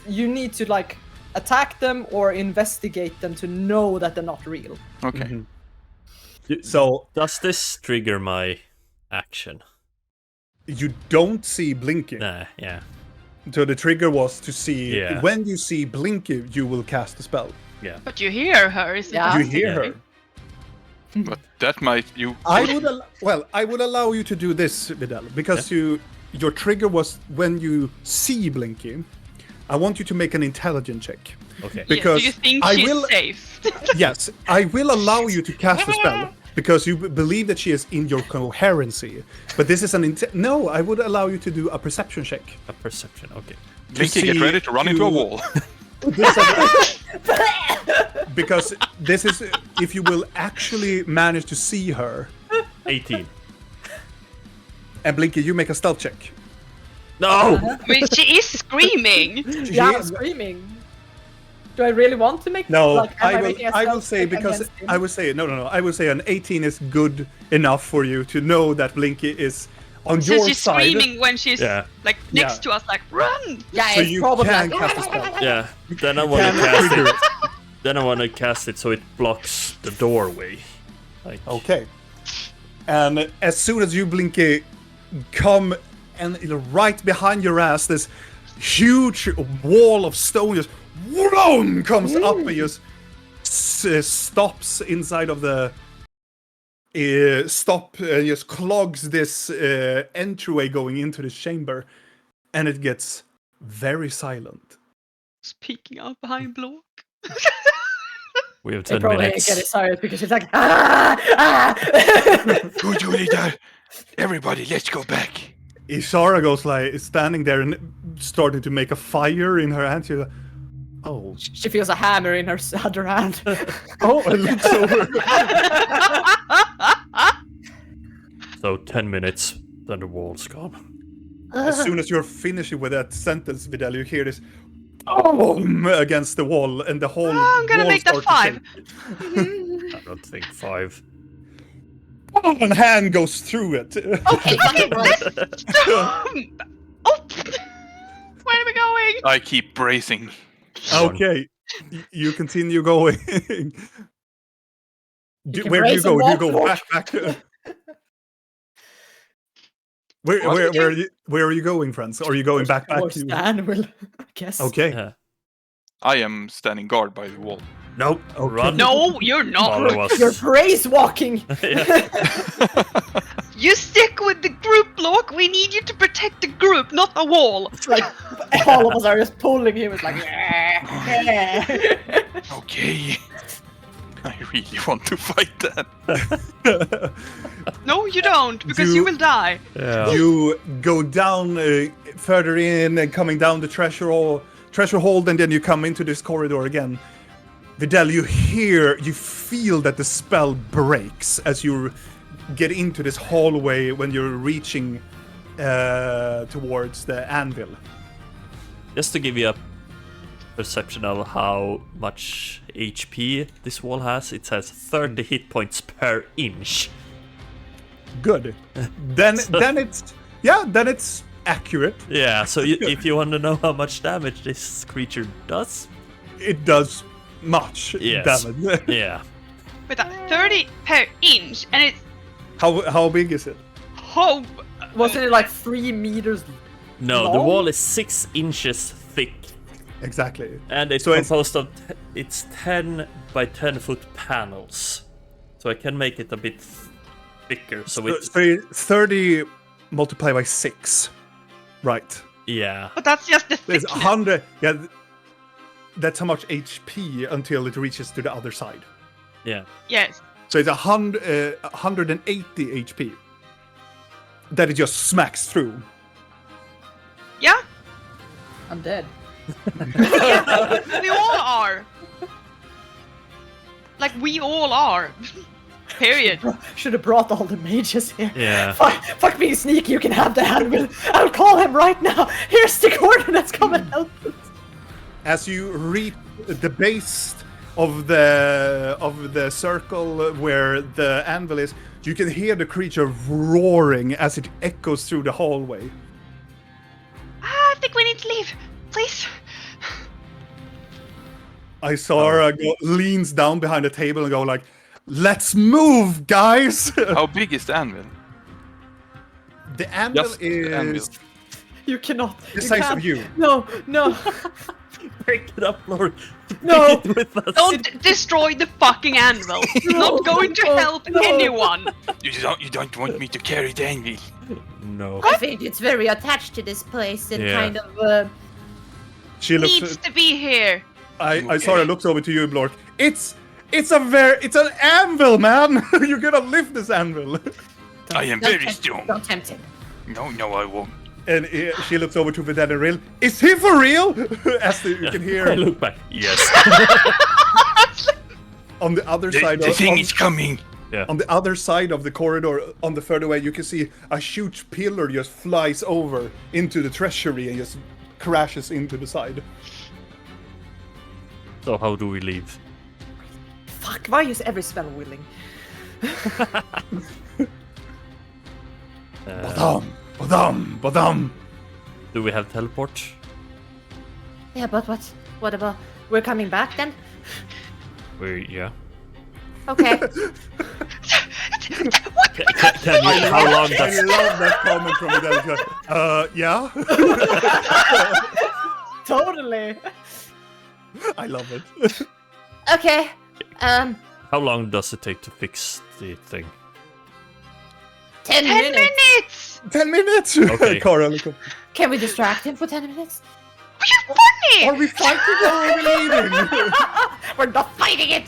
you need to like attack them or investigate them to know that they're not real. Okay. Mhm. So Does this trigger my action? you don't see Blinky. Nah, yeah. So the trigger was to see Yeah. when you see Blinky, you will cast a spell. But you hear her, isn't Yeah. You it? hear Yeah. her. But that might you. I would allow you to do this, Vidal, because your trigger was when you see Blinky. I want you to make an intelligence check. Okay. Because Do you think I she's will- safe? Yes, I will allow you to cast a spell because you believe that she is in your coherency. But this is no. I would allow you to do a perception check. A perception, okay. Blinky, get see ready to run into a you- wall. Because this is if you will actually manage to see her. 18. And Blinky, you make a stealth check. No! I mean, she is screaming. Yeah, I'm screaming. Do I really want to make? No, like, am I will. making a I will stealth say check because against him? I will say no. I will say an 18 is good enough for you to know that Blinky is on So your she's side. screaming when she's Yeah. like next Yeah. to us, like run. Yeah, So it's you probably can like, cast a spell. Yeah, then I want to Can cast trigger it. Then I want to cast it so it blocks the doorway. Like, Okay. And as soon as you, Blinky, come and right behind your ass, this huge wall of stone just vroom, comes up and just stops inside of the just clogs this entryway going into this chamber, and it gets very silent. Speaking out behind block. we have They 10 probably minutes. get excited because she's like, ah. Good, you leader. Everybody, let's go back. Ishara goes like standing there and starting to make a fire in her hand. She's like, oh, She feels a hammer in her other hand. oh, and looks over. So 10 minutes, then the wall's gone. As soon as you're finishing with that sentence, Vidal, you hear this boom against the wall, and the whole. I'm gonna wall make that starts to 5. shake. I don't think 5. One hand goes through it. Okay, fucking roll. Oh, where are we going? I keep bracing. Okay, you continue going. can Where do you raise go? and Do you go walk. back? Where are you going, friends? Are you going back? Or To... Stan will, I guess. Okay. Yeah. I am standing guard by the wall. Nope. Okay. Run. No, you're not. Follow us. You're praise walking. Yeah. You stick with the group, block. We need you to protect the group, not a wall. It's like all of us are just pulling him. It's like, Okay. I really want to fight that. No, you don't, because you will die. Yeah. You go down further in and coming down the treasure hold, and then you come into this corridor again. Vidal, you feel that the spell breaks as you get into this hallway when you're reaching towards the anvil. Just to give you a perception of how much HP this wall has, it has 30 hit points per inch. Good. Then it's accurate. Yeah, so if you want to know how much damage this creature does, It does much Yes. damage. yeah. With a 30 per inch, and it's How big is it? oh, Wasn't it like 3 meters? No, the Long? wall is 6 inches thick, Exactly. and it's So it's- composed of it's 10 by 10 foot panels. So I can make it a bit thicker. So it's 30 multiplied by 6. Right. yeah. but that's just the There's thickness. 100. Yeah, that's how much HP until it reaches to the other side. Yeah. Yes. So it's 180 HP that it just smacks through. Yeah, I'm dead. we all are. Like we all are. Period. Should have brought all the mages here. Yeah. Fuck being sneaky. You can have the anvil. I'll call him right now. Here's the coordinates. Come and help us. As you reach the base of the circle where the anvil is, you can hear the creature roaring as it echoes through the hallway. I think we need to leave. Please. Isara leans down behind the table and go like, "Let's move, guys!" How big is the anvil? The anvil Just the anvil. is You cannot. the you size can't. of you. No, no, Break it up, Lord. no. Take it with us. Don't destroy the fucking anvil. Not going to help anyone. You don't want me to carry the anvil. No. I think it's very attached to this place and Yeah. kind of. She looks. Needs to be here. Isara looks over to you, Blork. It's an anvil, man. You're gonna lift this anvil. I am Don't very tempt- strong. Don't tempt him. No, I won't. And she looks over to Vidal and Rill. Is he for real? As you can I hear look back. Yes. on the other side. The thing is coming. Yeah. On the other side of the corridor, on the further way, you can see a huge pillar just flies over into the treasury and just crashes into the side. So how do we leave? Fuck, why use every spell willing? Badam. Do we have teleport? Yeah, but what about? We're coming back then? Yeah. Okay. Can you? How long I does? love that comment from Vidal. Yeah. Totally. I love it. Okay. How long does it take to fix the thing? 10 10 minutes. minutes. 10 minutes. Okay. Cara, look up. Can we distract him for 10 minutes? Are you funny? Are we fighting or are we leaving? We're not fighting it.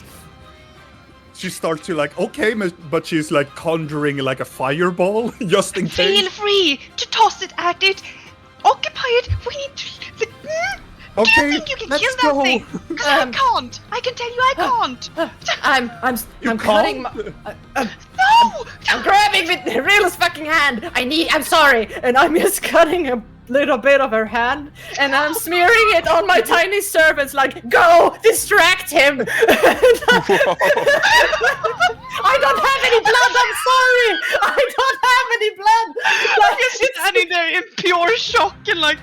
She starts to like, okay, but she's like conjuring like a fireball just in Feel case. free to toss it at it. Occupy it. We need to. Do you Okay, think you can let's kill that go. thing? Because I can't. I can tell you I can't. I'm You cutting my, can't? No! I'm grabbing with Real's fucking hand. I'm sorry, and I'm just cutting a little bit of her hand, and I'm smearing it on my tiny servants. Like, go distract him. I don't have any blood. I'm sorry. I don't have any blood. I'm just standing there in pure shock and like.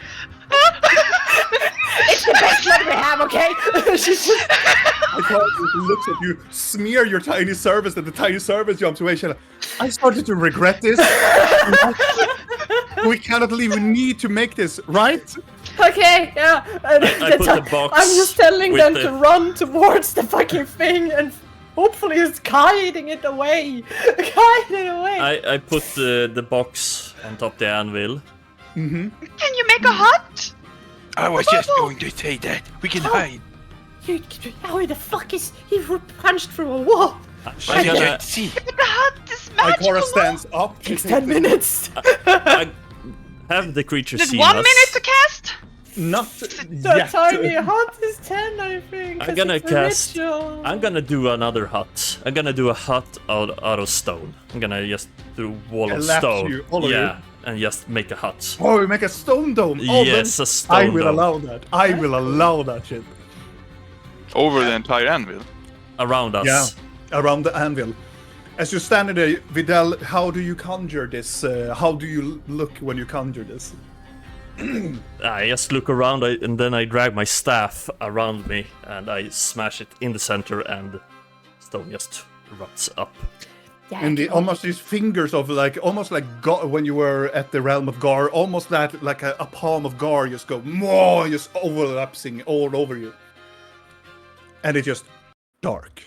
It's the best blood we have. Okay. She's just. Because she looks at you, smear your tiny servants, and the tiny servant jumps away. She's like, I started to regret this. We cannot leave. We need to make this right. Okay, yeah. And I put the box I'm just telling with them the- to run towards the fucking thing and hopefully it's guiding it away. Guiding it away. I put the box on top the anvil. Can you make a hut? I was just going to say that. We can hide. How the fuck is he punched through a wall? I'm I gonna, can't see. The hut is magical. Ikora stands up. She It's takes 10 minutes. I have the creature Is it seen 1 us. minute to cast? Not The yet. tiny hut is 10, I think. I'm 'cause gonna it's a cast. ritual. I'm gonna do another hut. I'm gonna do a hut out of stone. I'm gonna just do a wall of Collapse stone. you, all of Yeah, and just make a hut. Oh, we make a stone dome. Oh, Yes, then a stone I will dome. allow that. I will allow that shit. Over the entire anvil. Around us. Yeah, around the anvil. As you're standing there, Vidal, how do you conjure this? How do you look when you conjure this? I just look around and then I drag my staff around me and I smash it in the center and stone just erupts up. Yeah. And almost these fingers of like, almost like when you were at the realm of Gar, almost that like a palm of Gar just go, more, just overlapping all over you. And it's just dark.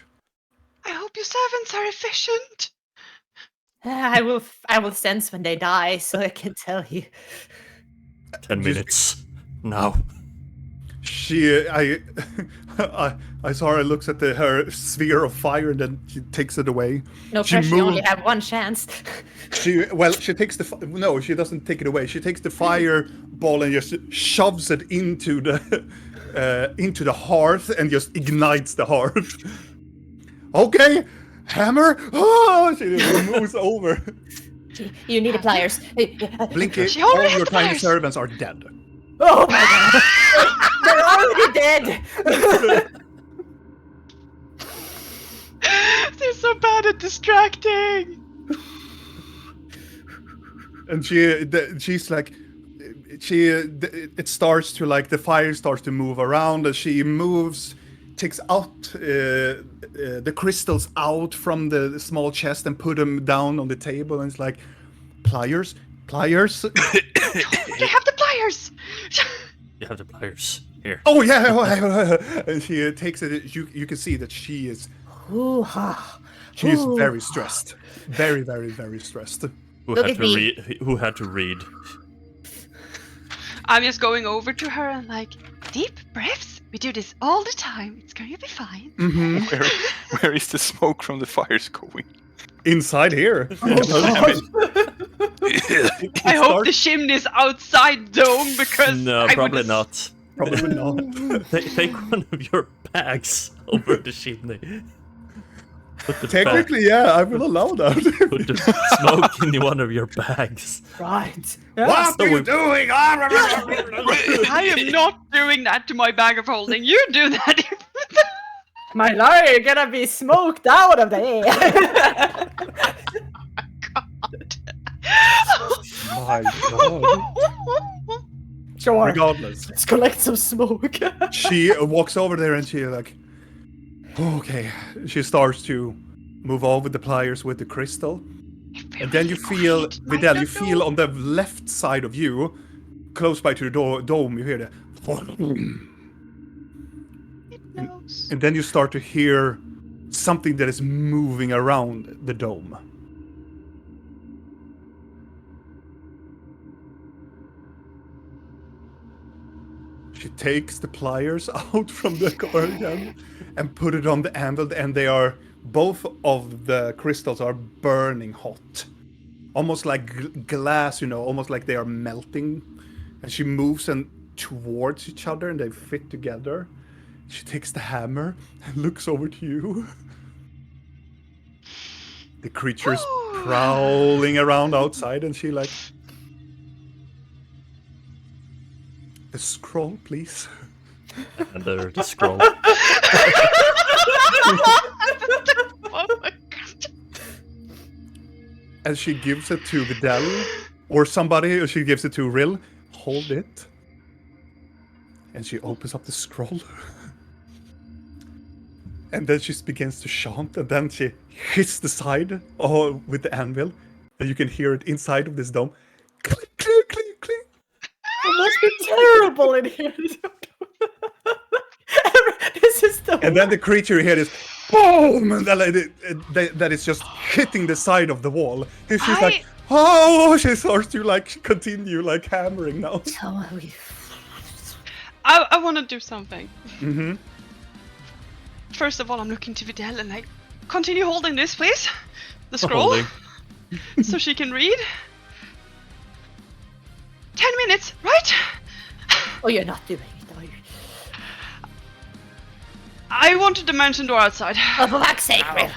I hope your servants are efficient. I will sense when they die, so I can tell you. 10 minutes. Now. I saw her looks at her sphere of fire and then she takes it away. No She pressure. You only moved- have one chance. She takes the no, she doesn't take it away. She takes the fireball and just shoves it into the hearth and just ignites the hearth. Okay, hammer. Oh, she moves over. You need the pliers. Blinky, She all already has your the tiny pliers. servants are dead. Oh my god. They're already dead. dead! They're so bad at distracting. And she's like, it starts to like the fire starts to move around as she moves, takes out the crystals out from the small chest and put them down on the table, and it's like, pliers. I have the pliers. You have the pliers here. Oh yeah, and she takes it. You can see that she is very stressed, very, very, very stressed. Who Look had at to me. read? Who had to read? I'm just going over to her and like, deep breaths. We do this all the time. It's going to be fine. Where is the smoke from the fires going? Inside here. I hope the chimney's outside dome because No, I probably would not. Probably not. Take one of your bags over the chimney. Put the Technically, yeah, I will allow that. Put the smoke in one of your bags. Right. What are you doing? I am not doing that to my bag of holding. You do that. My lord, you're gonna be smoked out of there. My God. Sure. Regardless, Let's collect some smoke. she walks over there and she like, okay. She starts to move over the pliers with the crystal, and then you feel, Vidal, you feel on the left side of you, close by to the dome, you hear the, and then you start to hear something that is moving around the dome. She takes the pliers out from the garden and put it on the anvil, and they are, both of the crystals are burning hot. Almost like glass, almost like they are melting. And she moves them towards each other and they fit together. She takes the hammer and looks over to you. The creature's prowling around outside, and she like, the scroll, please. And there's the scroll. Oh my god. And she gives it to Vidal or somebody, or she gives it to Rill. Hold it. And she opens up the scroll. And then she begins to chant, and then she hits the side with the anvil, and you can hear it inside of this dome. Click, click, click, click. It must be terrible in here. This is the And then the creature here is boom, and that is just hitting the side of the wall. And she's like, oh, she starts to like continue like hammering now. I want to do something. Mm-hmm. First of all, I'm looking to Vidal and like, continue holding this, please. The scroll. So she can read. 10 minutes, right? Oh, you're not doing it, are you? I want a dimension door outside. Oh, for fuck's sake, Rill.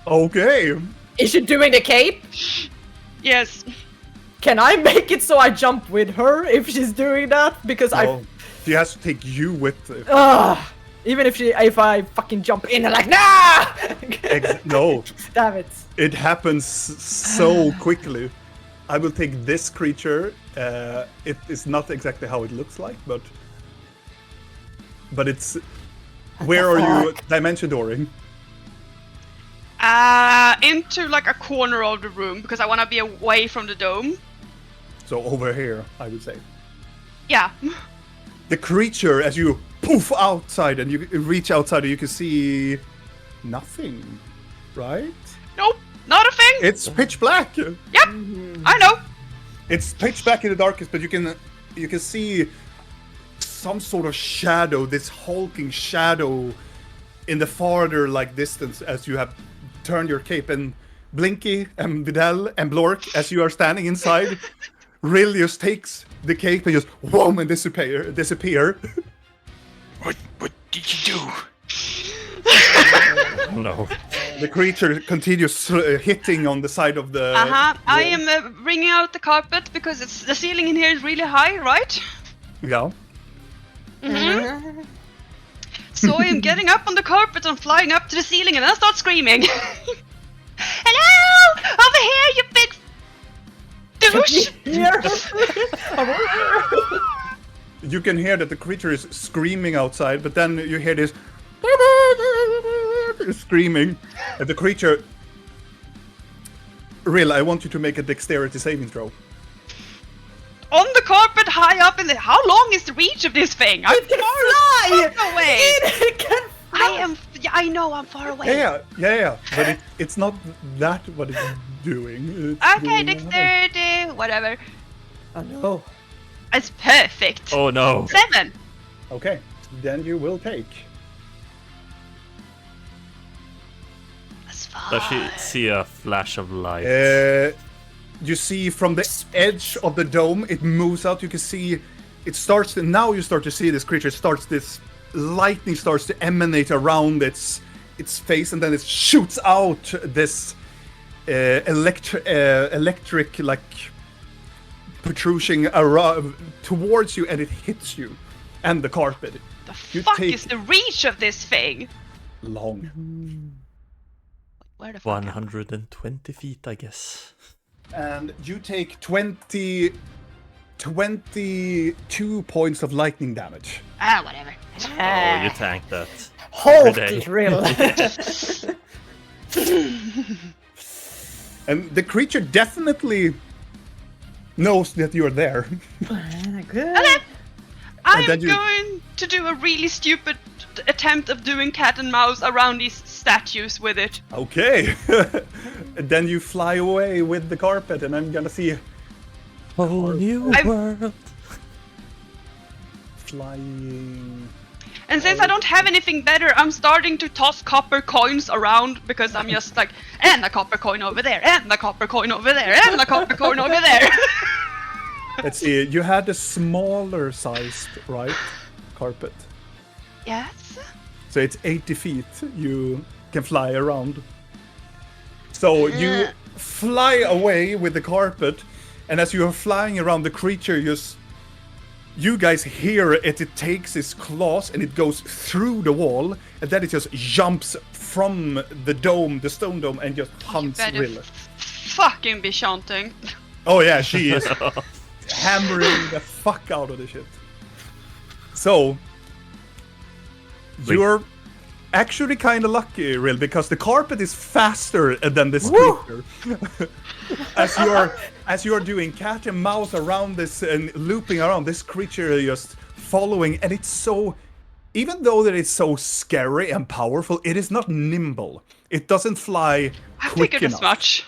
Okay. Is she doing the cape? Yes. Can I make it so I jump with her if she's doing that? Because No, she has to take you with. Even if I fucking jump in and like, nah! No, Damn it. it happens so quickly. I will take this creature. It is not exactly how it looks like, but it's. Where are you dimension dooring? Into like a corner of the room because I want to be away from the dome. So over here, I would say. Yeah. The creature, as you poof outside and you reach outside, you can see nothing, right? Nope. Not a thing. It's pitch black. Yep. I know. It's pitch black in the darkness, but you can see some sort of shadow, this hulking shadow in the farther like distance as you have turned your cape. And Blinky and Vidal and Blork, as you are standing inside, Rill just takes the cape and just whoom and disappear. What did you do? No. The creature continues hitting on the side of the. I wall. am bringing out the carpet because the ceiling in here is really high, right? Yeah. So I am getting up on the carpet and flying up to the ceiling, and I start screaming. Hello! Over here, you big douche! You can hear that the creature is screaming outside, but then you hear this screaming, and the creature. Rill, I want you to make a dexterity saving throw. On the carpet, high up in the. How long is the reach of this thing? I'm far away. It can I know I'm far away. Yeah. But it's not that what it's doing. It's Okay, doing dexterity, whatever. Oh no. It's perfect. Oh no. 7. Okay, then you will take. That's fine. Does she see a flash of light? You see from the edge of the dome, it moves out. You can see it starts to, now you start to see this creature starts, this lightning starts to emanate around its face, and then it shoots out this electric like protrusion around towards you, and it hits you and the carpet. The You fuck take- is the reach of this thing? Long. Where the fuck? 120 feet, I guess. And you take 22 points of lightning damage. Ah, whatever. Oh, you tanked that. Hold Every day. it, Rill. And the creature definitely knows that you're there. Good. I'm then you- going to do a really stupid attempt of doing cat and mouse around these statues with it. Okay. And then you fly away with the carpet, and I'm gonna see Whole new I'm- world. flying. And since I don't have anything better, I'm starting to toss copper coins around because I'm just like, and a copper coin over there, and a copper coin over there, and a copper coin over there. Let's see. You had a smaller sized, right, carpet. Yes. So it's 80 feet. You can fly around. So you fly away with the carpet, and as you are flying around, the creature you guys hear it. It takes its claws and it goes through the wall, and then it just jumps from the dome, the stone dome, and just hunts better Rilla. Fucking be chanting. Oh yeah, she is hammering the fuck out of the shit. So you're actually kind of lucky, Rill, because the carpet is faster than this creature. As you're doing cat and mouse around this and looping around, this creature is just following, and it's so. Even though that it's so scary and powerful, it is not nimble. It doesn't fly I quick figured enough. as much.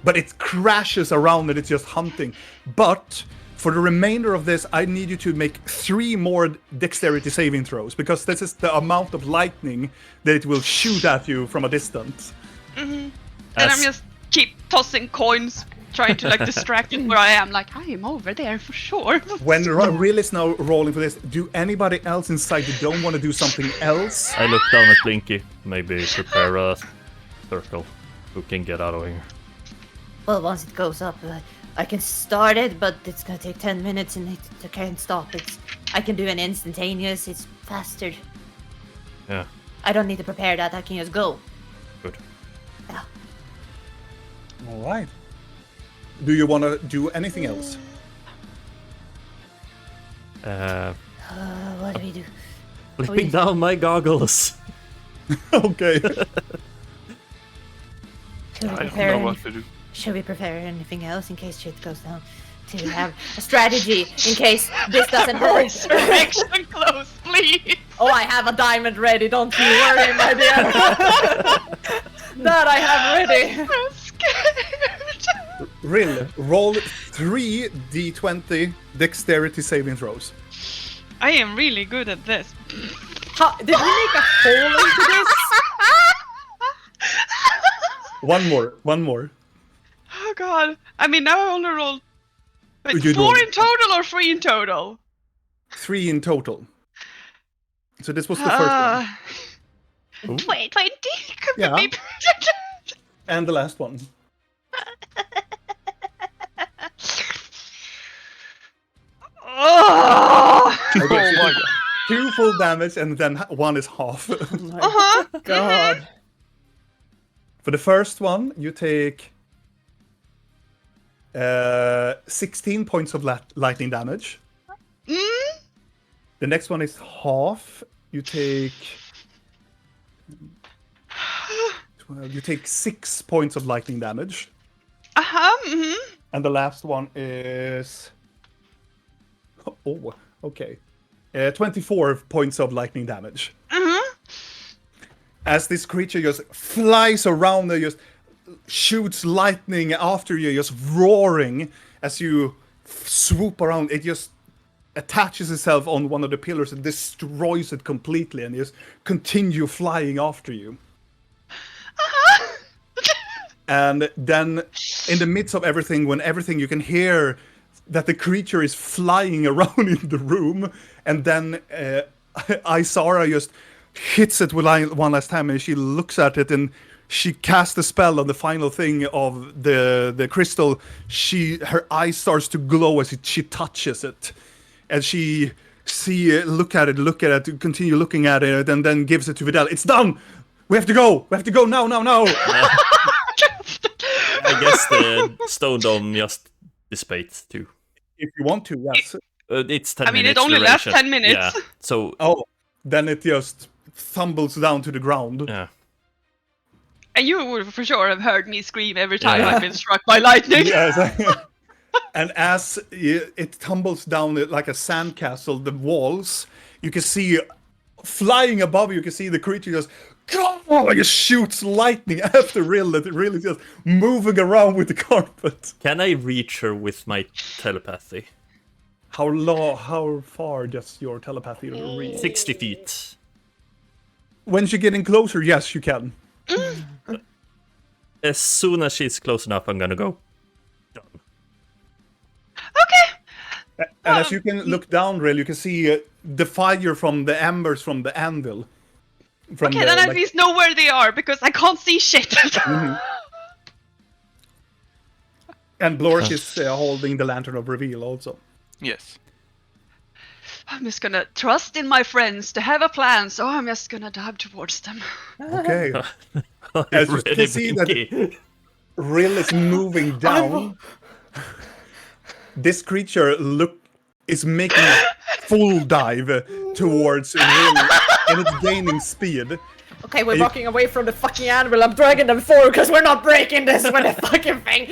But it crashes around and it's just hunting. But for the remainder of this, I need you to make 3 more dexterity saving throws, because this is the amount of lightning that it will shoot at you from a distance. And I'm just keep tossing coins, trying to like distract it where I am. Like, I am over there for sure. When Rill is now rolling for this, do anybody else inside the dome want to do something else? I look down at Blinky. Maybe prepare a circle. Who can get out of here? Well, once it goes up, I can start it, but it's gonna take 10 minutes and I can't stop it. I can do an instantaneous, it's faster. Yeah, I don't need to prepare that, I can just go. good. Yeah. All right. Do you want to do anything else? What do we do? Flipping down my goggles. Okay. Should we I don't prepare know what to do. Should we prepare anything else in case shit goes down? To have a strategy in case this doesn't work. Resurrection close, please. Oh, I have a diamond ready, don't you worry, my dear. That I have ready. I'm scared. Rill, roll 3 d20 dexterity saving throws. I am really good at this. Did we make a hole into this? One more. Oh god. I mean, now I only rolled. Wait, You 4 rolled- in total or 3 in total? 3 in total. So this was the first one. 20 could Yeah. be. And the last one. Oh! Oh my god. 2 full damage, and then 1 is half. God. For the first one, you take 16 points of lightning damage. The next one is half. You take 12. You take 6 points of lightning damage. And the last one is... Oh, okay. 24 points of lightning damage. As this creature just flies around and just shoots lightning after you, just roaring as you swoop around. It just attaches itself on one of the pillars and destroys it completely, and just continue flying after you. And then, in the midst of everything, when everything, you can hear that the creature is flying around in the room, and then Isara just hits it with one last time, and she looks at it, and she casts a spell on the final thing of the crystal. Her eye starts to glow as she touches it, and she look at it, continue looking at it, and then gives it to Vidal. It's done. We have to go. We have to go now. I guess the stone dome just dissipates too. If you want to, yes. It's 10 minutes. I mean, it only lasts duration. 10 minutes. Yeah. So. Oh, then it just tumbles down to the ground. Yeah. And you would for sure have heard me scream every time I've been struck by lightning. Yes. And as it tumbles down like a sandcastle, the walls, you can see flying above you can see the creature just just shoots lightning after Rill, that it really just moving around with the carpet. Can I reach her with my telepathy? How far does your telepathy reach? 60 feet. When she's getting closer, yes, you can. As soon as she's close enough, I'm gonna go. Done. Okay. And as you can look down, Rill, you can see the fire from the embers from the anvil. Okay, then I at least know where they are, because I can't see shit. And Blork is holding the Lantern of Reveal also. Yes. I'm just gonna trust in my friends to have a plan, so I'm just gonna dab towards them. Okay. As you can see that Rill is moving down. This creature is making a full dive towards Rill, and it's gaining speed. Okay, we're walking away from the fucking anvil. I'm dragging them forward because we're not breaking this with a fucking thing.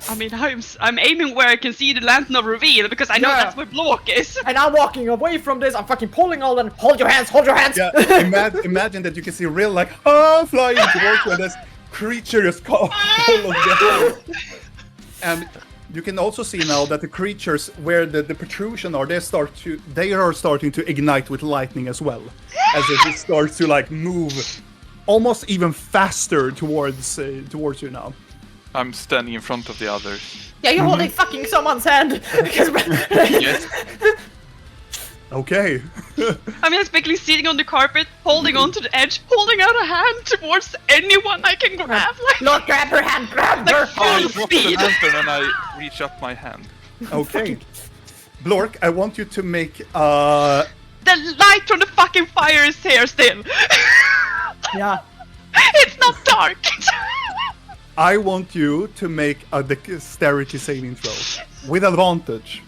I mean, I'm aiming where I can see the Lantern of Reveal, because I know that's where Blork is. And I'm walking away from this. I'm fucking pulling all them. Hold your hands. Hold your hands. Yeah, imagine that you can see Rill like flying towards you, and this creature just follows behind. And you can also see now that the creatures where the protrusion are, they are starting to ignite with lightning as well, as it starts to like move almost even faster towards you now. I'm standing in front of the others. Yeah, you're holding fucking someone's hand. Yes. Okay. I'm just basically sitting on the carpet, holding onto the edge, holding out a hand towards anyone I can grab. Like, Look, grab her hand. Grab her I hand. drop the lantern and I reach up my hand. Okay. Blork, I want you to make the light from the fucking fire is here still. Yeah. It's not dark. I want you to make a dexterity saving throw with advantage.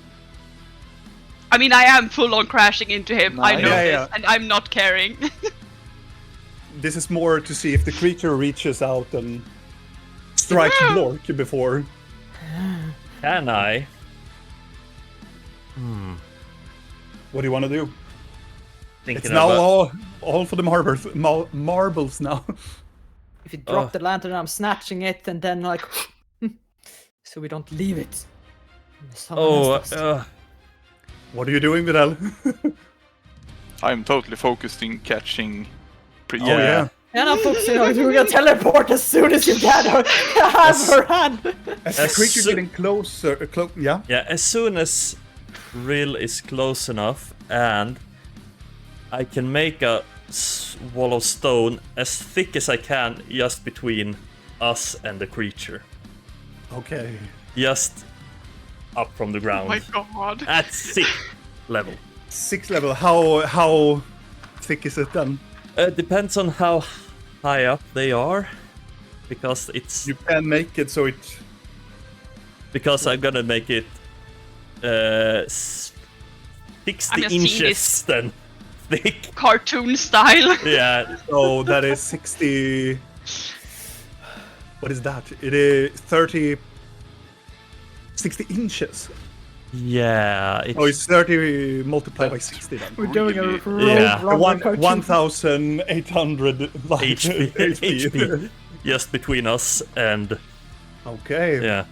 I mean, I am full on crashing into him. I know Yeah. this, and I'm not caring. This is more to see if the creature reaches out and strikes Blork before. Can I? What do you want to do? Thinking It's now about... all for the marbles now. If you drop the lantern, I'm snatching it, and then like, so we don't leave it. What are you doing, Vidal? I'm totally focused in catching. Oh yeah. And I'm focusing on doing a teleport as soon as you can. Have her hand. As the creature getting closer, yeah. Yeah, as soon as Rill is close enough, and I can make a wall of stone as thick as I can, just between us and the creature. Okay. Just up from the ground. Oh my god. At 6th level. 6th level. How thick is it then? Depends on how high up they are, because it's You can make it so it. because I'm gonna make it 60 I'm just seeing inches this. then thick. Cartoon style. Yeah, So that is 60. What is that? It is 30. 60 inches. yeah. Oh, it's 30 multiplied by 60 then. We're doing a Really? rogue Yeah. rumble cartoon. 1,800 HP just between us and Okay. yeah.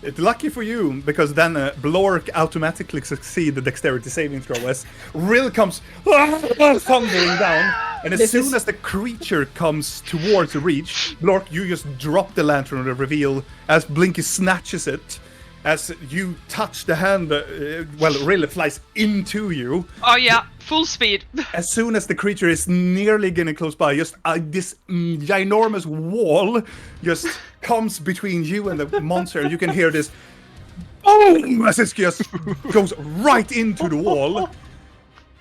It's lucky for you, because then Blork automatically succeed the dexterity saving throw as Rill comes thundering down, and as soon as the creature comes towards Reach, Blork, you just drop the lantern and reveal as Blinky snatches it. As you touch the hand, Rill flies into you. Oh yeah, full speed. As soon as the creature is nearly getting close by, just this ginormous wall just comes between you and the monster. You can hear this boom as it just goes right into the wall.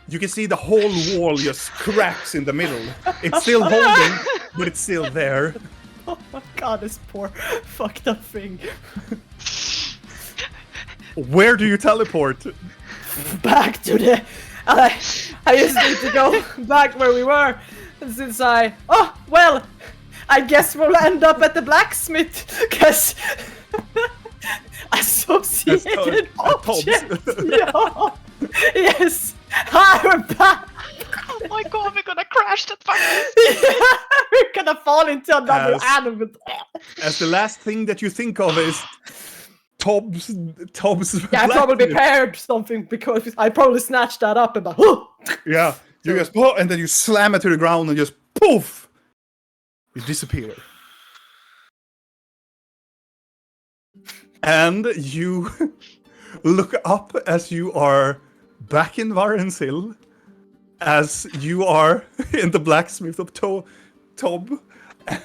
You can see the whole wall just cracks in the middle. It's still holding, but it's still there. Oh my god, this poor fucked up thing. Where do you teleport? Back to the... I just need to go back where we were. And since I guess we'll end up at the blacksmith, because associated Tobbs. objects. Yeah. Yes, I'm back. Oh my god, we're gonna crash that fucking. We're gonna fall into another As- animal. As the last thing that you think of is Tobbs. Yeah, I probably blacksmith. paired something because I probably snatched that up and like, Yeah, you just and then you slam it to the ground and just poof, you disappear. And you look up as you are back in Varensil, as you are in the blacksmith of Tob,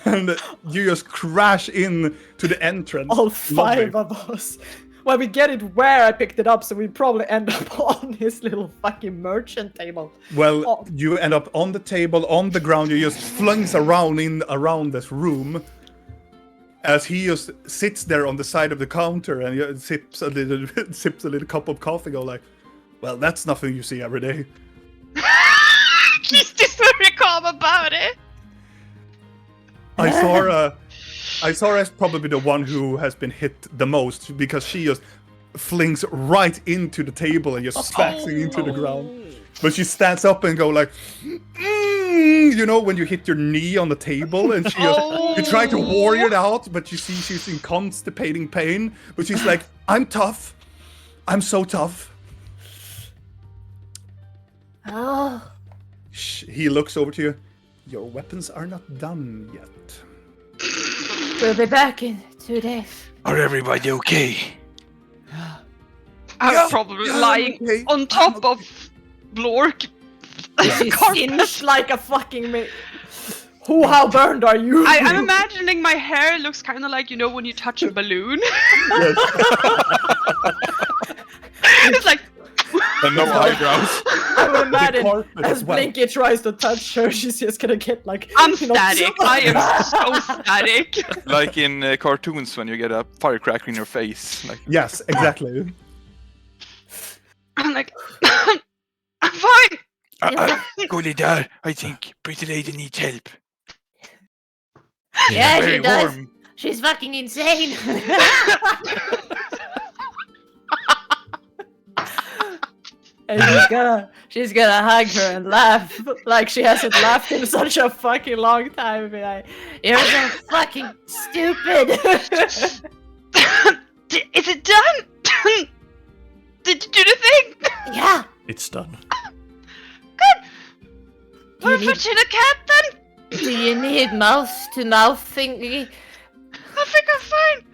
and you just crash in to the entrance. all five of us. Well, we get it where I picked it up, so we probably end up on his little fucking merchant table. Well, Oh. you end up on the table, on the ground. You just flings around this room, as he just sits there on the side of the counter and sips a little cup of coffee. Go like, well, that's nothing you see every day. He's just very calm about it. I saw her as probably the one who has been hit the most, because she just flings right into the table and just smacks it into the ground. But she stands up and go like, you know, when you hit your knee on the table, and she just, you try to warrior it out, but you see she's in constipating pain. But she's like, I'm tough. I'm so tough. Oh, He looks over to you. Your weapons are not done yet. we'll be back in 2 days. Are everybody okay? I'm probably lying okay. on top of Blork. She's singed like a fucking how burned are you? I'm imagining my hair looks kind of like, you know, when you touch a balloon. It's like, And no eyebrows. I would imagine carpet as as well. Blinky tries to touch her, she's just gonna get like... I'm you know, static. I am so static. Like in cartoons when you get a firecracker in your face. Like, Yes, exactly. I'm like, I'm fine. Gully there, I think pretty lady needs help. Yeah, Very she does. warm. She's fucking insane. And she's gonna hug her and laugh like she hasn't laughed in such a fucking long time. Be like, You're so fucking stupid. Is it done? Did you do the thing? Yeah. It's done. Good. Do you Wanna put you in a cab then? Do you need mouth-to-mouth thingy? I think I'm fine.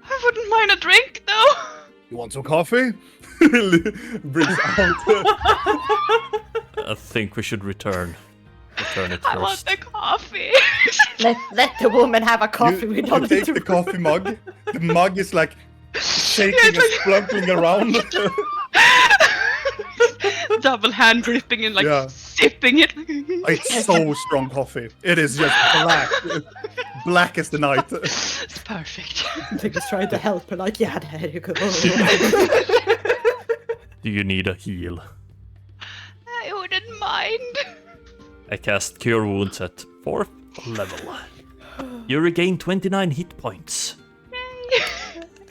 I wouldn't mind a drink though. You want some coffee? Brings out. I think we should return it I want first. the coffee. let the woman have a coffee. We You don't need take to. the coffee mug. The mug is like shaking Yeah, and it's splumping around. double hand gripping and like Yeah. sipping it. It's so strong coffee. It is just black. Black as the night. It's perfect. Like he's trying to help her, like, yeah, there you go. Do you need a heal? I wouldn't mind. I cast Cure Wounds at 4th level. You regain 29 hit points.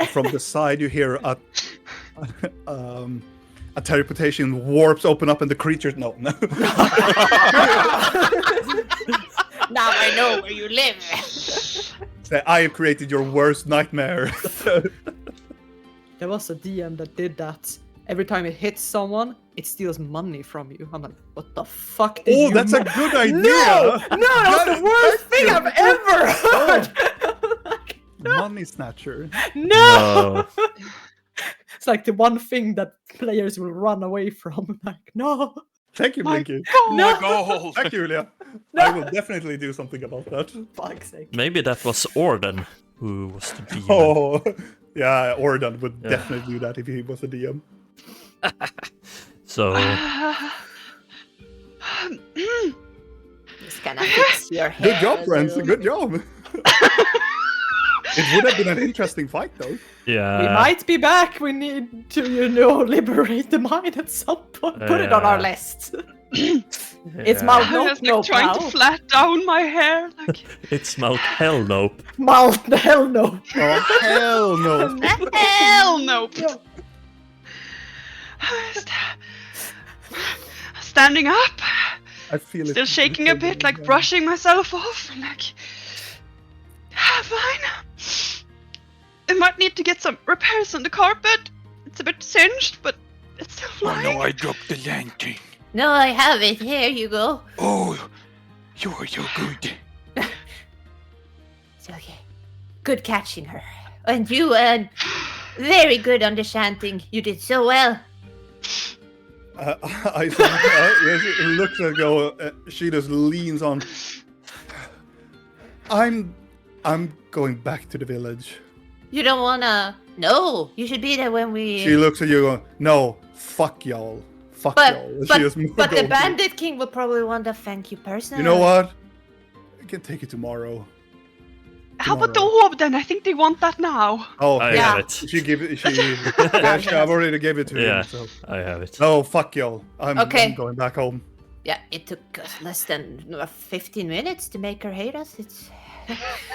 From the side, you hear a teleportation warps open up and the creature. No. Now I know where you live. Say, I have created your worst nightmare. There was a DM that did that. Every time it hits someone, it steals money from you. I'm like, what the fuck did you That's a good idea. No, that's the worst thing I've ever heard. Money snatcher. No. It's like the one thing that players will run away from. Like, no. Thank you, Blinky. My goal. Thank you, Julia. I will definitely do something about that. Fuck's sake. Maybe that was Orden who was the DM. Oh, yeah, Ordan would definitely do that if he was a DM. So, Just gonna fix your hair. Good job, a friends. little. Good job. It would have been an interesting fight, though. yeah. We might be back. We need to, liberate the mine at some point. Put it on our list. It's mouth I nope, was like nope trying now. to flat down my hair. Like, It's mouth hell nope. Mouth the hell no. Oh, hell no. hell no. Standing up, I feel it. still shaking a bit, like brushing myself off. Like, fine. I might need to get some repairs on the carpet. It's a bit singed, but it's still Oh fine. no, I dropped the lantern. No, I have it. Here you go. Oh, you're so good. It's okay. Good catching her. And you, very good on the chanting. You did so well. I looks at go. She just leans on. I'm going back to the village. You don't wanna... No, you should be there when we... She looks at you going, no, fuck y'all. Fuck But, y'all. And but, she just but the goes, Bandit King will probably want to thank you personally. You know what? I can take it tomorrow. How about the orb then? I think they want that now. Oh, I Yeah. have it. She give it. I've already gave it to Yeah. him. So. I have it. No, fuck y'all. I'm Okay. going back home. Yeah, it took us less than 15 minutes to make her hate us. It's...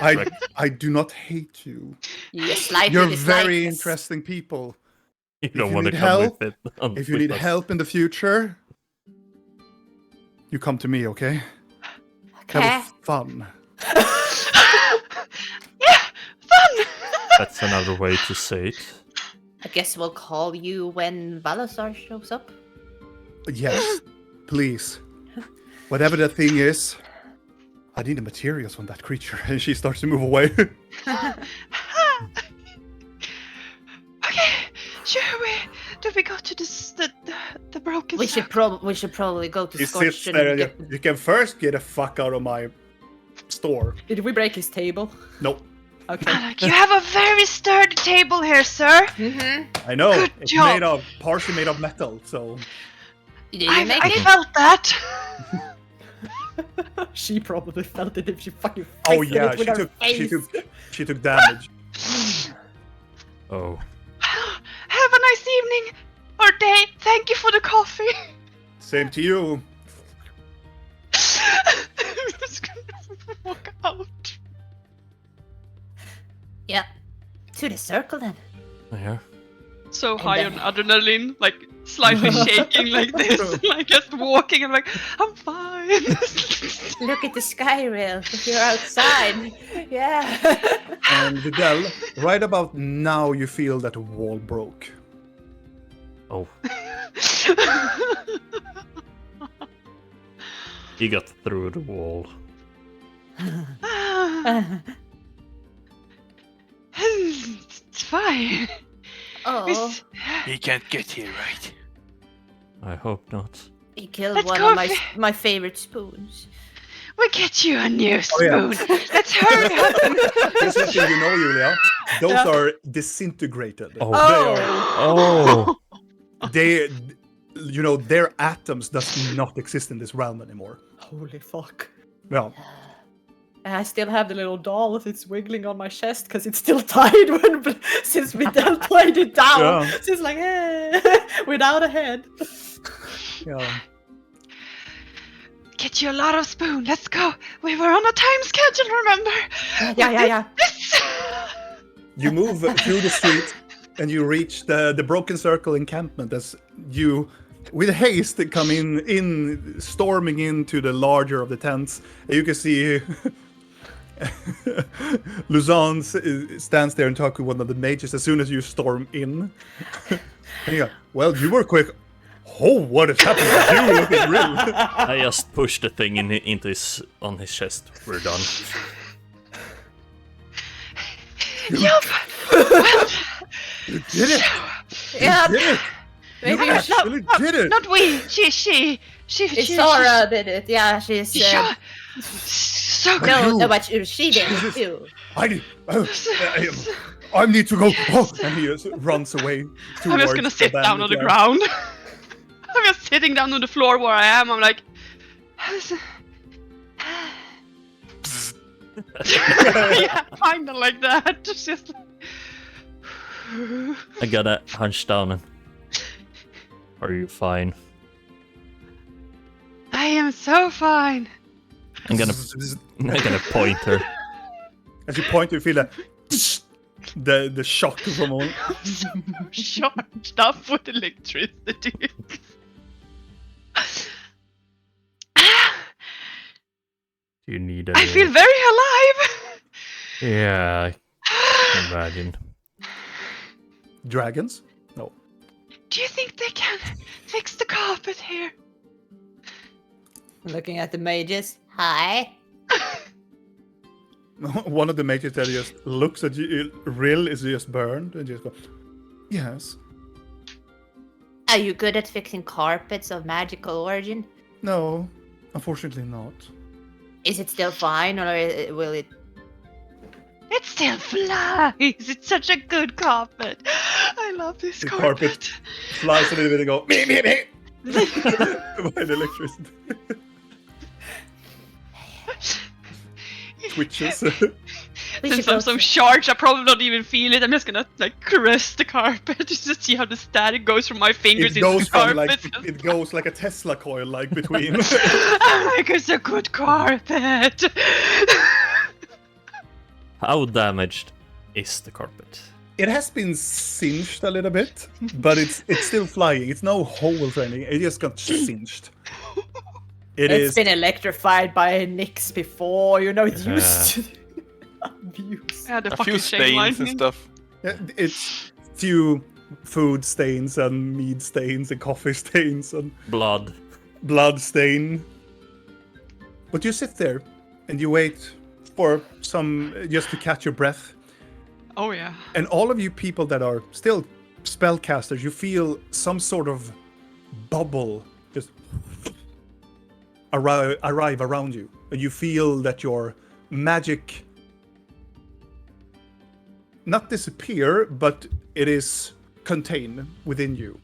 I do not hate you. You slightly You're dislike very us. interesting people. You don't you want to need come help, with it. If you need help in the future, you come to me, okay? Okay. That was fun. Yeah, fun. That's another way to say it. I guess we'll call you when Balasar shows up. Yes, please. Whatever the thing is, I need the materials from that creature. And she starts to move away. Okay, do we go to the broken We should probably go to He Scorched sits and there and get... you can first get a fuck out of my store. Did we break his table? Nope. Okay. Like, you have a very sturdy table here, sir. Mm-hmm. I know. Good It's job. partially made of metal, so Did you make I it? felt that. She probably felt it if she fucking oh fisted yeah, it with her face. she took damage. Oh. Have a nice evening or day. Thank you for the coffee. Same to you. I'm just gonna walk out. Yeah. To the circle then. Yeah. So And high then- on adrenaline, like slightly shaking like this, like just walking. I'm like, I'm fine. Look at the sky rail. You're outside. Yeah. And Vidal, right about now you feel that the wall broke. Oh. He got through the wall. It's fine. Oh, Miss- He can't get here, right? I hope not. he killed Let's one go of my fi- my favorite spoons. We'll get you a new Oh, yeah. spoon. Let's hurry up. Just letting you know, Julia, those Yeah. are disintegrated. Oh. Oh. Oh. They their atoms does not exist in this realm anymore. Holy fuck. Well, And I still have the little doll. It's wiggling on my chest because it's still tied since Vidal played it down. Yeah. So it's like, without a head. yeah. Get you a lot of spoon. Let's go. We were on a time schedule, remember? Yeah. You move through the street and you reach the Broken Circle encampment as you, with haste, come in storming into the larger of the tents. And you can see Luzon stands there and talks with one of the mages as soon as you storm in. And you go, well, you were quick. Oh, what has happened to you? Look at Rill. I just pushed the thing on his chest. We're done. Yup. You did it! Yeah. You did it! Maybe You actually did it! Not we. She. Sora did it. Yeah, she's. Sure. So good. No, but she did it too. I need to go. Oh, and he just runs away. I'm just gonna sit down on the ground. I'm just sitting down on the floor where I am. I'm like. Yeah, kinda like that. Just. I gotta hunch down and... Are you fine? I am so fine. I'm gonna point her. As you point, you feel the shock from all. Charged up with electricity. Do you need I feel very alive. Yeah, I can imagine. Dragons? No. Do you think they can fix the carpet here? Looking at the mages. Hi. One of the mages that just looks at you. Rill is just burned and just go, yes. Are you good at fixing carpets of magical origin? No, unfortunately not. Is it still fine, or will it? It still flies. It's such a good carpet. I love this The carpet. carpet flies a little bit and go, me. By the electricity. Twitches. We Since should go I'm so charged, I probably don't even feel it. I'm just gonna like caress the carpet just to see how the static goes from my fingers It into goes the from carpet. like it goes like a Tesla coil like between. I'm like, it's a good carpet. How damaged is the carpet? It has been singed a little bit, but it's still flying. It's no holes or anything. It just got singed. It's been electrified by Nyx before, it's used to abuse. Yeah, the A fucking few shame stains lightning. and stuff. Yeah, it's few food stains and mead stains and coffee stains and Blood. blood stain. But you sit there and you wait for some just to catch your breath. Oh yeah. And all of you people that are still spellcasters, you feel some sort of bubble just arrive around you. And you feel that your magic not disappear, but it is contained within you.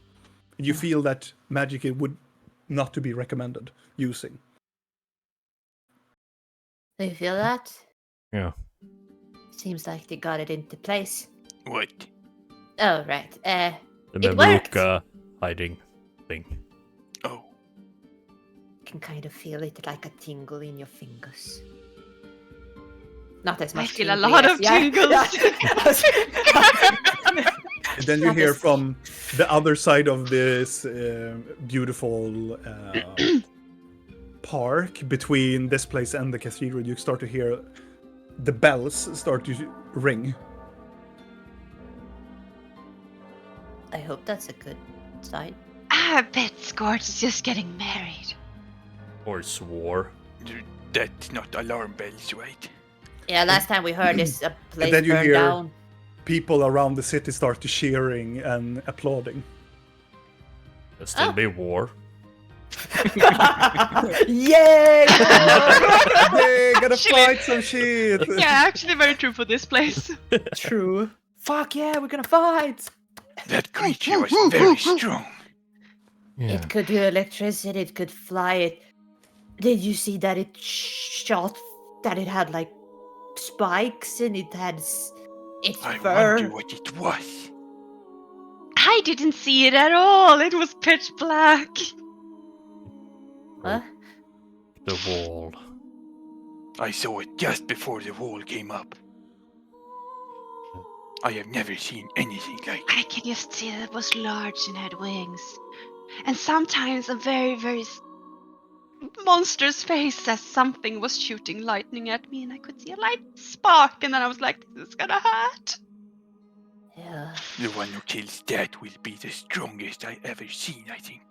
And you feel that magic it would not to be recommended using. Do you feel that? Yeah. Seems like they got it into place. What? Oh, right. The It worked. Memuka hiding thing. Oh. Can kind of feel it like a tingle in your fingers. Not as I much. feel a tingly lot as- of tingles. And then you That hear is- from the other side of this beautiful park between this place and the cathedral, you start to hear the bells start to ring. I hope that's a good sign. I bet Scorch is just getting married. Or swore. That's not alarm bells, right? Yeah, last time we heard this place then you burned hear- down. People around the city start to cheering and applauding. There'll still be war. Yay! Hey, gotta Actually- fight some shit! Yeah, actually very true for this place. True. Fuck yeah, we're gonna fight! That creature was very strong. Yeah. It could do electricity, it could fly it. Did you see that it shot, that it had like spikes and it had its I fur? wonder what it was. I didn't see it at all. It was pitch black. Huh? The wall. I saw it just before the wall came up. I have never seen anything like it. I can just see that it was large and had wings. And sometimes a very, very monster's face as something was shooting lightning at me, and I could see a light spark, and then I was like, this is gonna hurt. Yeah. The one who kills that will be the strongest I ever seen, I think.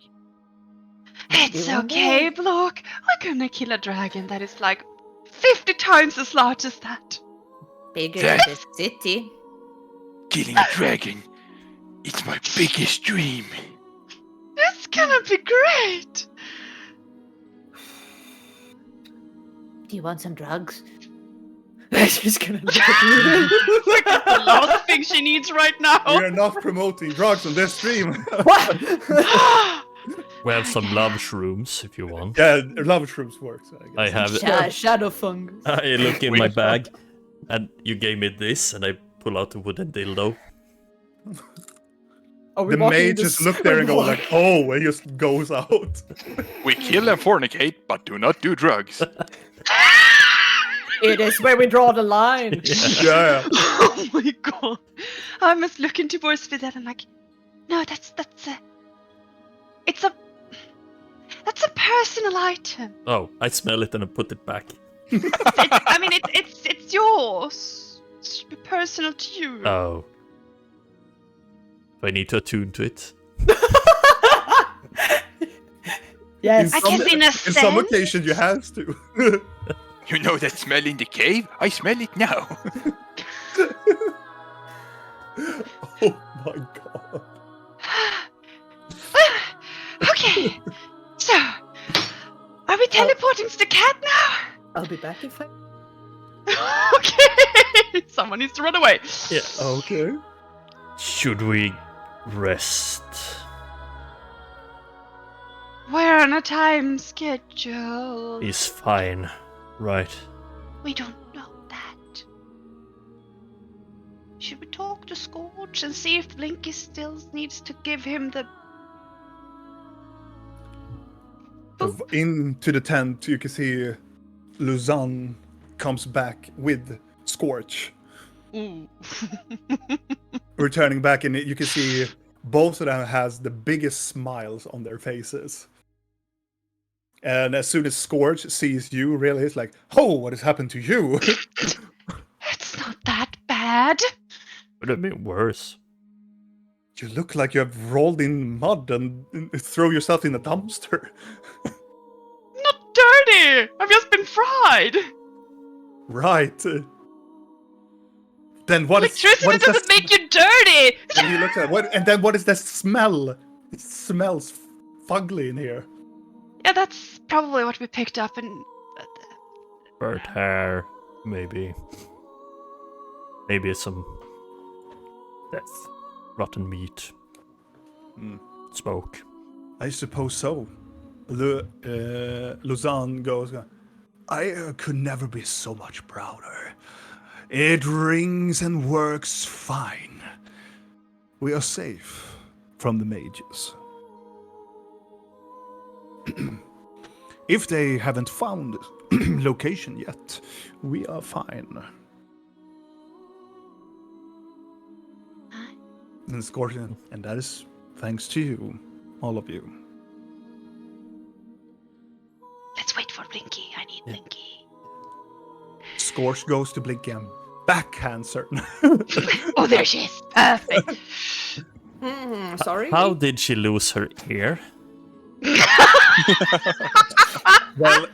It's Maybe one okay, day. Block. We're gonna kill a dragon that is like 50 times as large as that. Bigger That- than the city. Killing a dragon, it's my biggest dream. It's gonna be great. Do you want some drugs? She's gonna look at you. The last thing she needs right We now. are not promoting drugs on this stream. What? We have some love shrooms if you want. Yeah, love shrooms works. I guess. I have. Shadow fungus. I look in my bag, and you gave me this, and I pull out a wooden dildo. Are we The walking maid in the just look there and go like, oh, and just goes out. We kill and fornicate, but do not do drugs. It is where we draw the line. Yeah. Oh my god. I must look into towards with that and like, no, that's a personal item. Oh, I smell it and I put it back. It's yours. It's personal to you. Oh. Do I need to attune to it? Yes. I guess in a In some sense. occasions you have to. You know that smell in the cave? I smell it now. Oh my god. Okay. So, are we teleporting to the cat now? I'll be back if I. Okay. Someone needs to run away. Yeah. Okay. Should we rest? We're on a time schedule. Is fine, right? We don't know that. Should we talk to Scorch and see if Blinky still needs to give him the... Into the tent, you can see Luzanne comes back with Scorch. Ooh. Returning back, and you can see both of them has the biggest smiles on their faces. And as soon as Scorch sees you, really, it's like, oh, what has happened to you? It's not that bad. Would have been worse. You look like you have rolled in mud and throw yourself in a dumpster. Not dirty. I've just been fried. Right. Then what is Electricity doesn't make you dirty. And he looks at what, and then what is that smell? It smells fugly in here. Yeah, that's probably what we picked up and... Burnt hair, maybe. Maybe some death, rotten meat, smoke. I suppose so. Luzanne goes, I could never be so much prouder. It rings and works fine. We are safe from the mages. If they haven't found location yet, we are fine. And Scorpion, and that is thanks to you, all of you. Let's wait for Blinky. I need Blinky. Scorch goes to Blinky and backhands her. Oh, there she is. Perfect. Sorry. How did she lose her ear? Well,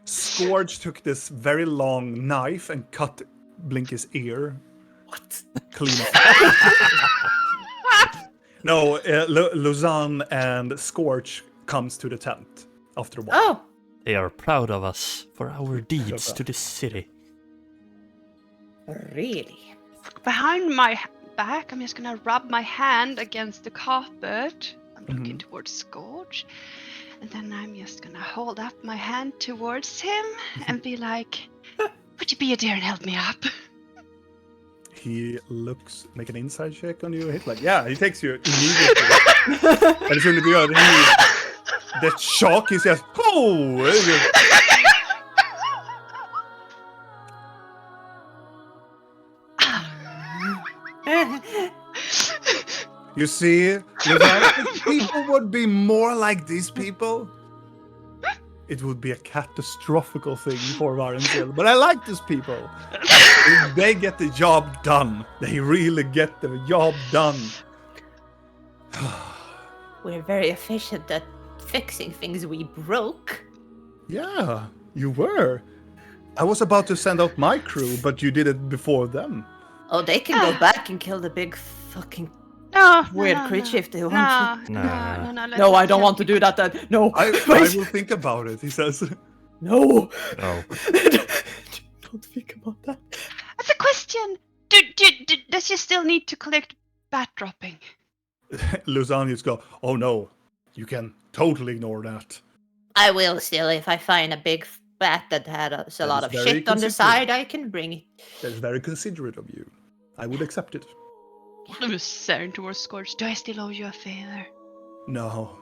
Scourge took this very long knife and cut Blinky's ear. What? Clean off. No, Luzanne and Scorch comes to the tent after a while. Oh, They are proud of us for our deeds to the city. really? Behind my back, I'm just gonna rub my hand against the carpet I'm looking towards Scourge. And then I'm just gonna hold up my hand towards him and be like, would you be a dear and help me up? He looks, make an inside check on you. He's like, yeah, he takes you immediately. And as soon as you the shock is just, oh! You see, if people would be more like these people, it would be a catastrophical thing for Varensil. But I like these people. They get the job done. They really get the job done. We're very efficient at fixing things we broke. Yeah, you were. I was about to send out my crew, but you did it before them. Oh, they can go back and kill the big fucking weird creature if they want to. No, No, I don't want to do that then. No. I will think about it, he says. No. No. Don't think about that. That's a question. Does you still need to collect bat dropping? Lusanius go, oh no, you can totally ignore that. I will still, if I find a big bat that had a lot of very shit on the considerate. side, I can bring it. That's very considerate of you. I would accept it. I'm just staring towards Scourge. Do I still owe you a favor? No,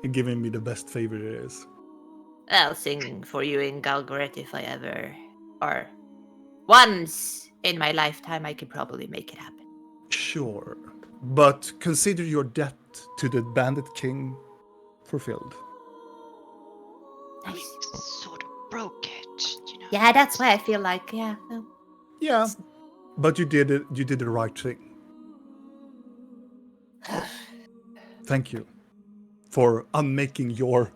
you're giving me the best favor there is. I'll sing for you in Galgret if I ever, or once in my lifetime, I could probably make it happen. Sure, but consider your debt to the Bandit King fulfilled. I mean, Nice. you sort of broke it, you know. Yeah, that's why I feel like, yeah. No. Yeah, but you did it. You did the right thing. Thank you for unmaking your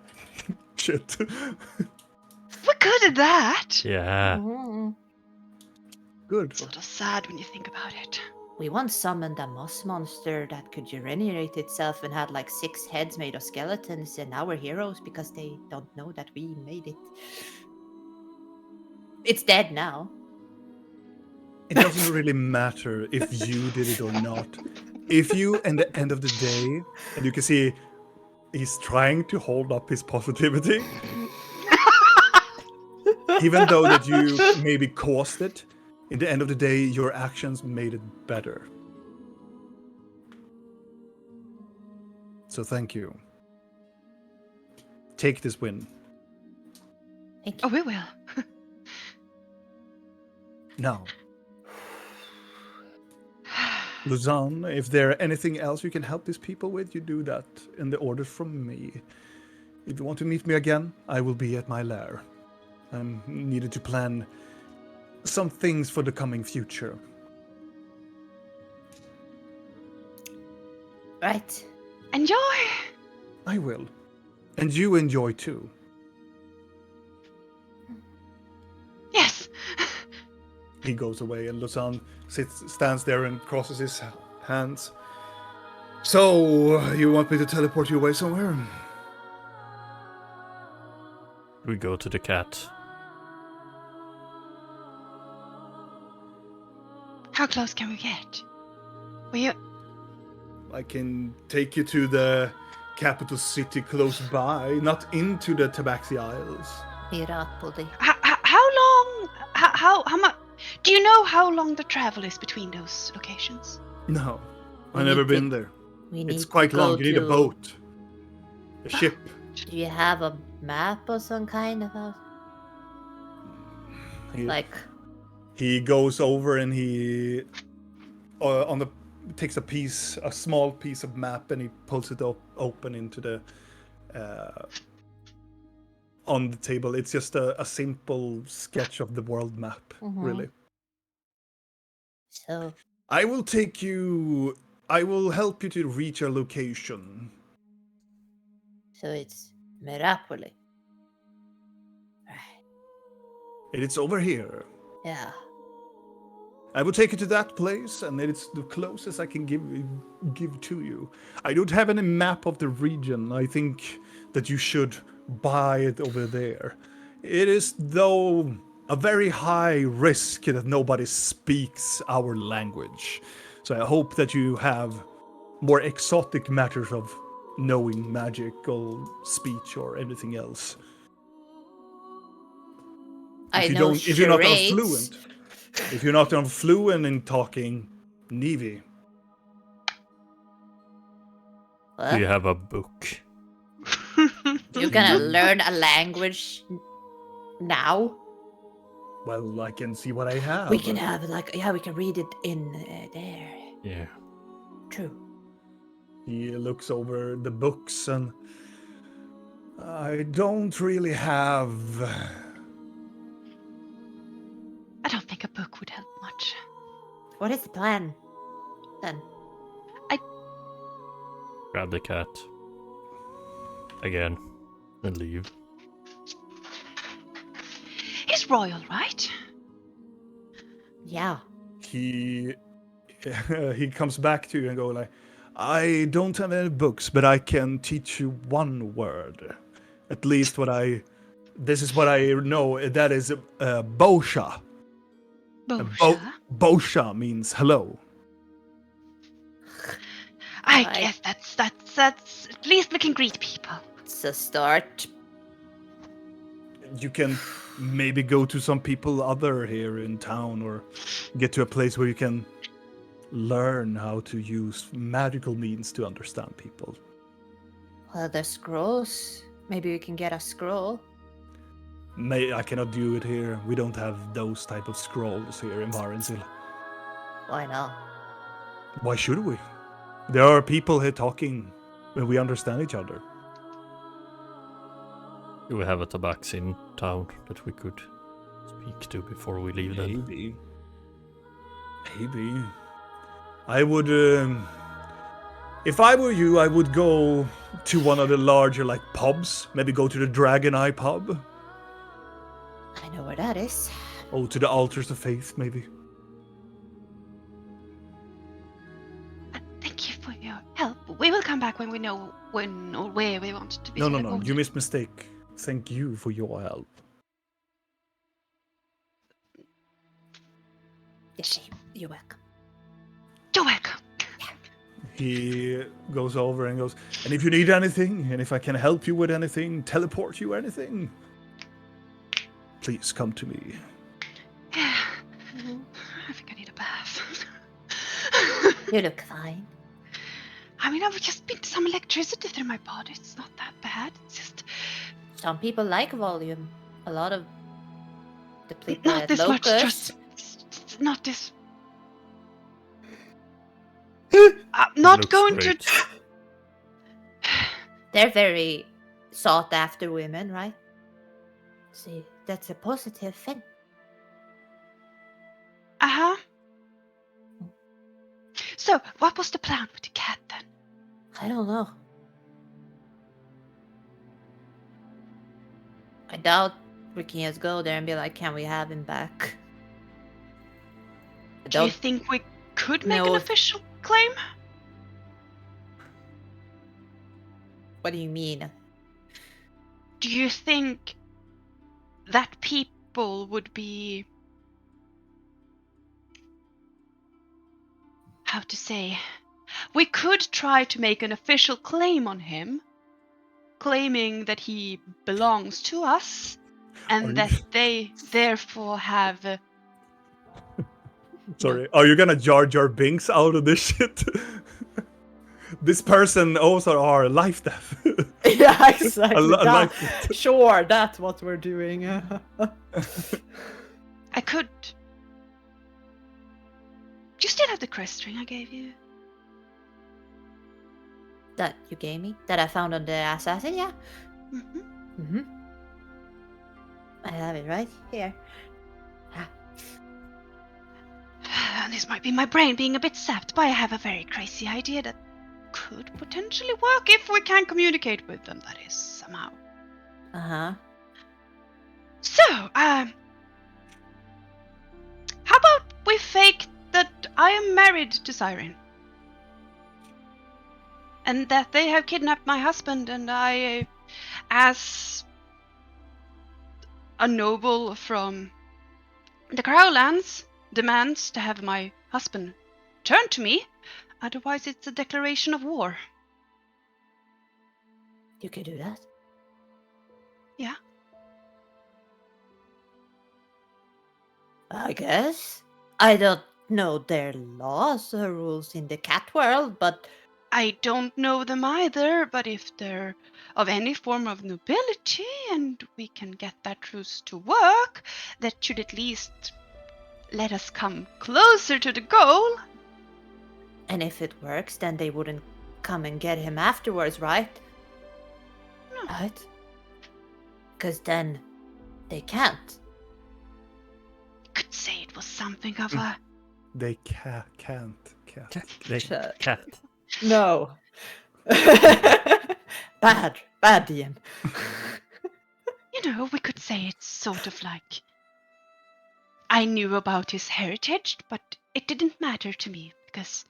shit. We're good at that. Yeah. Mhm. Good. Sort of sad when you think about it. We once summoned a moss monster that could regenerate itself and had like 6 heads made of skeletons, and now we're heroes because they don't know that we made it. It's dead now. It doesn't really matter if you did it or not. If you, at the end of the day, and you can see he's trying to hold up his positivity, even though that you maybe caused it, in the end of the day, your actions made it better. So thank you. Take this win. Thank Oh, you. we will. Now, Luzanne, if there anything else you can help these people with, you do that in the order from me. If you want to meet me again, I will be at my lair. I'm needed to plan some things for the coming future. Right. Enjoy. I will. And you enjoy too. Yes. He goes away and Luzanne stands there and crosses his hands. So, you want me to teleport you away somewhere? We go to the cat. How close can we get? Will you? I can take you to the capital city close by, not into the Tabaxi Isles. Mirapoli. How long? How much? Do you know how long the travel is between those locations? No, We I've never need to- been there. We need It's to quite go long. You need a to- boat. A ship. Do you have a map or some kind of a, He, like? he goes over and he takes a small piece of map, and he pulls it open into the on the table. It's just a simple sketch of the world map, Mhm. really. So I will take you. I will help you to reach a location. it's Mirapoli. Right. It's over here. Yeah. I will take you to that place, and it's the closest I can give to you. I don't have any map of the region. I think that you should buy it over there. It is, though, a very high risk that nobody speaks our language. So I hope that you have more exotic matters of knowing magical speech or anything else. If you're not fluent, if you're not fluent in talking Nivi. Do you have a book? You're gonna learn a language now? Well, I can see what I have. We can have we can read it in there. Yeah. True. He looks over the books and I don't really have. I don't think a book would help much. What is the plan then? Grab the cat. Again. And leave. He's royal, right? Yeah. He comes back to you and go like, I don't have any books, but I can teach you one word. At least this is what I know. That is Bosha. Bosha? Bosha means hello. I guess that's at least we can greet people. It's a start. You can maybe go to some people other here in town or get to a place where you can learn how to use magical means to understand people. Well, there's scrolls. Maybe we can get a scroll. I cannot do it here. We don't have those type of scrolls here in Varensil. Why not? Why should we? There are people here talking when we understand each other. Do we have a tabax in town that we could speak to before we leave then? Maybe. I would, if I were you, I would go to one of the larger, pubs. Maybe go to the Dragon Eye pub. I know where that is. Oh, to the Altars of Faith, maybe. Thank you for your help. We will come back when we know when or where we want to visit. No. You missed mistake. Thank you for your help. Yes, you're welcome. You're welcome. He goes over and goes, and if you need anything, and if I can help you with anything, teleport you anything, please come to me. I think I need a bath. You look fine. I mean, I've just been some electricity through my body. It's not that bad. It's just Some people like volume. A lot of the people not at this much. Locust. Just not this. I'm not Looks going great. to. They're very sought after women, right? See, that's a positive thing. Uh-huh. So, what was the plan with the cat then? I don't know. I doubt we can just go there and be like, can we have him back? I Do you don't think we could make No. an official claim? What do you mean? Do you think that people would be, how to say, we could try to make an official claim on him, claiming that he belongs to us and that they therefore have Sorry, are you gonna Jar Jar Binks out of this shit? This person also are life death. Yeah, exactly. like Sure, that's what we're doing. I could. Do you still have the crest ring I gave you? That you gave me? That I found on the assassin? Yeah. Mm-hmm. Mm-hmm. I have it right here. This might be my brain being a bit sapped, but I have a very crazy idea that could potentially work if we can communicate with them, that is, somehow. Uh-huh. So, how about we fake that I am married to Siren? And that they have kidnapped my husband, and I, as a noble from the Crowlands, demands to have my husband turned to me. Otherwise, it's a declaration of war. You could do that. Yeah. I guess. I don't know their laws or rules in the cat world, but I don't know them either, but if they're of any form of nobility and we can get that truce to work, that should at least let us come closer to the goal. and if it works, then they wouldn't come and get him afterwards, right? No. Right? Because then they can't. You could say it was something of a... They can't. Cat. No. Bad DM. You know, we could say it's sort of like... I knew about his heritage, but it didn't matter to me because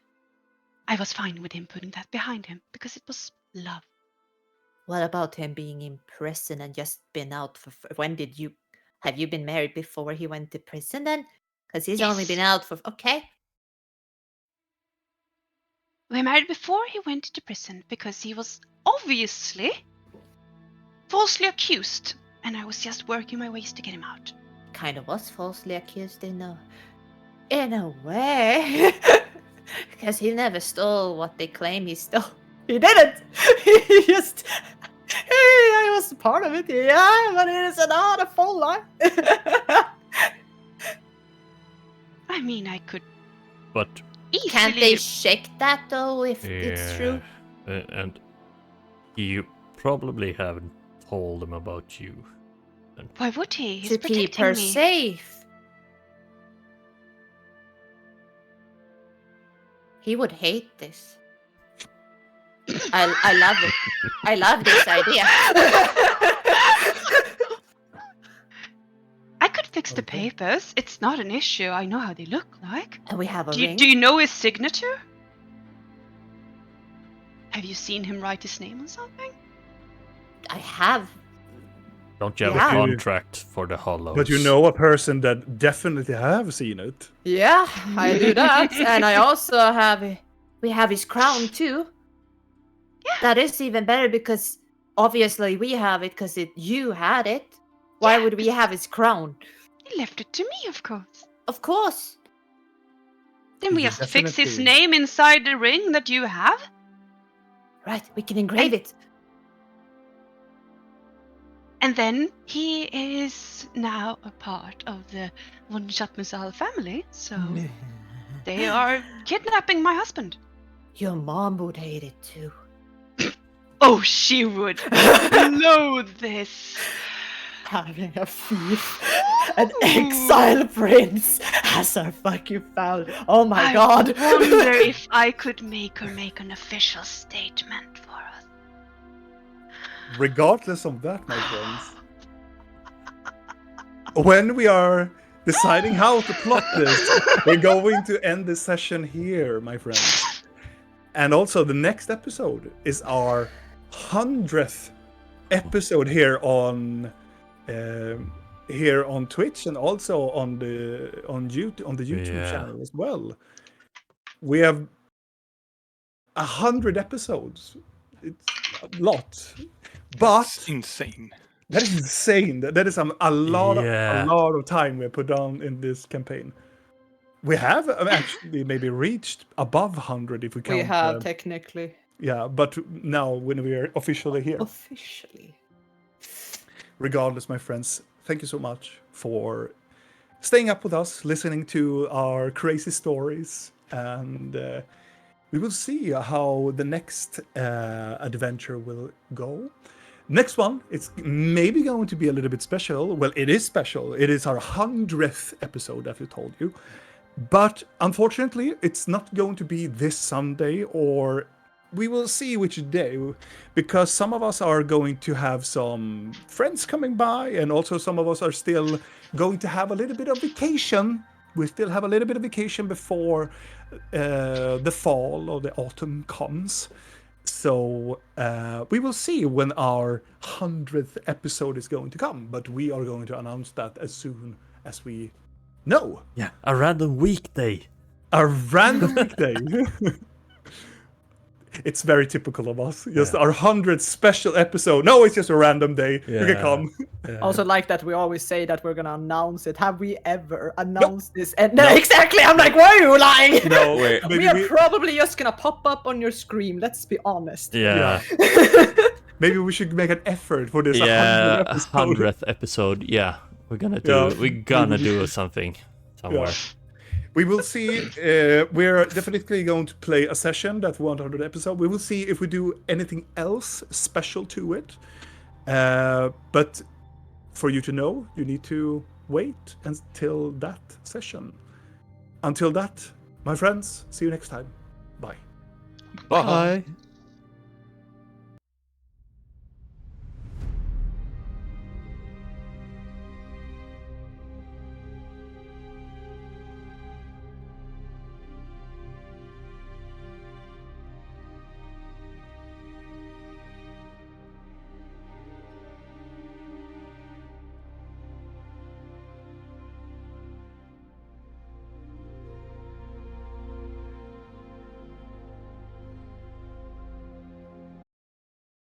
I was fine with him putting that behind him because it was love. What about him being in prison and just been out for... When did you... Have you been married before he went to prison then? Because he's only been Yes. out for... Okay. We married before he went to prison because he was obviously falsely accused, and I was just working my ways to get him out. Kind of was falsely accused in a way. Because he never stole what they claim he stole. He didn't! He just... He was part of it, yeah, but it is not a full lie. I mean, I could But easily... Can't they check that though if it's true? And you probably haven't told them about you. Why would he? He's To protecting keep her me. safe. He would hate this. I love it. I love this idea. I could fix the Okay. papers. It's not an issue. I know how they look like. And we have a Do you, ring. do you know his signature? Have you seen him write his name on something? I have. Don't you have Yeah. a contract for the Hollows? But you know a person that definitely have seen it. Yeah, I do that. And I also have. We have his crown too. Yeah. That is even better because obviously we have it because you had it. Why Yeah, would we have his crown? He left it to me, of course. Of course. Then we You just fix his definitely- name inside the ring that you have. Right, we can engrave it. And then he is now a part of the Von Schattmusal family, so they are kidnapping my husband. Your mom would hate it too. Oh, she would loathe this. Having a thief, an exile prince, as our fucking family. Oh my I god. wonder if I could make her make an official statement for us. Regardless of that, my friends, when we are deciding how to plot this, we're going to end this session here, my friends. And also, the next episode is our 100th episode here on Twitch and also on the YouTube Yeah. channel as well. We have 100 episodes. It's a lot, but That's insane. that is insane. That is a lot Yeah. of time we put down in this campaign. We have actually maybe reached above 100 if we count. We have technically. Yeah, but now when we are officially here. Officially. Regardless, my friends, thank you so much for staying up with us, listening to our crazy stories, and we will see how the next adventure will go. Next one, it's maybe going to be a little bit special. Well, it is special. It is our 100th episode, as we told you. But unfortunately, it's not going to be this Sunday, or we will see which day, because some of us are going to have some friends coming by, and also some of us are still going to have a little bit of vacation. We still have a little bit of vacation before the fall or the autumn comes. So we will see when our 100th episode is going to come, but we are going to announce that as soon as we know. Yeah, a random weekday. A random weekday. It's very typical of us. Just our 100th special episode. No, it's just a random day. You can come. Also, like that, we always say that we're gonna announce it. Have we ever announced this? And no, exactly. I'm like, why are you lying? No, we are probably just gonna pop up on your screen. Let's be honest. Yeah. Maybe we should make an effort for this 100th episode. Yeah, we're gonna do something somewhere. Yeah. We will see. We're definitely going to play a session, that 100th episode. We will see if we do anything else special to it. But for you to know, you need to wait until that session. Until that, my friends, see you next time. Bye. Bye. Bye.